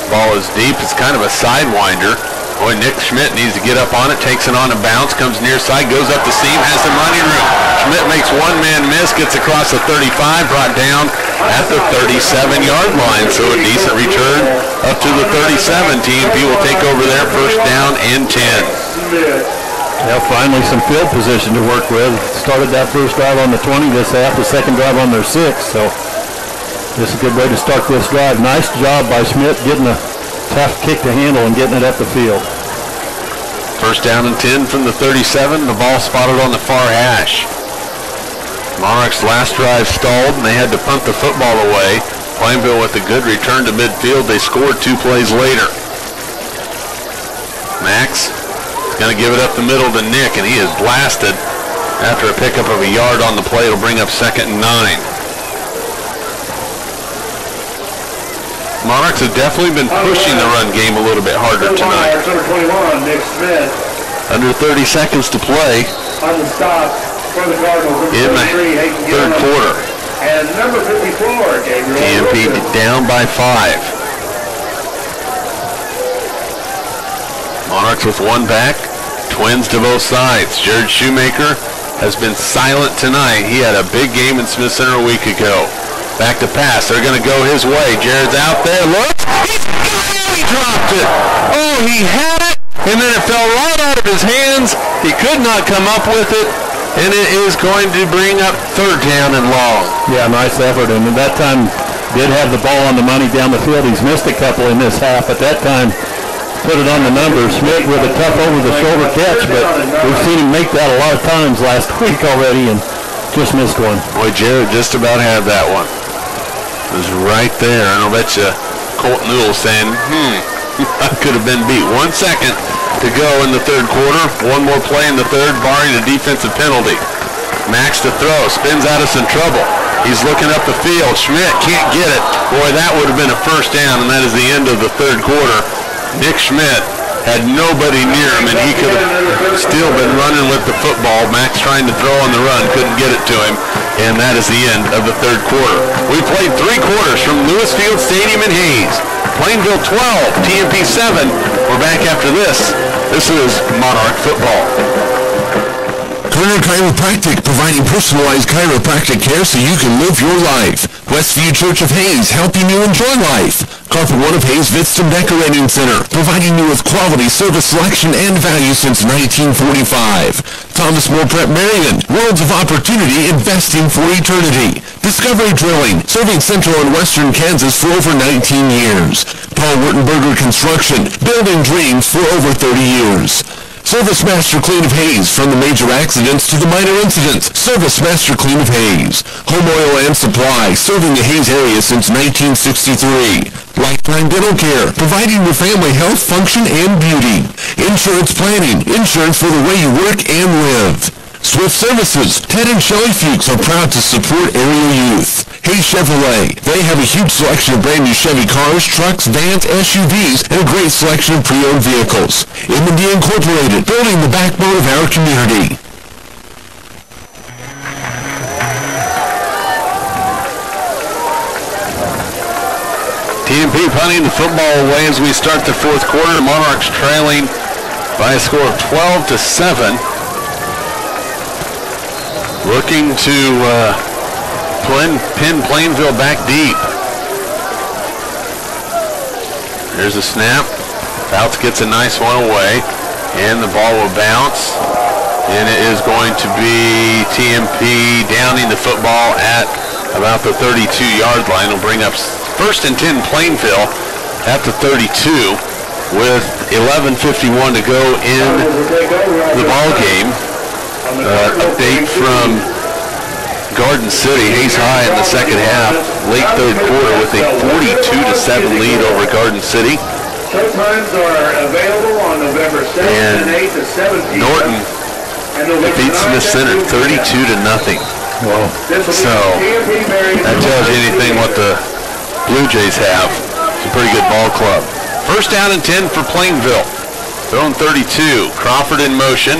Ball is deep. It's kind of a sidewinder. Boy, Nick Schmidt needs to get up on it, takes it on a bounce, comes near side, goes up the seam, has some running room. Schmidt makes one-man miss, gets across the 35, brought down at the 37-yard line. So a decent return up to the 37. TMP will take over there, first down and 10. Yeah, finally some field position to work with. Started that first drive on the 20 this half, the second drive on their 6. So this is a good way to start this drive. Nice job by Schmidt getting a tough kick to handle and getting it up the field. First down and 10 from the 37. The ball spotted on the far hash. Monarchs' last drive stalled, and they had to punt the football away. Plainville with a good return to midfield. They scored 2 plays later. Max is going to give it up the middle to Nick, and he is blasted after a pickup of a yard on the play. It'll bring up 2nd and 9. Monarchs have definitely been pushing the run game a little bit harder tonight. Number 21, Nick Smith. Under 30 seconds to play On the stop for the Cardinals. in the third quarter. And number 54, Gabriel. TMP down by 5. Monarchs with one back. Twins to both sides. Jared Shoemaker has been silent tonight. He had a big game in Smith Center a week ago. Back to pass. They're going to go his way. Jared's out there. Look. He dropped it. Oh, he had it. And then it fell right out of his hands. He could not come up with it. And it is going to bring up 3rd down and long. Yeah, nice effort. And at that time, did have the ball on the money down the field. He's missed a couple in this half. At that time, put it on the numbers. Schmidt with a tough over-the-shoulder catch, but we've seen him make that a lot of times last week already and just missed one. Boy, Jared just about had that one. It was right there. And I'll bet you Colt Newell saying, I could have been beat. 1 second to go in the third quarter. One more play in the third, barring a defensive penalty. Max to throw. Spins out of some trouble. He's looking up the field. Schmidt can't get it. Boy, that would have been a first down, and that is the end of the third quarter. Nick Schmidt had nobody near him, and he could have still been running with the football. Max trying to throw on the run, couldn't get it to him, and that is the end of the third quarter. We played 3 quarters from Lewis Field Stadium in Hayes. Plainville 12, TMP 7. We're back after this. This is Monarch football. Turner Chiropractic, providing personalized chiropractic care so you can live your life. Westview Church of Hayes, helping you enjoy life. Carpet One of Hayes Vitstum Decorating Center, providing you with quality service selection and value since 1945. Thomas More Prep-Marian, worlds of opportunity, investing for eternity. Discovery Drilling, serving central and western Kansas for over 19 years. Paul Wurtenberger Construction, building dreams for over 30 years. Service Master Clean of Hayes, from the major accidents to the minor incidents. Service Master Clean of Hayes. Home Oil and Supply, serving the Hayes area since 1963. Lifetime Dental Care, providing your family health, function, and beauty. Insurance Planning, insurance for the way you work and live. Swift Services, Ted and Shelley Fuchs are proud to support area youth. Hayes Chevrolet, they have a huge selection of brand new Chevy cars, trucks, vans, SUVs, and a great selection of pre-owned vehicles. M&D Incorporated, building the backbone of our community. TMP punting the football away as we start the fourth quarter. Monarchs trailing by a score of 12-7. Looking to pin Plainville back deep. There's a snap. Fouts gets a nice one away, and the ball will bounce. And it is going to be TMP downing the football at about the 32-yard line. It'll bring up first and 10 Plainville at the 32 with 11:51 to go in the ball game. Update from Garden City. Hayes High in the second half, late third quarter, with a 42-7 lead over Garden City. Showtimes are available on November 7th and 8th at 7 p.m. Norton defeats Smith Center 32-0. Wow. So that tells you anything what the Blue Jays have. It's a pretty good ball club. First down and 10 for Plainville. Throwing 32. Crawford in motion.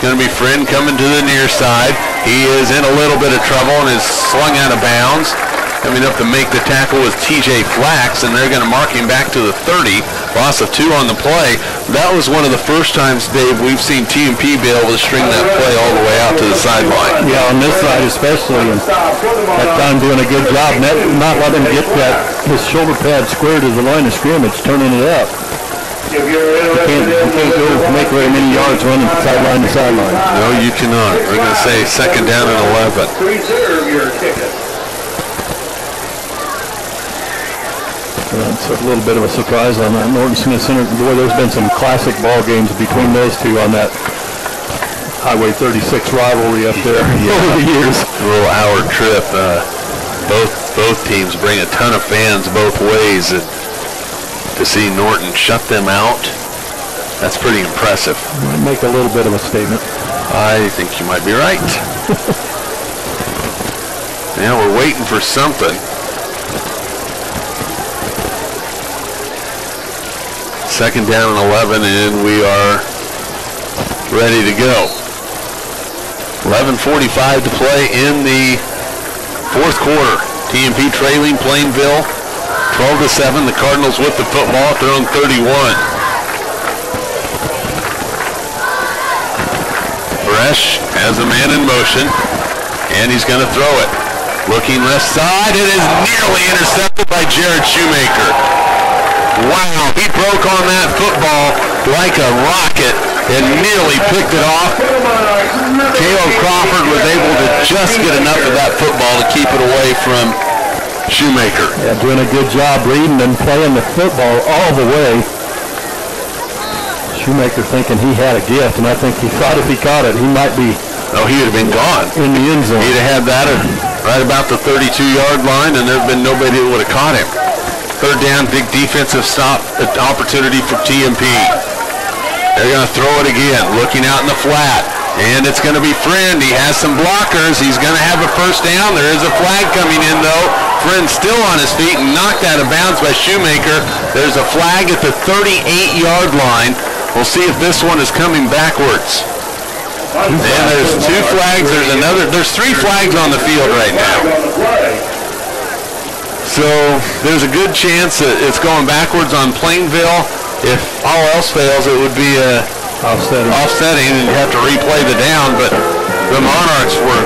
Going to be Friend coming to the near side. He is in a little bit of trouble and is slung out of bounds. Coming up to make the tackle with TJ Flax, and they're going to mark him back to the 30. Loss of 2 on the play. That was one of the first times, Dave, we've seen TMP be able to string that play all the way out to the sideline. Yeah, on this side especially, and that time doing a good job, not letting him get his shoulder pad squared to the line of scrimmage, turning it up. You can't go make very many yards running sideline to sideline. No, you cannot. We're going to say 2nd down and 11. Reserve your ticket. It's a little bit of a surprise on that Norton Smith Center. Boy, there's been some classic ball games between those two on that Highway 36 rivalry up there over the years. A little hour trip. Both teams bring a ton of fans both ways. And to see Norton shut them out, that's pretty impressive. Might make a little bit of a statement. I think you might be right. Yeah, we're waiting for something. 2nd down and 11, and we are ready to go. 11:45 to play in the 4th quarter. TMP trailing Plainville 12-7. The Cardinals with the football at their own 31. Bresh has a man in motion, and he's going to throw it. Looking left side, it is nearly intercepted by Jared Shoemaker. Wow, he broke on that football like a rocket and nearly picked it off. Caleb Crawford was able to just get enough of that football to keep it away from Shoemaker. Yeah, doing a good job reading and playing the football all the way. Shoemaker thinking he had a gift, and I think he thought if he caught it, he might be he would have been gone in the end zone. He'd have had that right about the 32-yard line, and there'd been nobody that would have caught him. 3rd down, big defensive stop opportunity for TMP. They're going to throw it again, looking out in the flat. And it's going to be Friend. He has some blockers. He's going to have a 1st down. There is a flag coming in, though. Friend still on his feet and knocked out of bounds by Shoemaker. There's a flag at the 38-yard line. We'll see if this one is coming backwards. And there's 2 flags. There's 3 flags on the field right now. So there's a good chance that it's going backwards on Plainville. If all else fails, it would be offsetting, and you have to replay the down. But the Monarchs were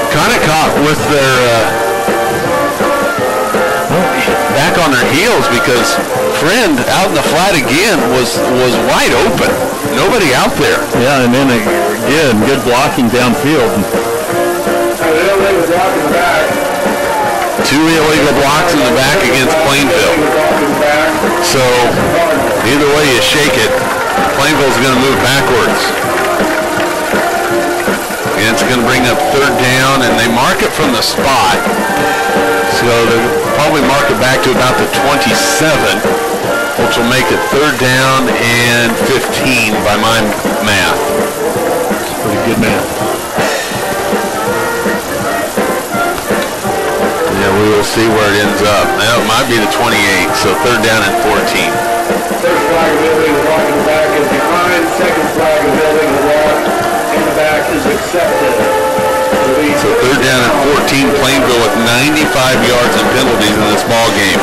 kind of caught with their back on their heels because Friend out in the flat again was wide open. Nobody out there. Yeah, and then again, good blocking downfield. 2 illegal blocks in the back against Plainville. So either way you shake it, Plainville's going to move backwards. And it's going to bring up 3rd down, and they mark it from the spot. So they'll probably mark it back to about the 27, which will make it 3rd down and 15 by my math. That's pretty good math. Yeah, we will see where it ends up. Now it might be the 28, so 3rd down and 14. 1st flag of building, the walk in the back is behind. 2nd flag of building, the walk in the back is accepted. So 3rd down and 14, Plainville with 95 yards and penalties in this ball game.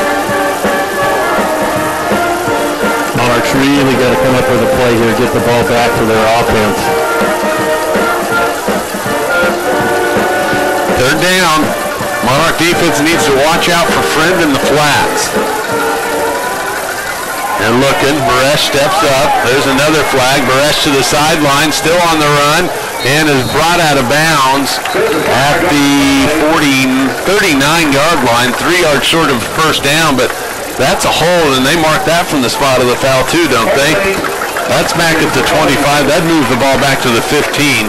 Monarchs really got to come up with a play here, get the ball back for their offense. 3rd down. Monarch defense needs to watch out for Friend in the flats. And looking, Baresh steps up. There's another flag. Baresh to the sideline, still on the run, and is brought out of bounds at the 39-yard line, 3 yards short of 1st down, but that's a hold, and they mark that from the spot of the foul too, don't they? That's back at the 25. That moves the ball back to the 15.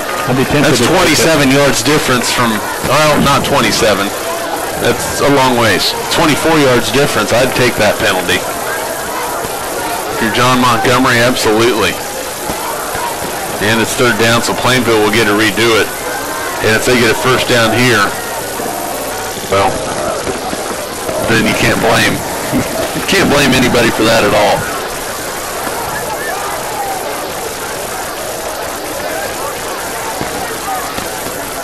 That's 27 yards difference from, well, not 27. That's a long ways. 24 yards difference. I'd take that penalty. If you're John Montgomery, absolutely. And it's 3rd down, so Plainville will get to redo it. And if they get a 1st down here, well, then you can't blame. You can't blame anybody for that at all.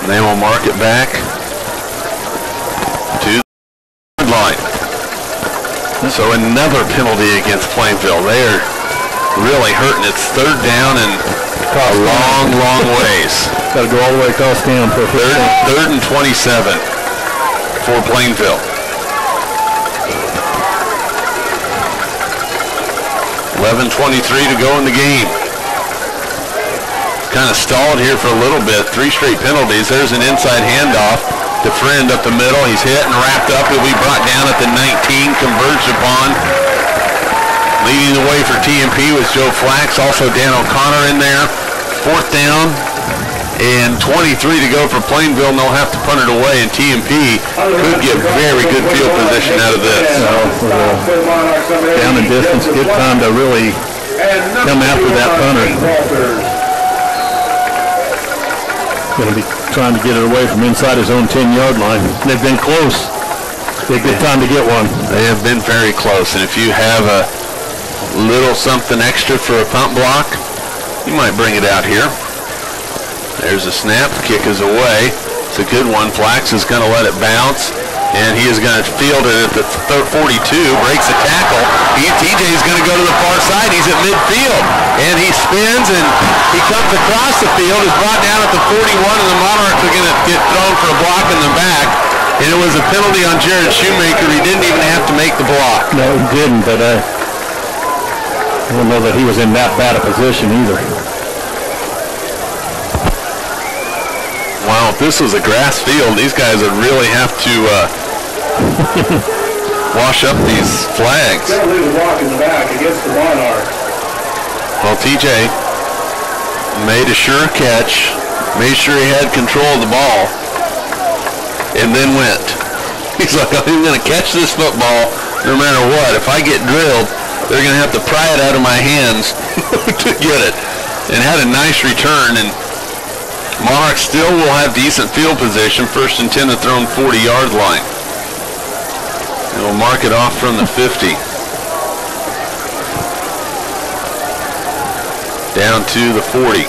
And they will mark it back to the line. This So another penalty against Plainville. They're really hurting. It's third down and a long ways. Got to go all the way across town for third and 27 for Plainville. 11:23 to go in the game. Kind of stalled here for a little bit. 3 straight penalties. There's an inside handoff to Friend up the middle. He's hit and wrapped up. He'll be brought down at the 19, converged upon. Leading the way for TMP was Joe Flax. Also Dan O'Connor in there. 4th down and 23 to go for Plainville. And they'll have to punt it away, and TMP could get very good field position out of this. Down in distance, good time to really come after that punter. Going to be trying to get it away from inside his own 10-yard line. They've been close. They've good time to get one. They have been very close, and if you have a little something extra for a punt block, you might bring it out here. There's a snap. The kick is away. It's a good one. Flax is going to let it bounce, and he is going to field it at the 42. Breaks a tackle. TJ is going to go to the far side. He's at midfield, and he spins, and he comes across the field. Is brought down at the 41, and the Monarchs are going to get thrown for a block in the back. And it was a penalty on Jared Shoemaker. He didn't even have to make the block. No, he didn't, but I don't know that he was in that bad a position either. Wow, if this was a grass field, these guys would really have to wash up these flags. They'll leave a block in the back against the Monarch. Well, TJ made a sure catch, made sure he had control of the ball, and then went. He's like, I'm going to catch this football no matter what. If I get drilled, they're going to have to pry it out of my hands to get it. And had a nice return, and Monarch still will have decent field position. 1st and 10 at their own 40-yard line. And we'll mark it off from the 50. Down to the 40.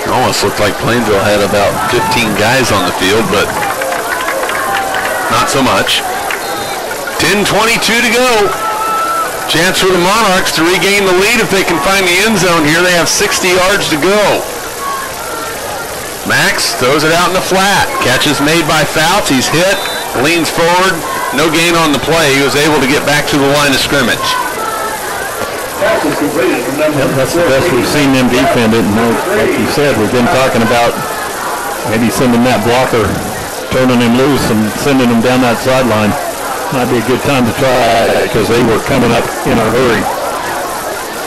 It almost looked like Plainville had about 15 guys on the field, but not so much. 10:22 to go. Chance for the Monarchs to regain the lead if they can find the end zone here. They have 60 yards to go. Max throws it out in the flat. Catch is made by Fouts. He's hit, leans forward. No gain on the play. He was able to get back to the line of scrimmage. Yep, that's the best we've seen them defend it. And like you said, we've been talking about maybe sending that blocker, turning him loose and sending him down that sideline. Might be a good time to try because they were coming up in a hurry.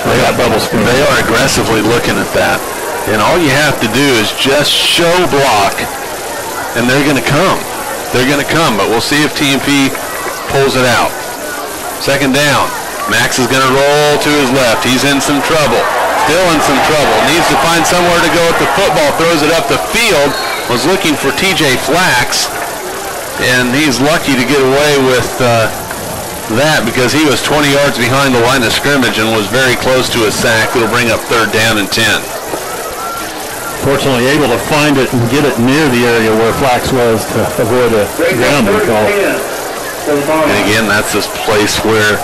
They got double screen. They are aggressively looking at that. And all you have to do is just show block, and they're going to come. They're going to come, but we'll see if TMP pulls it out. 2nd down. Max is going to roll to his left. He's in some trouble. Still in some trouble. Needs to find somewhere to go at the football. Throws it up the field. Was looking for TJ Flax. And he's lucky to get away with that because he was 20 yards behind the line of scrimmage and was very close to a sack. It'll bring up 3rd down and 10. Fortunately able to find it and get it near the area where Flax was to avoid a grounding call. And again, that's this place where,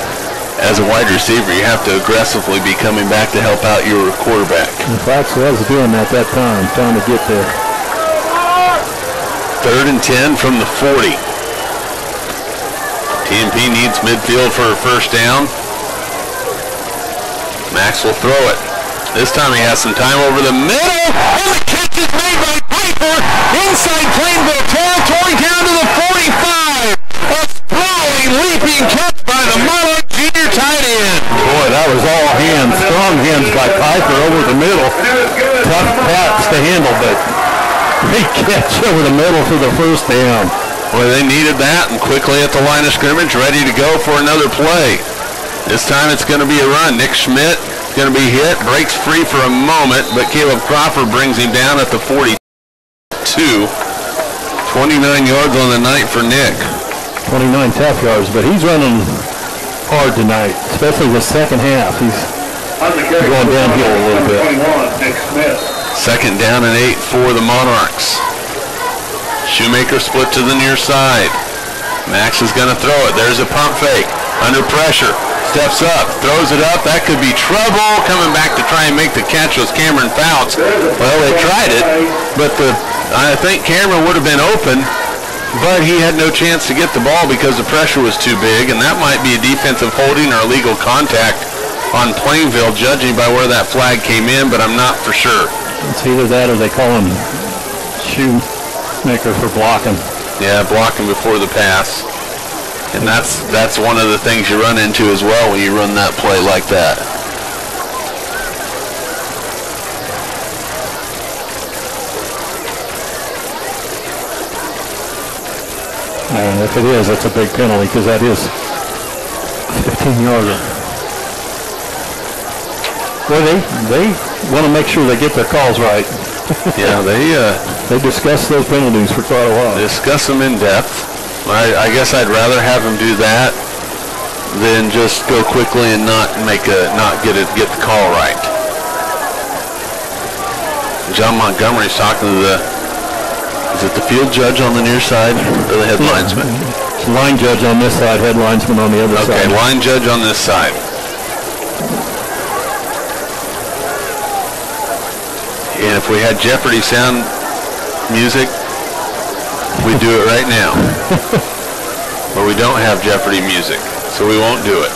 as a wide receiver, you have to aggressively be coming back to help out your quarterback. And Flax was doing that time, trying to get there. 3rd and 10 from the 40. TMP needs midfield for a 1st down. Max will throw it. This time he has some time over the middle. And the catch is made by Piper inside Plainville territory down to the 45. A sprawling, leaping catch by the Monarch junior tight end. Boy, that was all hands, strong hands by Piper over the middle. Tough pass to handle, but big catch over the middle for the 1st down. Boy, they needed that, and quickly at the line of scrimmage, ready to go for another play. This time it's going to be a run. Nick Schmidt is going to be hit, breaks free for a moment, but Caleb Crawford brings him down at the 42. 29 yards on the night for Nick. 29 tough yards, but he's running hard tonight, especially the 2nd half. He's going downhill a little bit. 21, Nick Smith. 2nd down and 8 for the Monarchs. Shoemaker split to the near side. Max is going to throw it. There's a pump fake. Under pressure. Steps up. Throws it up. That could be trouble. Coming back to try and make the catch was Cameron Fouts. Well, they tried it, but I think Cameron would have been open, but he had no chance to get the ball because the pressure was too big, and that might be a defensive holding or illegal contact on Plainville, judging by where that flag came in, but I'm not for sure. It's either that or they call him shoemaker for blocking. Yeah, blocking before the pass. And that's one of the things you run into as well when you run that play like that. And if it is, that's a big penalty because that is 15-yarder. Well, they want to make sure they get their calls right. Yeah, they discuss those penalties for quite a while. Discuss them in depth. I guess I'd rather have them do that than just go quickly and not get the call right. John Montgomery's talking to is it the field judge on the near side or the head linesman? Line judge on this side, head linesman on the other side. Okay, line judge on this side. And if we had Jeopardy sound music, we'd do it right now. But we don't have Jeopardy music, so we won't do it.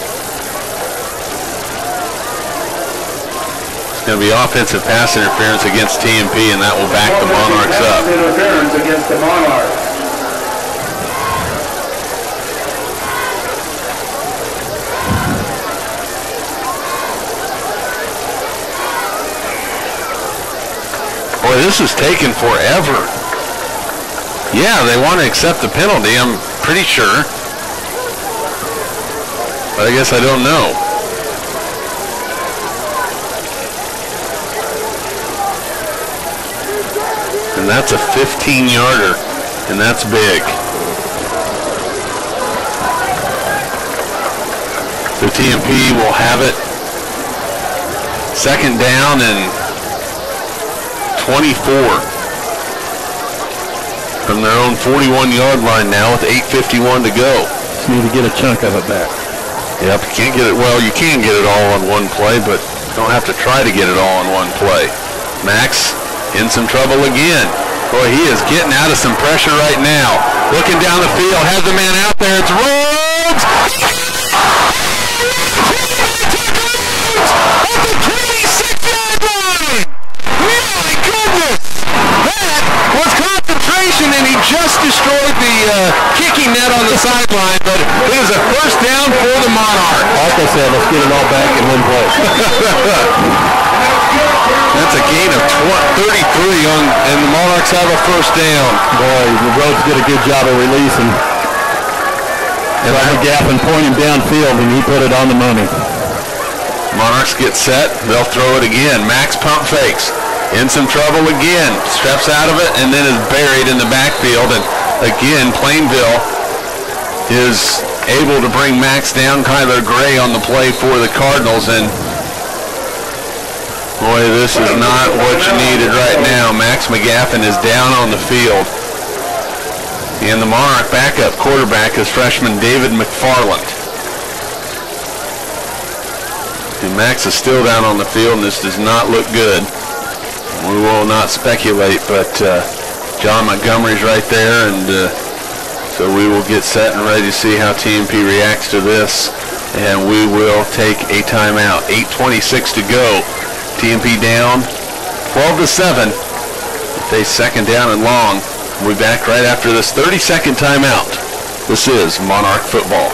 It's going to be offensive pass interference against TMP, and that will back the Monarchs up. Interference against the Monarchs. Boy, this is taking forever. Yeah, they want to accept the penalty, I'm pretty sure. But I guess I don't know. And that's a 15-yarder, and that's big. The TMP will have it. Second down and 24 from their own 41-yard line now with 8:51 to go. Just need to get a chunk of it back. Yep, you can't get it. Well, you can get it all on one play, but don't have to try to get it all on one play. Max in some trouble again. Boy, he is getting out of some pressure right now. Looking down the field, has the man out there. It's Rhodes! At the 26-yard line! My goodness! That was concentration, and he just destroyed the kicking net on the sideline, but it is a first down for the Monarch. Like I said, let's get it all back in one play. That's a gain of 33, and the Monarchs have a first down. Boy, the Rhodes did a good job of releasing. And the gap and pointing downfield, and he put it on the money. Monarchs get set. They'll throw it again. Max pump fakes. In some trouble again. Steps out of it and then is buried in the backfield. And again, Plainville is able to bring Max down. Kyler Gray on the play for the Cardinals. And boy, this is not what you needed right now. Max McGaffin is down on the field. And the Monarch backup quarterback is freshman David McFarland. And Max is still down on the field, and this does not look good. We will not speculate, but John Montgomery's right there, and so we will get set and ready to see how TMP reacts to this, and we will take a timeout. 8:26 to go. TMP down 12-7. Face second down and long. We'll be back right after this 30-second timeout. This is Monarch football.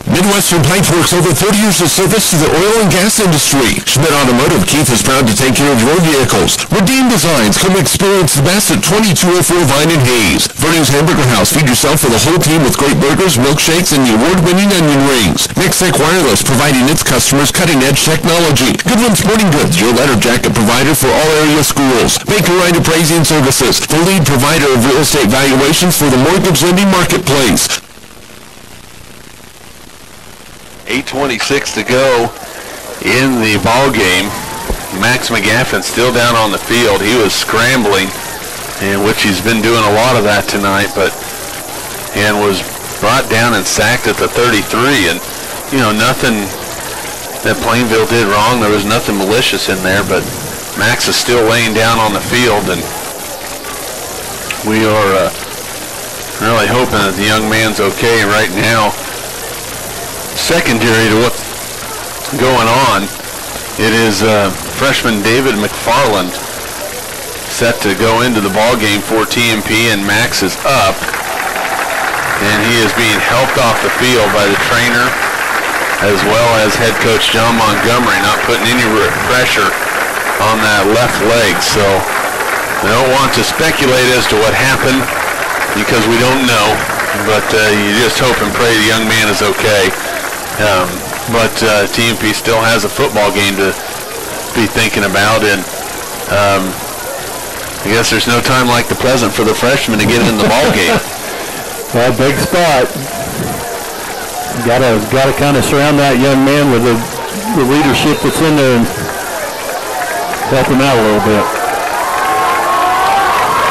Midwestern Pipe Works over 30 years of service to the oil and gas industry. Schmidt Automotive Keith is proud to take care of your vehicles. Redeem Designs, come experience the best at 2204 Vine and Hayes. Verneu's Hamburger House, feed yourself for the whole team with great burgers, milkshakes, and the award-winning onion rings. Mixtec Wireless, providing its customers cutting-edge technology. Goodwin Sporting Goods, your letter jacket provider for all area schools. Baker Wright Appraising Services, the lead provider of real estate valuations for the mortgage lending marketplace. 8:26 to go in the ball game. Max McGaffin still down on the field. He was scrambling in which he's been doing a lot of that tonight, and was brought down and sacked at the 33, and nothing that Plainville did wrong. There was nothing malicious in there, but Max is still laying down on the field, and we are really hoping that the young man's okay right now. Secondary to what's going on, it is freshman David McFarland set to go into the ball game for TMP, and Max is up, and he is being helped off the field by the trainer as well as head coach John Montgomery, not putting any pressure on that left leg. So I don't want to speculate as to what happened because we don't know, but you just hope and pray the young man is okay. But TMP still has a football game to be thinking about, and I guess there's no time like the present for the freshman to get in the ball game. Well, big spot. Got to kind of surround that young man with the leadership that's in there and help him out a little bit.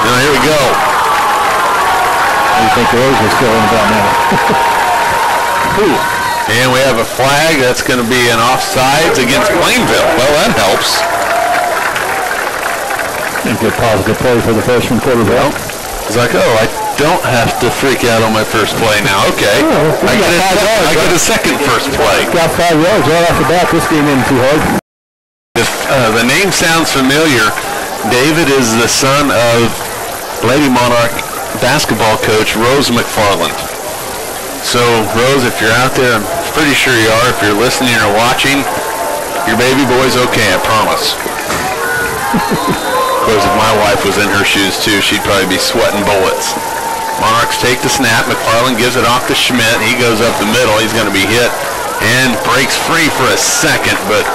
Now here we go. I think the Rose is still in about now. And we have a flag. That's going to be an offsides against Plainville. Well, that helps. A good positive play for the freshman quarterback. It's like, oh, I don't have to freak out on my first play now. Okay. Oh, I get a second first play. Got 5 yards right off the bat. This game isn't too hard. If the name sounds familiar, David is the son of Lady Monarch basketball coach Rose McFarland. So, Rose, if you're out there, I'm pretty sure you are. If you're listening or watching, your baby boy's okay, I promise. Of course, if my wife was in her shoes too, she'd probably be sweating bullets. Monarchs take the snap. McFarland gives it off to Schmidt. He goes up the middle. He's going to be hit and breaks free for a second, but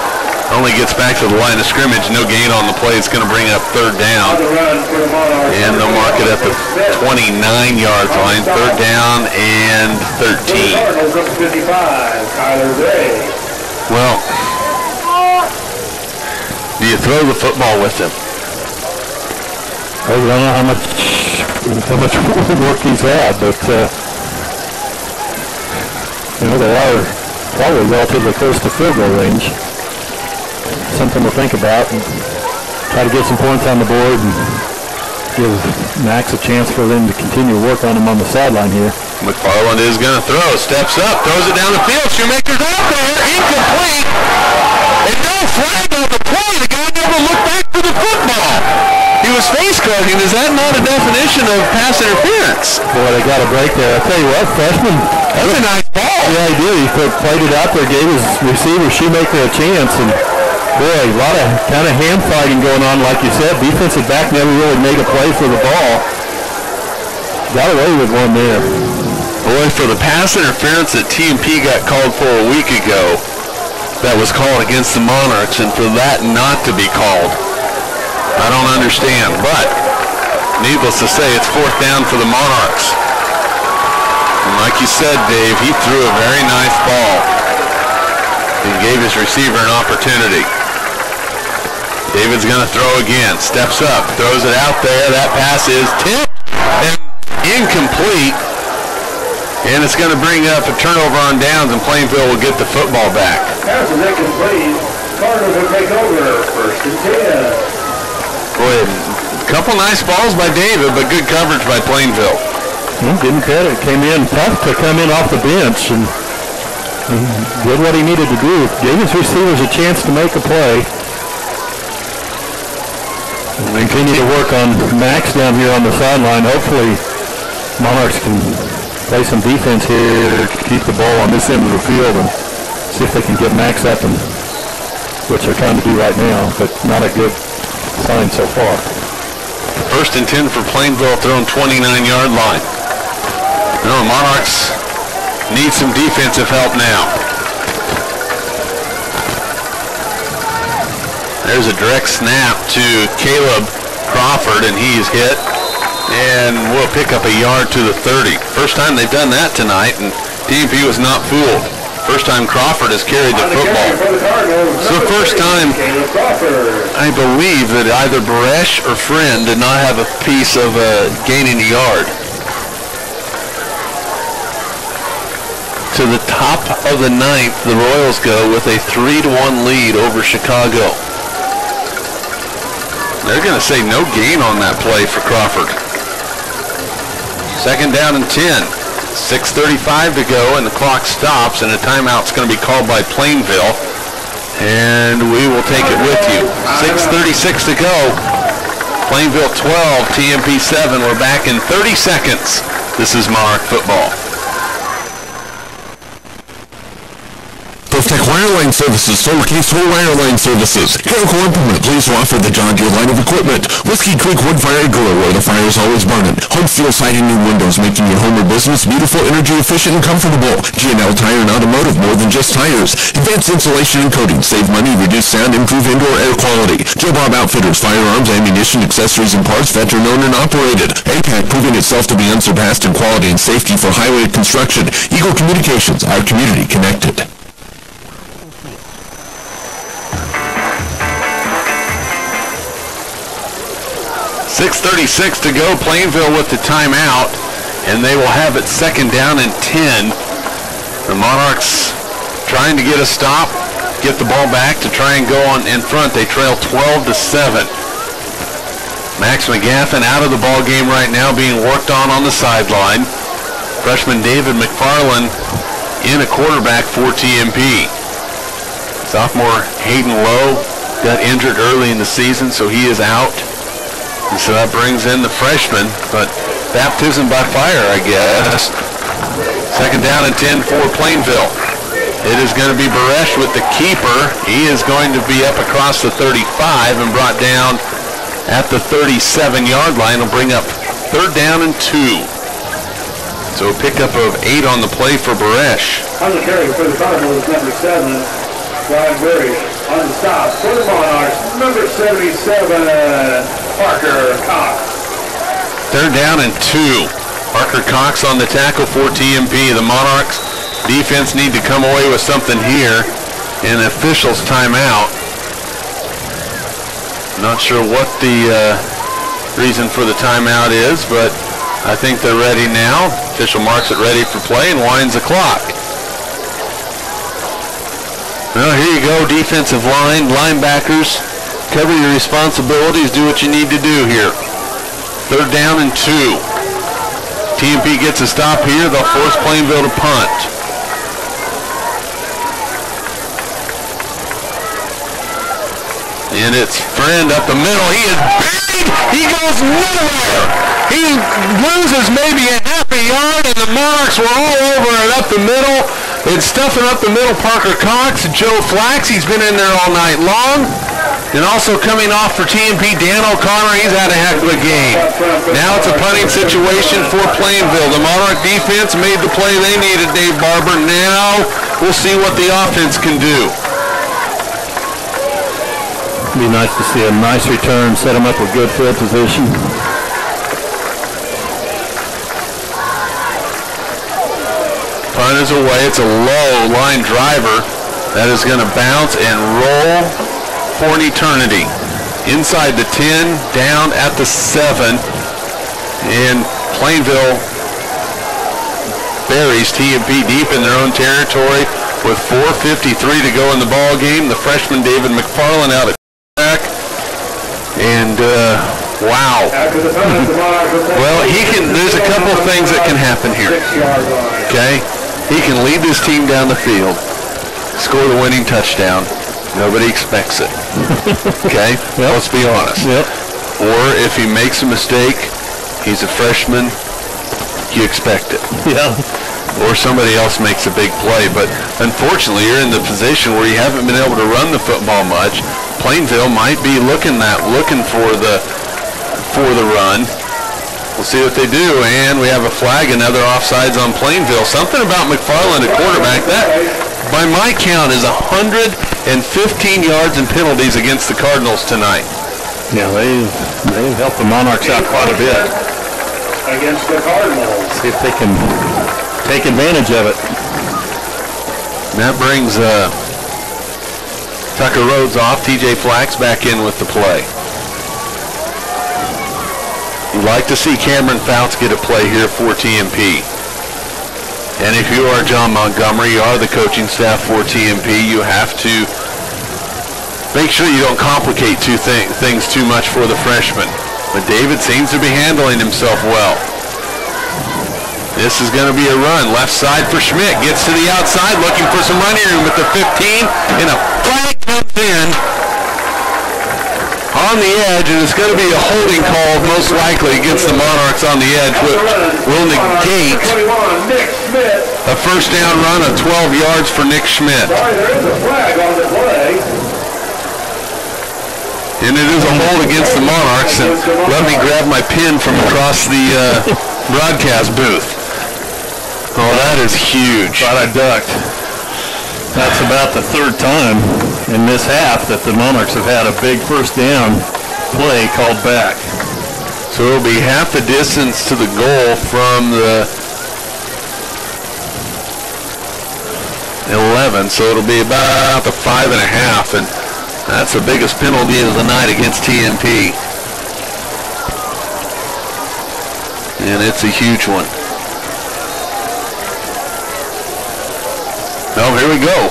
only gets back to the line of scrimmage. No gain on the play. It's going to bring up third down. And they'll mark it at the 29-yard line. Third down and 13. Well, do you throw the football with him? I don't know how much work he's had, but they are probably relatively close to field goal range. Something to think about, and try to get some points on the board and give Max a chance for them to continue to work on him on the sideline here. McFarland is going to throw, steps up, throws it down the field. Shoemaker's out there, incomplete, and no flag on the play. The guy never looked back for the football. He was face cutting. Is that not a definition of pass interference? Boy, they got a break there. I tell you what, freshman. That's a nice ball. Yeah, he did. He played it out there, gave his receiver Shoemaker a chance, and boy, a lot of kind of hand fighting going on, like you said. Defensive back never really made a play for the ball. Got away with one there. Boy, for the pass interference that TMP got called for a week ago, that was called against the Monarchs, and for that not to be called, I don't understand. But needless to say, it's fourth down for the Monarchs. And like you said, Dave, he threw a very nice ball. He gave his receiver an opportunity. David's going to throw again. Steps up, throws it out there. That pass is tipped and incomplete. And it's going to bring up a turnover on downs, and Plainville will get the football back. Pass is incomplete. Cardinals will take over. First and 10. Boy, a couple nice balls by David, but good coverage by Plainville. Didn't credit. Came in tough to come in off the bench and did what he needed to do. Gave his receivers a chance to make a play. And continue to work on Max down here on the sideline. Hopefully, Monarchs can play some defense here to keep the ball on this end of the field and see if they can get Max up, and which they're trying to do right now, but not a good sign so far. First and 10 for Plainville, thrown 29-yard line. No, Monarchs need some defensive help now. There's a direct snap to Caleb Crawford, and he's hit, and we'll pick up a yard to the 30. First time they've done that tonight, and TMP was not fooled. First time Crawford has carried the football. It's the first time, I believe, that either Baresh or Friend did not have a piece of gaining a yard. To the top of the ninth, the Royals go with a 3-1 lead over Chicago. They're going to say no gain on that play for Crawford. Second down and 10. 6:35 to go, and the clock stops, and a timeout's going to be called by Plainville, and we will take it with you. 6:36 to go. Plainville 12, TMP 7. We're back in 30 seconds. This is Monarch football. Tech Wireline Services, Solar-Case Whole Wireline Services. Chemical Implement, please offer the John Deere line of equipment. Whiskey Creek Wood Fire Grill, where the fire's always burning. Home steel siding, new windows, making your home or business beautiful, energy efficient, and comfortable. G&L Tire and Automotive, more than just tires. Advanced insulation and coating, save money, reduce sound, improve indoor air quality. Joe Bob Outfitters, firearms, ammunition, accessories, and parts, veteran-owned and operated. APAC, proving itself to be unsurpassed in quality and safety for highway construction. Eagle Communications, our community connected. 6:36 to go. Plainville with the timeout, and they will have it second down and 10. The Monarchs trying to get a stop, get the ball back to try and go on in front. They trail 12-7. Max McGaffin out of the ball game right now, being worked on the sideline. Freshman David McFarland in a quarterback for TMP. Sophomore Hayden Lowe got injured early in the season, so he is out. And so that brings in the freshman, but baptism by fire, I guess. Second down and 10 for Plainville. It is going to be Baresh with the keeper. He is going to be up across the 35 and brought down at the 37-yard line. Will bring up third down and 2. So a pickup of 8 on the play for Baresh. On the carry for the Cardinals, number 7, Ryan Burry. On the stop for the Monarchs, number 77, Parker Cox. Third down and 2. Parker Cox on the tackle for TMP. The Monarchs defense need to come away with something here. And officials timeout. Not sure what the reason for the timeout is, but I think they're ready now. Official marks it ready for play and winds the clock. Well, here you go, defensive line, linebackers. Cover your responsibilities, do what you need to do here. Third down and 2. TMP gets a stop here. They'll force Plainville to punt. And it's Friend up the middle. He is buried. He goes nowhere. He loses maybe a half a yard, and the Monarchs were all over it up the middle. It's stuffing up the middle, Parker Cox. Joe Flax, he's been in there all night long. And also coming off for TMP, Dan O'Connor, he's had a heck of a game. Now it's a punting situation for Plainville. The Monarch defense made the play they needed, Dave Barber. Now we'll see what the offense can do. It'd be nice to see a nice return, set them up with good field position. Punt is away. It's a low line driver that is going to bounce and roll for an eternity. Inside the 10, down at the 7, and Plainville buries TMP deep in their own territory with 4:53 to go in the ball game. The freshman David McFarland out at quarterback, and wow. Well, there's a couple of things that can happen here. Okay, he can lead this team down the field, score the winning touchdown. Nobody expects it. Okay? Yep. Let's be honest. Yep. Or if he makes a mistake, he's a freshman, you expect it. Yeah. Or somebody else makes a big play. But unfortunately, you're in the position where you haven't been able to run the football much. Plainville might be looking for the run. We'll see what they do. And we have a flag, another offsides on Plainville. Something about McFarland, a quarterback, that by my count is 115 yards and penalties against the Cardinals tonight. Yeah, they've helped the Monarchs out quite a bit. Against the Cardinals. See if they can take advantage of it. That brings Tucker Rhodes off. TJ Flax back in with the play. You'd like to see Cameron Fouts get a play here for TMP. And if you are John Montgomery, you are the coaching staff for TMP, you have to make sure you don't complicate things too much for the freshman. But David seems to be handling himself well. This is going to be a run. Left side for Schmidt. Gets to the outside, looking for some running room at the 15. And a flag comes in on the edge, and it's going to be a holding call, most likely, against the Monarchs on the edge, which will negate a first down run of 12 yards for Nick Schmidt. Sorry, there is a flag on the play. And it is a hold against the Monarchs. And let me grab my pin from across the broadcast booth. Oh, that is huge. Thought I ducked. That's about the third time in this half that the Monarchs have had a big first down play called back. So it'll be half the distance to the goal from the 11. So it'll be about the 5.5, and that's the biggest penalty of the night against TMP. And it's a huge one. Oh, here we go.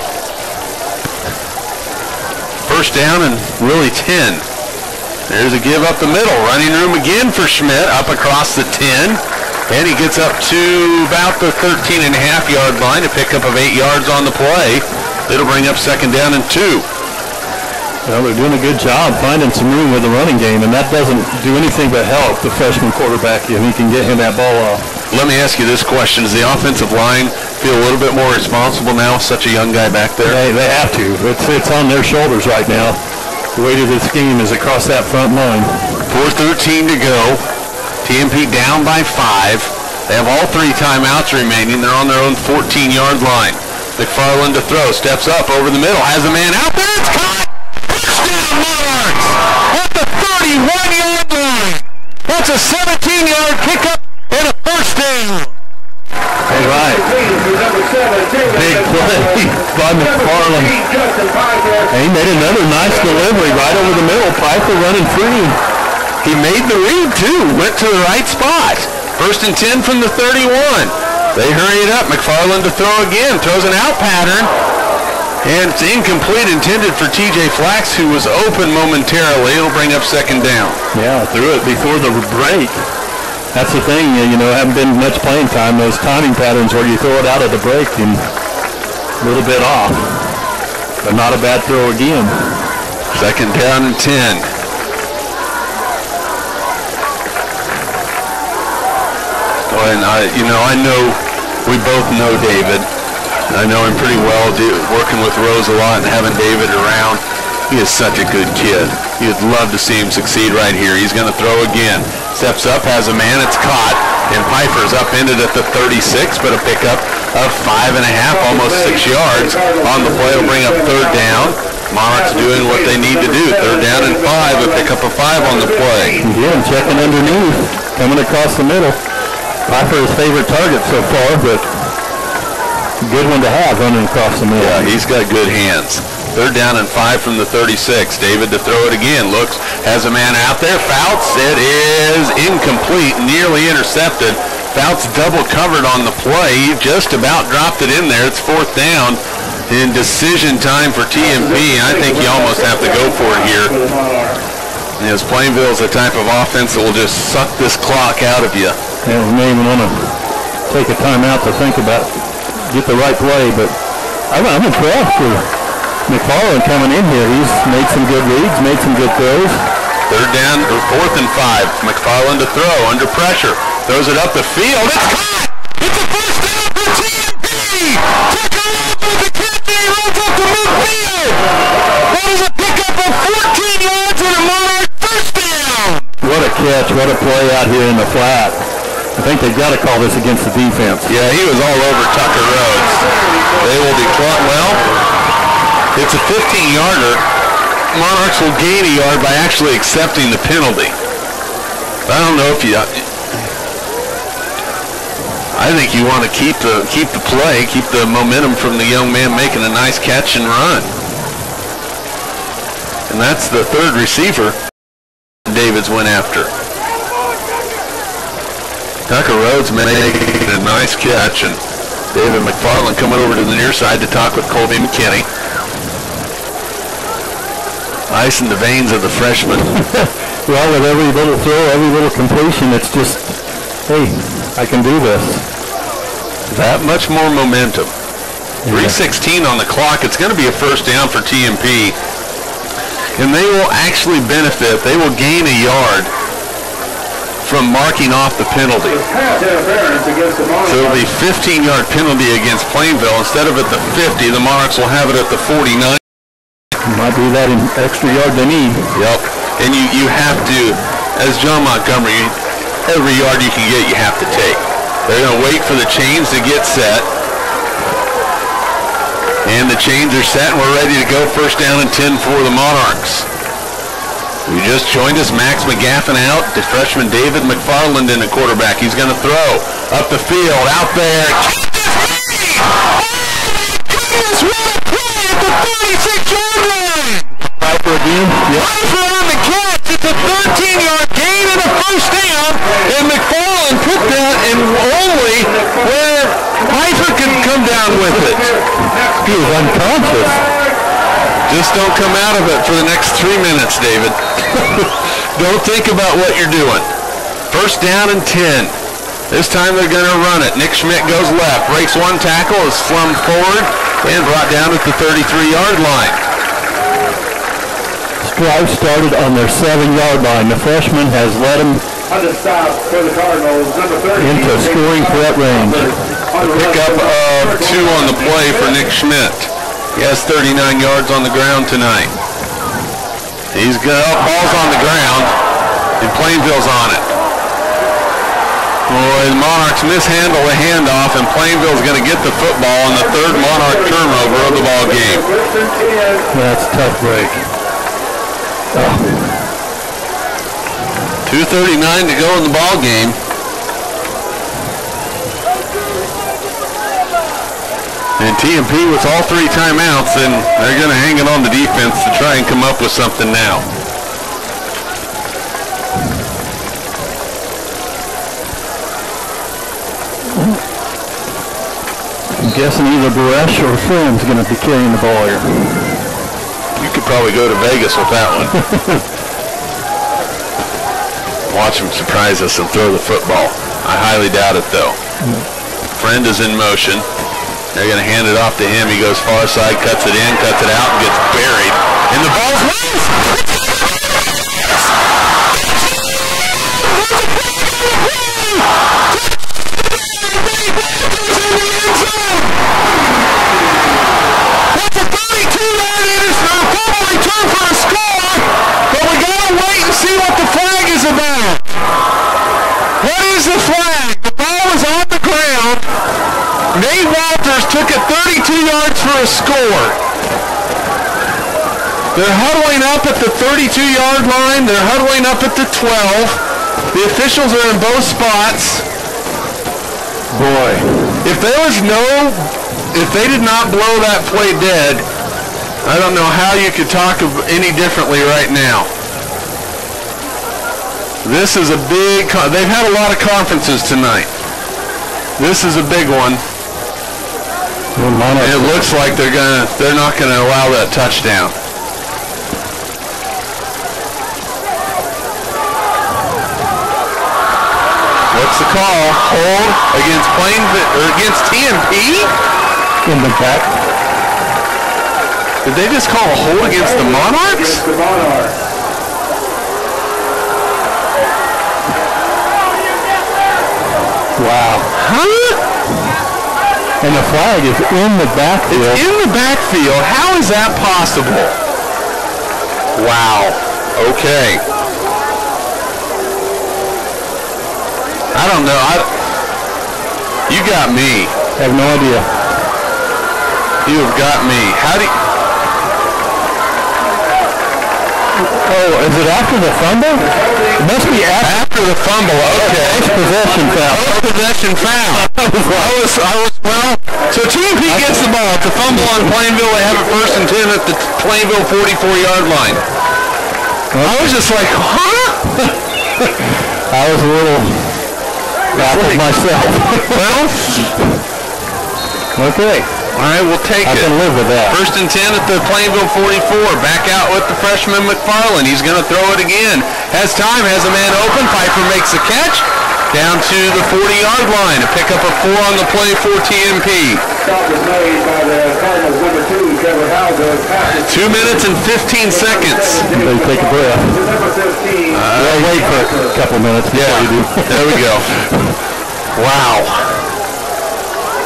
First down and really 10. There's a give up the middle. Running room again for Schmidt up across the 10. And he gets up to about the 13.5-yard line, a pickup of 8 yards on the play. It'll bring up second down and 2. Well, they're doing a good job finding some room with the running game, and that doesn't do anything but help the freshman quarterback if he can get him that ball off. Let me ask you this question. Does the offensive line feel a little bit more responsible now with such a young guy back there? They have to. It's on their shoulders right now. The weight of the scheme is across that front line. 4:13 to go. TMP down by 5. They have all 3 timeouts remaining. They're on their own 14-yard line. McFarland to throw. Steps up over the middle. Has a man out there. It's caught! Touchdown Monarchs! At the 31-yard line. That's a 17-yard pickup and a first down. All right. Big play by McFarland. And he made another nice delivery right over the middle. Piper running free. He made the read, too. Went to the right spot. First and 10 from the 31. They hurry it up. McFarland to throw again. Throws an out pattern. And it's incomplete, intended for TJ Flax, who was open momentarily. It'll bring up second down. Yeah, threw it before the break. That's the thing, haven't been much playing time. Those timing patterns where you throw it out of the break and a little bit off. But not a bad throw again. Second down and 10. Oh, and I know, we both know David. I know him pretty well, working with Rose a lot and having David around. He is such a good kid. You'd love to see him succeed right here. He's going to throw again. Steps up, has a man, it's caught, and Piper's upended at the 36, but a pickup of 5.5, almost 6 yards. On the play will bring up third down. Monarchs doing what they need to do. Third down and 5, a pickup of 5 on the play. Again, checking underneath, coming across the middle. Piper his favorite target so far, but good one to have running across the middle. Yeah, he's got good hands. Third down and 5 from the 36. David to throw it again. Looks, has a man out there. Fouts, it is incomplete, nearly intercepted. Fouts double covered on the play. Just about dropped it in there. It's fourth down. In decision time for TMP. I think you almost have to go for it here. As Plainville's the type of offense that will just suck this clock out of you. Yeah, we may even want to take a timeout to think about get the right play, but I'm impressed with McFarland coming in here. He's made some good reads, made some good throws. Third down, or 4th and 5. McFarland to throw under pressure. Throws it up the field. It's caught! It's a first down for TMP! Tucker off with the catch, and he runs up to midfield! That is a pickup of 14 yards and a Monarch first down! What a catch, what a play out here in the flat. I think they've got to call this against the defense. Yeah, he was all over Tucker Rhodes. They will decline. Well, it's a 15-yarder. Monarchs will gain a yard by actually accepting the penalty. I don't know if you... I think you want to keep the play, keep the momentum from the young man making a nice catch and run. And that's the third receiver Davids went after. Tucker Rhodes making a nice catch, and David McFarland coming over to the near side to talk with Colby McKinney. Ice in the veins of the freshman. Well, with every little throw, every little completion, it's just, hey, I can do this. That much more momentum. 3:16 on the clock. It's going to be a first down for TMP. And they will actually benefit. They will gain a yard from marking off the penalty. So it'll be a 15-yard penalty against Plainville. Instead of at the 50, the Monarchs will have it at the 49. Might be that extra yard they need. Yep. And you have to, as John Montgomery, every yard you can get, you have to take. They're going to wait for the chains to get set. And the chains are set, and we're ready to go. First down and 10 for the Monarchs. We just joined us, Max McGaffin out. The freshman David McFarland in the quarterback. He's going to throw up the field, out there. Oh, my goodness, what a play at the 36-yard line. Piper again. Piper on the catch. It's a 13-yard gain and a first down. And McFarland put that in only where Piper could come down with it. He was unconscious. Just don't come out of it for the next 3 minutes, David. Don't think about what you're doing. First down and 10. This time they're going to run it. Nick Schmidt goes left, breaks one tackle, is flung forward, and brought down at the 33-yard line. Drive started on their 7-yard line. The freshman has led them On the stop for the Cardinals, number 30. into scoring threat range. Pickup of 2 on the play for Nick Schmidt. He has 39 yards on the ground tonight. He's got balls on the ground, and Plainville's on it. Boy, the Monarchs mishandle the handoff, and Plainville's going to get the football on the third Monarch turnover of the ball game. That's a tough break. 2:39 to go in the ball game. And TMP with all 3 timeouts, and they're going to hang it on the defense to try and come up with something now. I'm guessing either Baresh or Friend's going to be carrying the ball here. You could probably go to Vegas with that one. Watch him surprise us and throw the football. I highly doubt it, though. Friend is in motion. They're going to hand it off to him. He goes far side, cuts it in, cuts it out, and gets buried. And the ball's loose! That's a 32-yard fumble return for a score, but we got to wait and see what the flag is about. What is the flag? The ball was on the ground. Nate Walters took it 32 yards for a score. They're huddling up at the 32-yard line. They're huddling up at the 12. The officials are in both spots. Boy. If they did not blow that play dead, I don't know how you could talk of any differently right now. This is a big, they've had a lot of conferences tonight. This is a big one. And it looks like they're not gonna allow that touchdown. What's the call? Hold against Plainville or against TMP? In the back. Did they just call a hold against the Monarchs? The Monarchs. Wow. Huh? And the flag is in the backfield. It's in the backfield. How is that possible? Wow. Okay. I don't know. You got me. I have no idea. You have got me. How do you... Oh, is it after the fumble? It must be after the fumble. Okay. Possession foul. Possession foul. Well, so TMP gets the ball. It's a fumble on Plainville. They have it 1st and 10 at the Plainville 44-yard line. I was just like, huh? I was a little baffled myself. Well, okay. All right, we'll take it. I can live with that. 1st and 10 at the Plainville 44. Back out with the freshman McFarland. He's going to throw it again. Has time, has a man open. Piper makes the catch. Down to the 40-yard line. A pick up of 4 on the play for TMP. Stop was made by the Cardinals number 2, Trevor Howell. 2 minutes and 15 seconds. They take a breath. Number 15. We'll wait for a couple minutes before you do. There we go. Wow.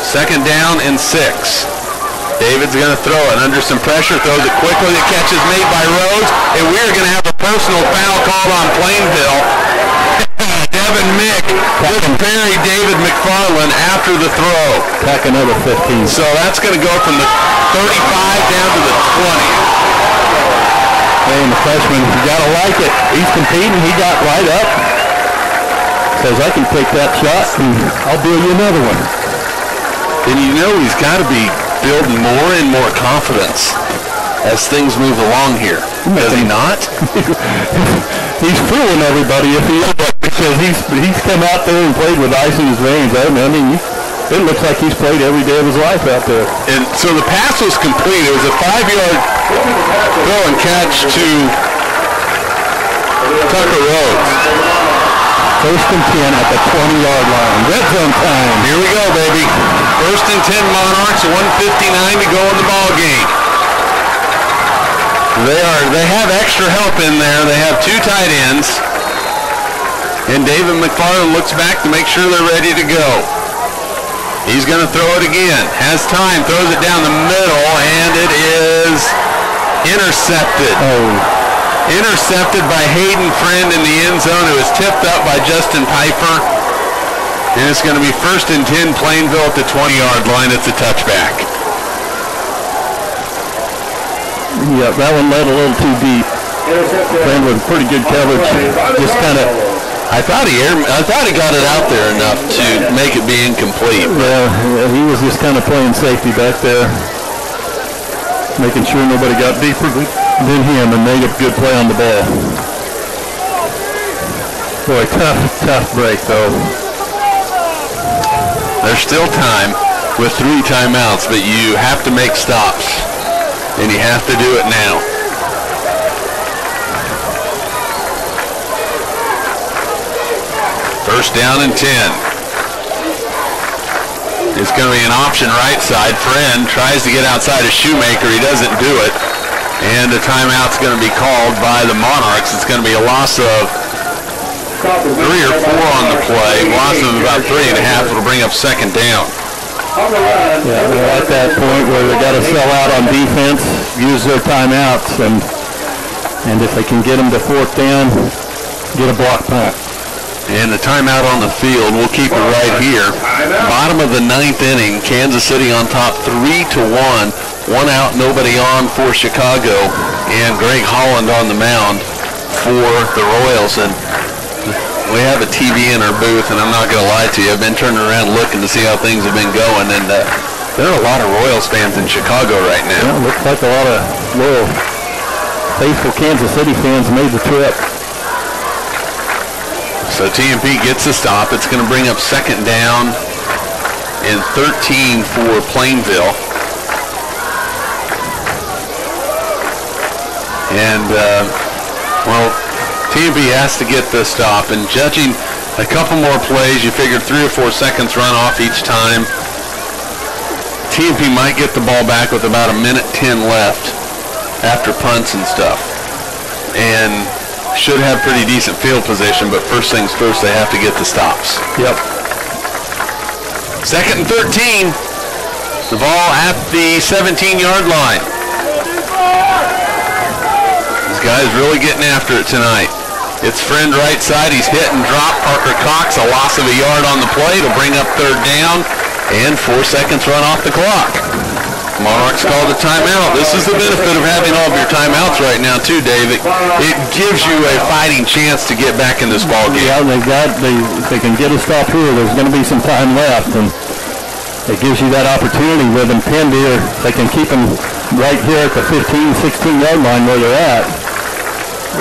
2nd down and 6. David's going to throw it under some pressure, throws it quickly. The catch is made by Rhodes, and we're going to have a personal foul called on Plainville. Devin Mick just parried David McFarland after the throw. Back another 15. So that's going to go from the 35 down to the 20. Hey, and the freshman, you got to like it. He's competing. He got right up. Says, I can take that shot, and I'll do you another one. And you know he's got to be building more and more confidence as things move along here. Does he not? He's fooling everybody if he is, because he's come out there and played with ice in his veins. I mean, it looks like he's played every day of his life out there. And so the pass was complete. It was a 5-yard throw and catch to Tucker Rhodes. 1st and 10 at the 20-yard line. Red zone time. Here we go, baby. 1st and 10 Monarchs, 1:59 to go in the ball game. They have extra help in there. They have 2 tight ends. And David McFarland looks back to make sure they're ready to go. He's going to throw it again. Has time, throws it down the middle, and it is intercepted. Intercepted by Hayden Friend in the end zone. It was tipped up by Justin Piper. And it's going to be 1st and 10 Plainville at the 20-yard line. It's a touchback. Yeah, that one led a little too deep. Friend with pretty good coverage. Just kind of... I thought he got it out there enough to make it be incomplete. Yeah, he was just kind of playing safety back there. Making sure nobody got deeper than him and made a good play on the ball. Boy, tough break, though. There's still time with 3 timeouts, but you have to make stops, and you have to do it now. First down and 10. It's going to be an option right side. Friend tries to get outside of Shoemaker. He doesn't do it. And a timeout's going to be called by the Monarchs. It's going to be a loss of 3 or 4 on the play. Loss of about 3.5. It'll bring up 2nd down. Yeah, they're at that point where they got to sell out on defense, use their timeouts, and if they can get them to 4th down, get a block punt. And the timeout on the field, we'll keep it right here. Bottom of the 9th inning, Kansas City on top 3-1. 1 out, nobody on for Chicago. And Greg Holland on the mound for the Royals. And we have a TV in our booth, and I'm not going to lie to you. I've been turning around looking to see how things have been going. And there are a lot of Royals fans in Chicago right now. Yeah, looks like a lot of little faithful Kansas City fans made the trip. So TMP gets a stop. It's going to bring up 2nd down and 13 for Plainville. And, well, TMP has to get the stop. And judging a couple more plays, you figured 3 or 4 seconds run off each time. TMP might get the ball back with about 1:10 left after punts and stuff. And should have pretty decent field position, but first things first, they have to get the stops. Yep. 2nd and 13. The ball at the 17-yard line. These guys really getting after it tonight. It's Friend right side. He's hit and dropped. Parker Cox, a loss of 1 yard on the play. It'll bring up 3rd down, and 4 seconds run off the clock. Monarchs called a timeout. This is the benefit of having all of your timeouts right now, too, Dave. It gives you a fighting chance to get back in this ball game. Yeah, they can get a stop here. There's going to be some time left, and it gives you that opportunity with them pinned here. They can keep them right here at the 15, 16-yard line where they're at.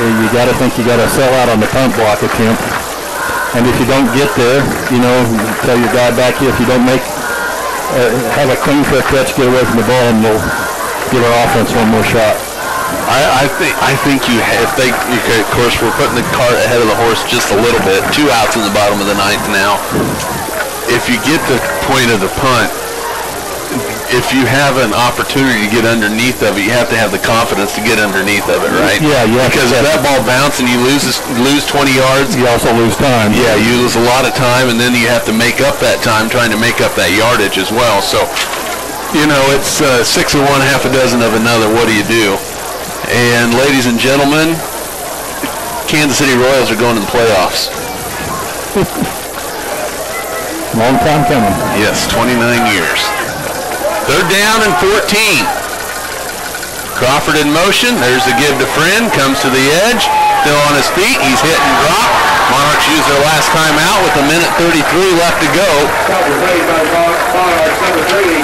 You got to think you got to sell out on the punt block attempt. And if you don't get there, tell your guy back here, if you don't have a clean cut catch, get away from the ball, and we'll give our offense one more shot. I think of course, we're putting the cart ahead of the horse just a little bit. 2 outs in the bottom of the 9th now. If you get the point of the punt, if you have an opportunity to get underneath of it, you have to have the confidence to get underneath of it, right? Yeah. Because if that ball bounces and you lose 20 yards, you also lose time. Yeah, you lose a lot of time, and then you have to make up that time trying to make up that yardage as well. So, it's 6 of one, half a dozen of another. What do you do? And ladies and gentlemen, Kansas City Royals are going to the playoffs. Long time coming. Yes, 29 years. 3rd down and 14. Crawford in motion. There's the give to Friend. Comes to the edge. Still on his feet. He's hit and dropped. Monarchs use their last timeout with 1:33 left to go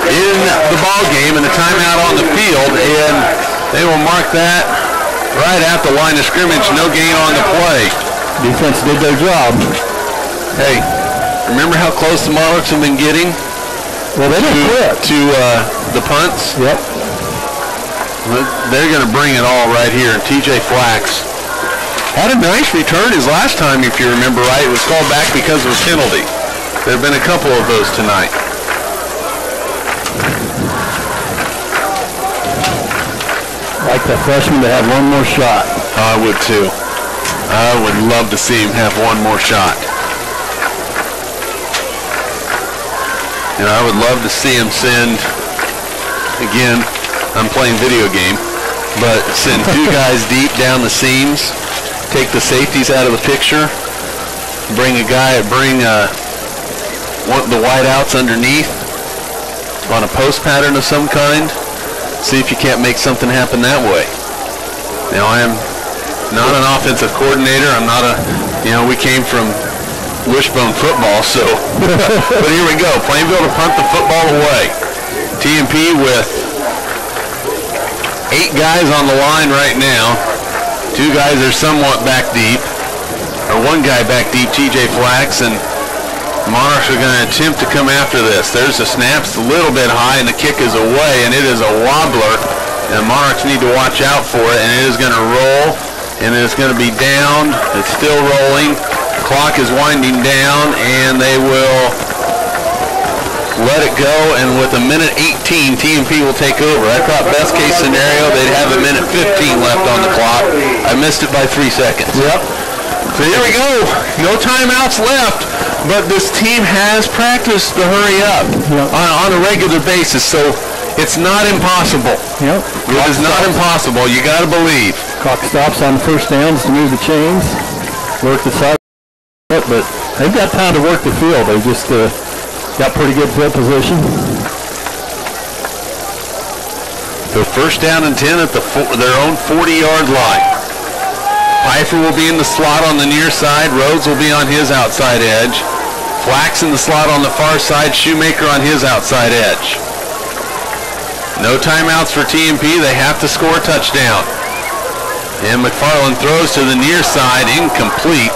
in the ball game, and the timeout on the field, and they will mark that right at the line of scrimmage. No gain on the play. Defense did their job. Hey, remember how close the Monarchs have been getting? Well, they didn't quit. To the punts. Yep. They're going to bring it all right here. TJ Flax had a nice return his last time, if you remember right. It was called back because of a penalty. There have been a couple of those tonight. Like the freshman to have one more shot. I would too. I would love to see him have one more shot. And I would love to see him send, again, I'm playing video game, but send 2 guys deep down the seams, take the safeties out of the picture, bring the wideouts underneath on a post pattern of some kind, see if you can't make something happen that way. Now, I am not an offensive coordinator. I'm not we came from wishbone football, so but here we go. Plainville to punt the football away. TMP with 8 guys on the line right now. 2 guys are somewhat back deep, or 1 guy back deep, TJ Flax, and Monarchs are going to attempt to come after this. There's the snaps a little bit high, and the kick is away, and it is a wobbler, and Monarchs need to watch out for it, and it is going to roll, and it's going to be down. It's still rolling. Clock is winding down, and they will let it go, and with 1:18, TMP will take over. I thought best case scenario, they'd have 1:15 left on the clock. I missed it by 3 seconds. Yep. So here we go. No timeouts left, but this team has practiced to hurry up on a regular basis, so it's not impossible. Yep. It is not impossible. You got to believe. Clock stops on 1st downs to move the chains, work the side. But they've got time to work the field. They just got pretty good field position. So 1st down and 10 at their own 40-yard line. Pfeiffer will be in the slot on the near side. Rhodes will be on his outside edge. Flax in the slot on the far side. Shoemaker on his outside edge. No timeouts for TMP. They have to score a touchdown. And McFarland throws to the near side. Incomplete.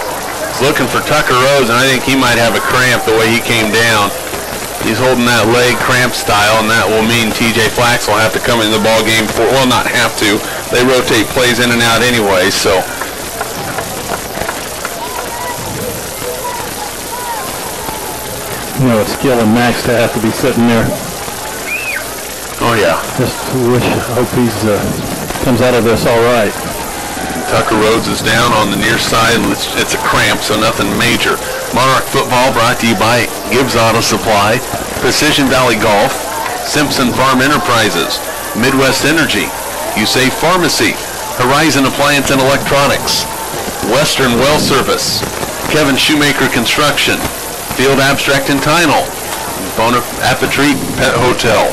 Looking for Tucker Rhodes, and I think he might have a cramp the way he came down. He's holding that leg cramp style, and that will mean TJ Flax will have to come into the ball game not have to. They rotate plays in and out anyway, so. It's skill and Max to have to be sitting there. Oh yeah. Just hope he's comes out of this all right. Tucker Rhodes is down on the near side. It's a cramp, so nothing major. Monarch football brought to you by Gibbs Auto Supply, Precision Valley Golf, Simpson Farm Enterprises, Midwest Energy, USAFE Pharmacy, Horizon Appliance and Electronics, Western Well Service, Kevin Shoemaker Construction, Field Abstract and Tynol, Bon Appetit Pet Hotel,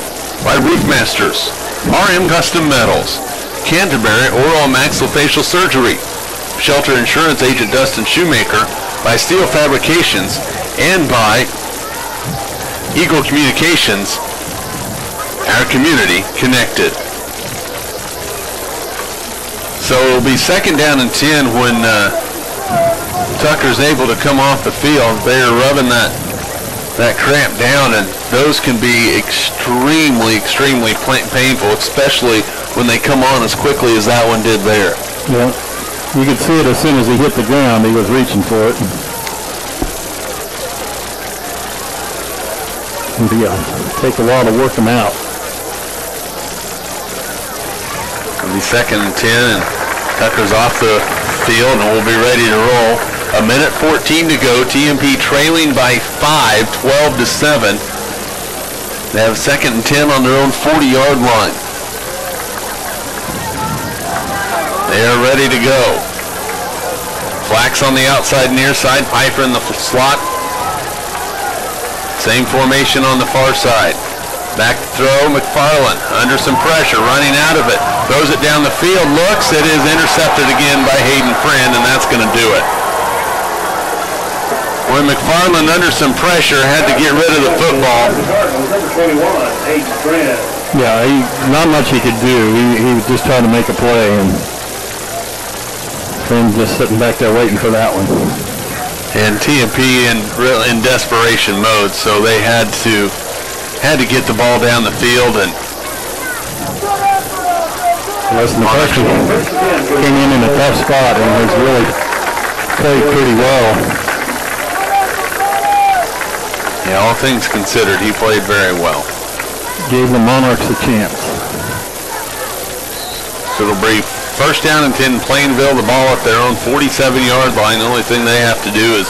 by Roofmasters, RM Custom Metals, Canterbury Oral Maxillofacial Surgery, Shelter Insurance Agent Dustin Shoemaker, by Steel Fabrications, and by Eagle Communications, our community connected. So it'll be 2nd down and 10 when Tucker's able to come off the field. They're rubbing that cramp down, and those can be extremely painful, especially when they come on as quickly as that one did there. Yeah, you could see it as soon as he hit the ground. He was reaching for it. It'll take a while to work them out. It'll be 2nd and 10, and Tucker's off the field, and we'll be ready to roll. 1:14 to go. TMP trailing by 5, 12-7. They have 2nd and 10 on their own 40-yard line. They are ready to go. Flax on the outside, near side. Piper in the slot. Same formation on the far side. Back to throw, McFarland under some pressure, running out of it. Throws it down the field, looks, it is intercepted again by Hayden Friend, and that's going to do it. When McFarland under some pressure had to get rid of the football. Yeah, not much he could do. He was just trying to make a play, and Friend just sitting back there waiting for that one. And TMP in desperation mode, so they had to get the ball down the field, and Listen, the freshman came in a tough spot and has really played pretty well. Yeah, all things considered, he played very well. Gave the Monarchs a chance. So it'll be 1st down and 10, Plainville, the ball at their own 47-yard line. The only thing they have to do is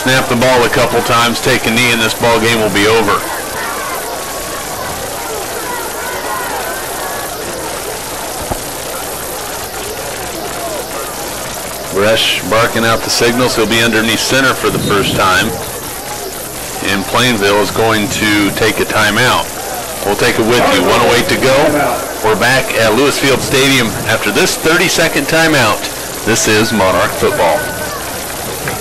snap the ball a couple times, take a knee, and this ball game will be over. Bresh barking out the signals. He'll be underneath center for the first time. And Plainville is going to take a timeout. We'll take it with you. 1:08 to go. We're back at Lewis Field Stadium after this 30-second timeout. This is Monarch football.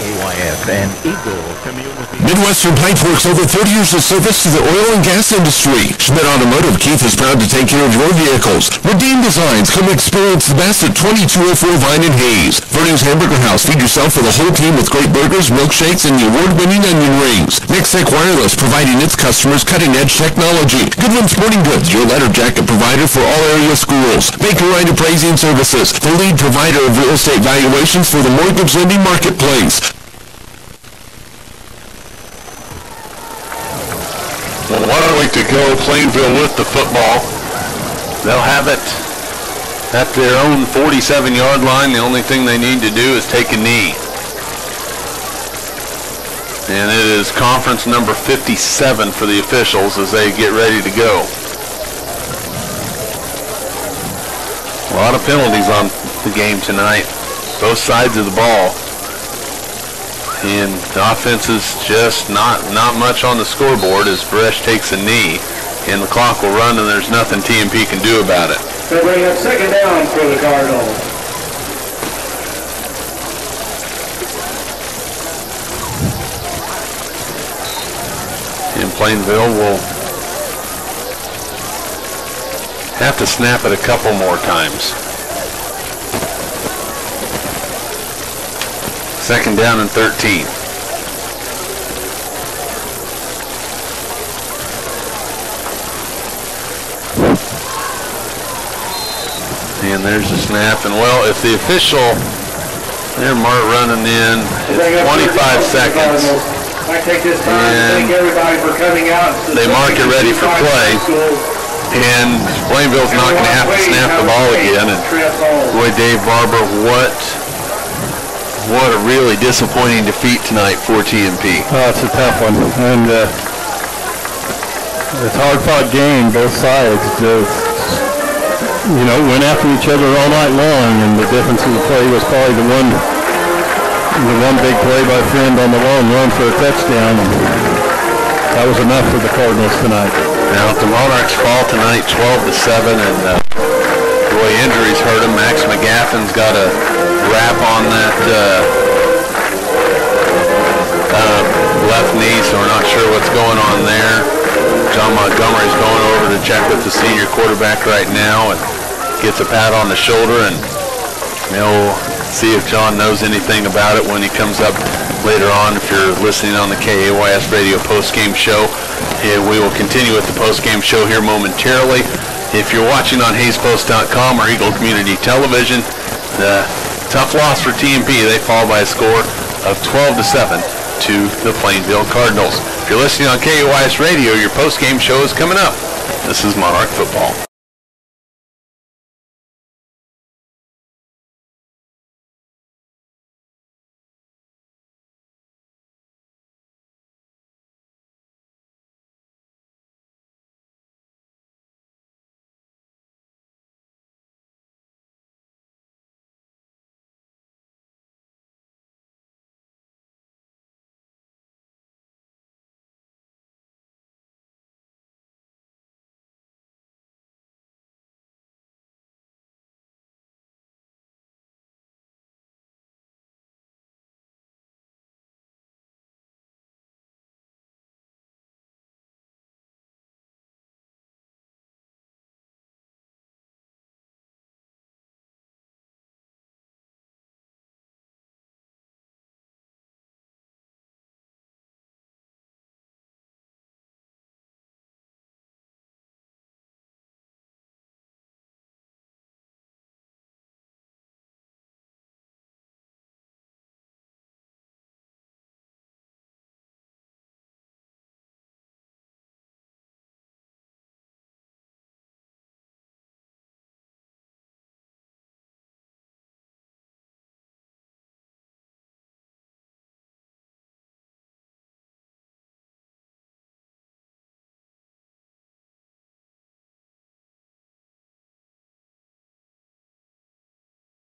AYF and Eagle Community. Midwestern Pipeworks, over 30 years of service to the oil and gas industry. Schmidt Automotive, Keith is proud to take care of your vehicles. Redeem Designs, come experience the best at 2204 Vine and Hayes. Verning's Hamburger House, feed yourself for the whole team with great burgers, milkshakes, and the award-winning onion rings. Nextech Wireless, providing its customers cutting-edge technology. Goodwin Sporting Goods, your letter jacket provider for all area schools. Baker Wright Appraising Services, the lead provider of real estate valuations for the mortgage lending marketplace. 1:08 to go. Plainville with the football. They'll have it at their own 47-yard line. The only thing they need to do is take a knee. And it is conference number 57 for the officials as they get ready to go. A lot of penalties on the game tonight, both sides of the ball. And the offense is just not much on the scoreboard as Bresh takes a knee, and the clock will run, and there's nothing TMP can do about it. They'll bring up 2nd down for the Cardinals. And Plainville will have to snap it a couple more times. 2nd down and 13. And there's the snap. And well, if the official, they're running in, it's 25 seconds. I take this time to thank everybody for coming out. They mark it ready for play. And Plainville's not going to have to snap the ball again. And boy, Dave Barber, what a really disappointing defeat tonight for TMP. Oh, it's a tough one. And it's a hard-fought game, both sides. Went after each other all night long, and the difference in the play was probably the one big play by Friend on the long run for a touchdown. that was enough for the Cardinals tonight. Now the Monarchs fall tonight 12-7, and the way injuries hurt him. Max McGaffin's got a wrap on that left knee, so we're not sure what's going on there. John Montgomery's going over to check with the senior quarterback right now and gets a pat on the shoulder, and we'll see if John knows anything about it when he comes up later on. If you're listening on the KAYS Radio postgame show, we will continue with the postgame show here momentarily. If you're watching on HaysPost.com or Eagle Community Television, the tough loss for TMP. They fall by a score of 12-7 to the Plainville Cardinals. If you're listening on KAYS Radio, your postgame show is coming up. This is Monarch Football.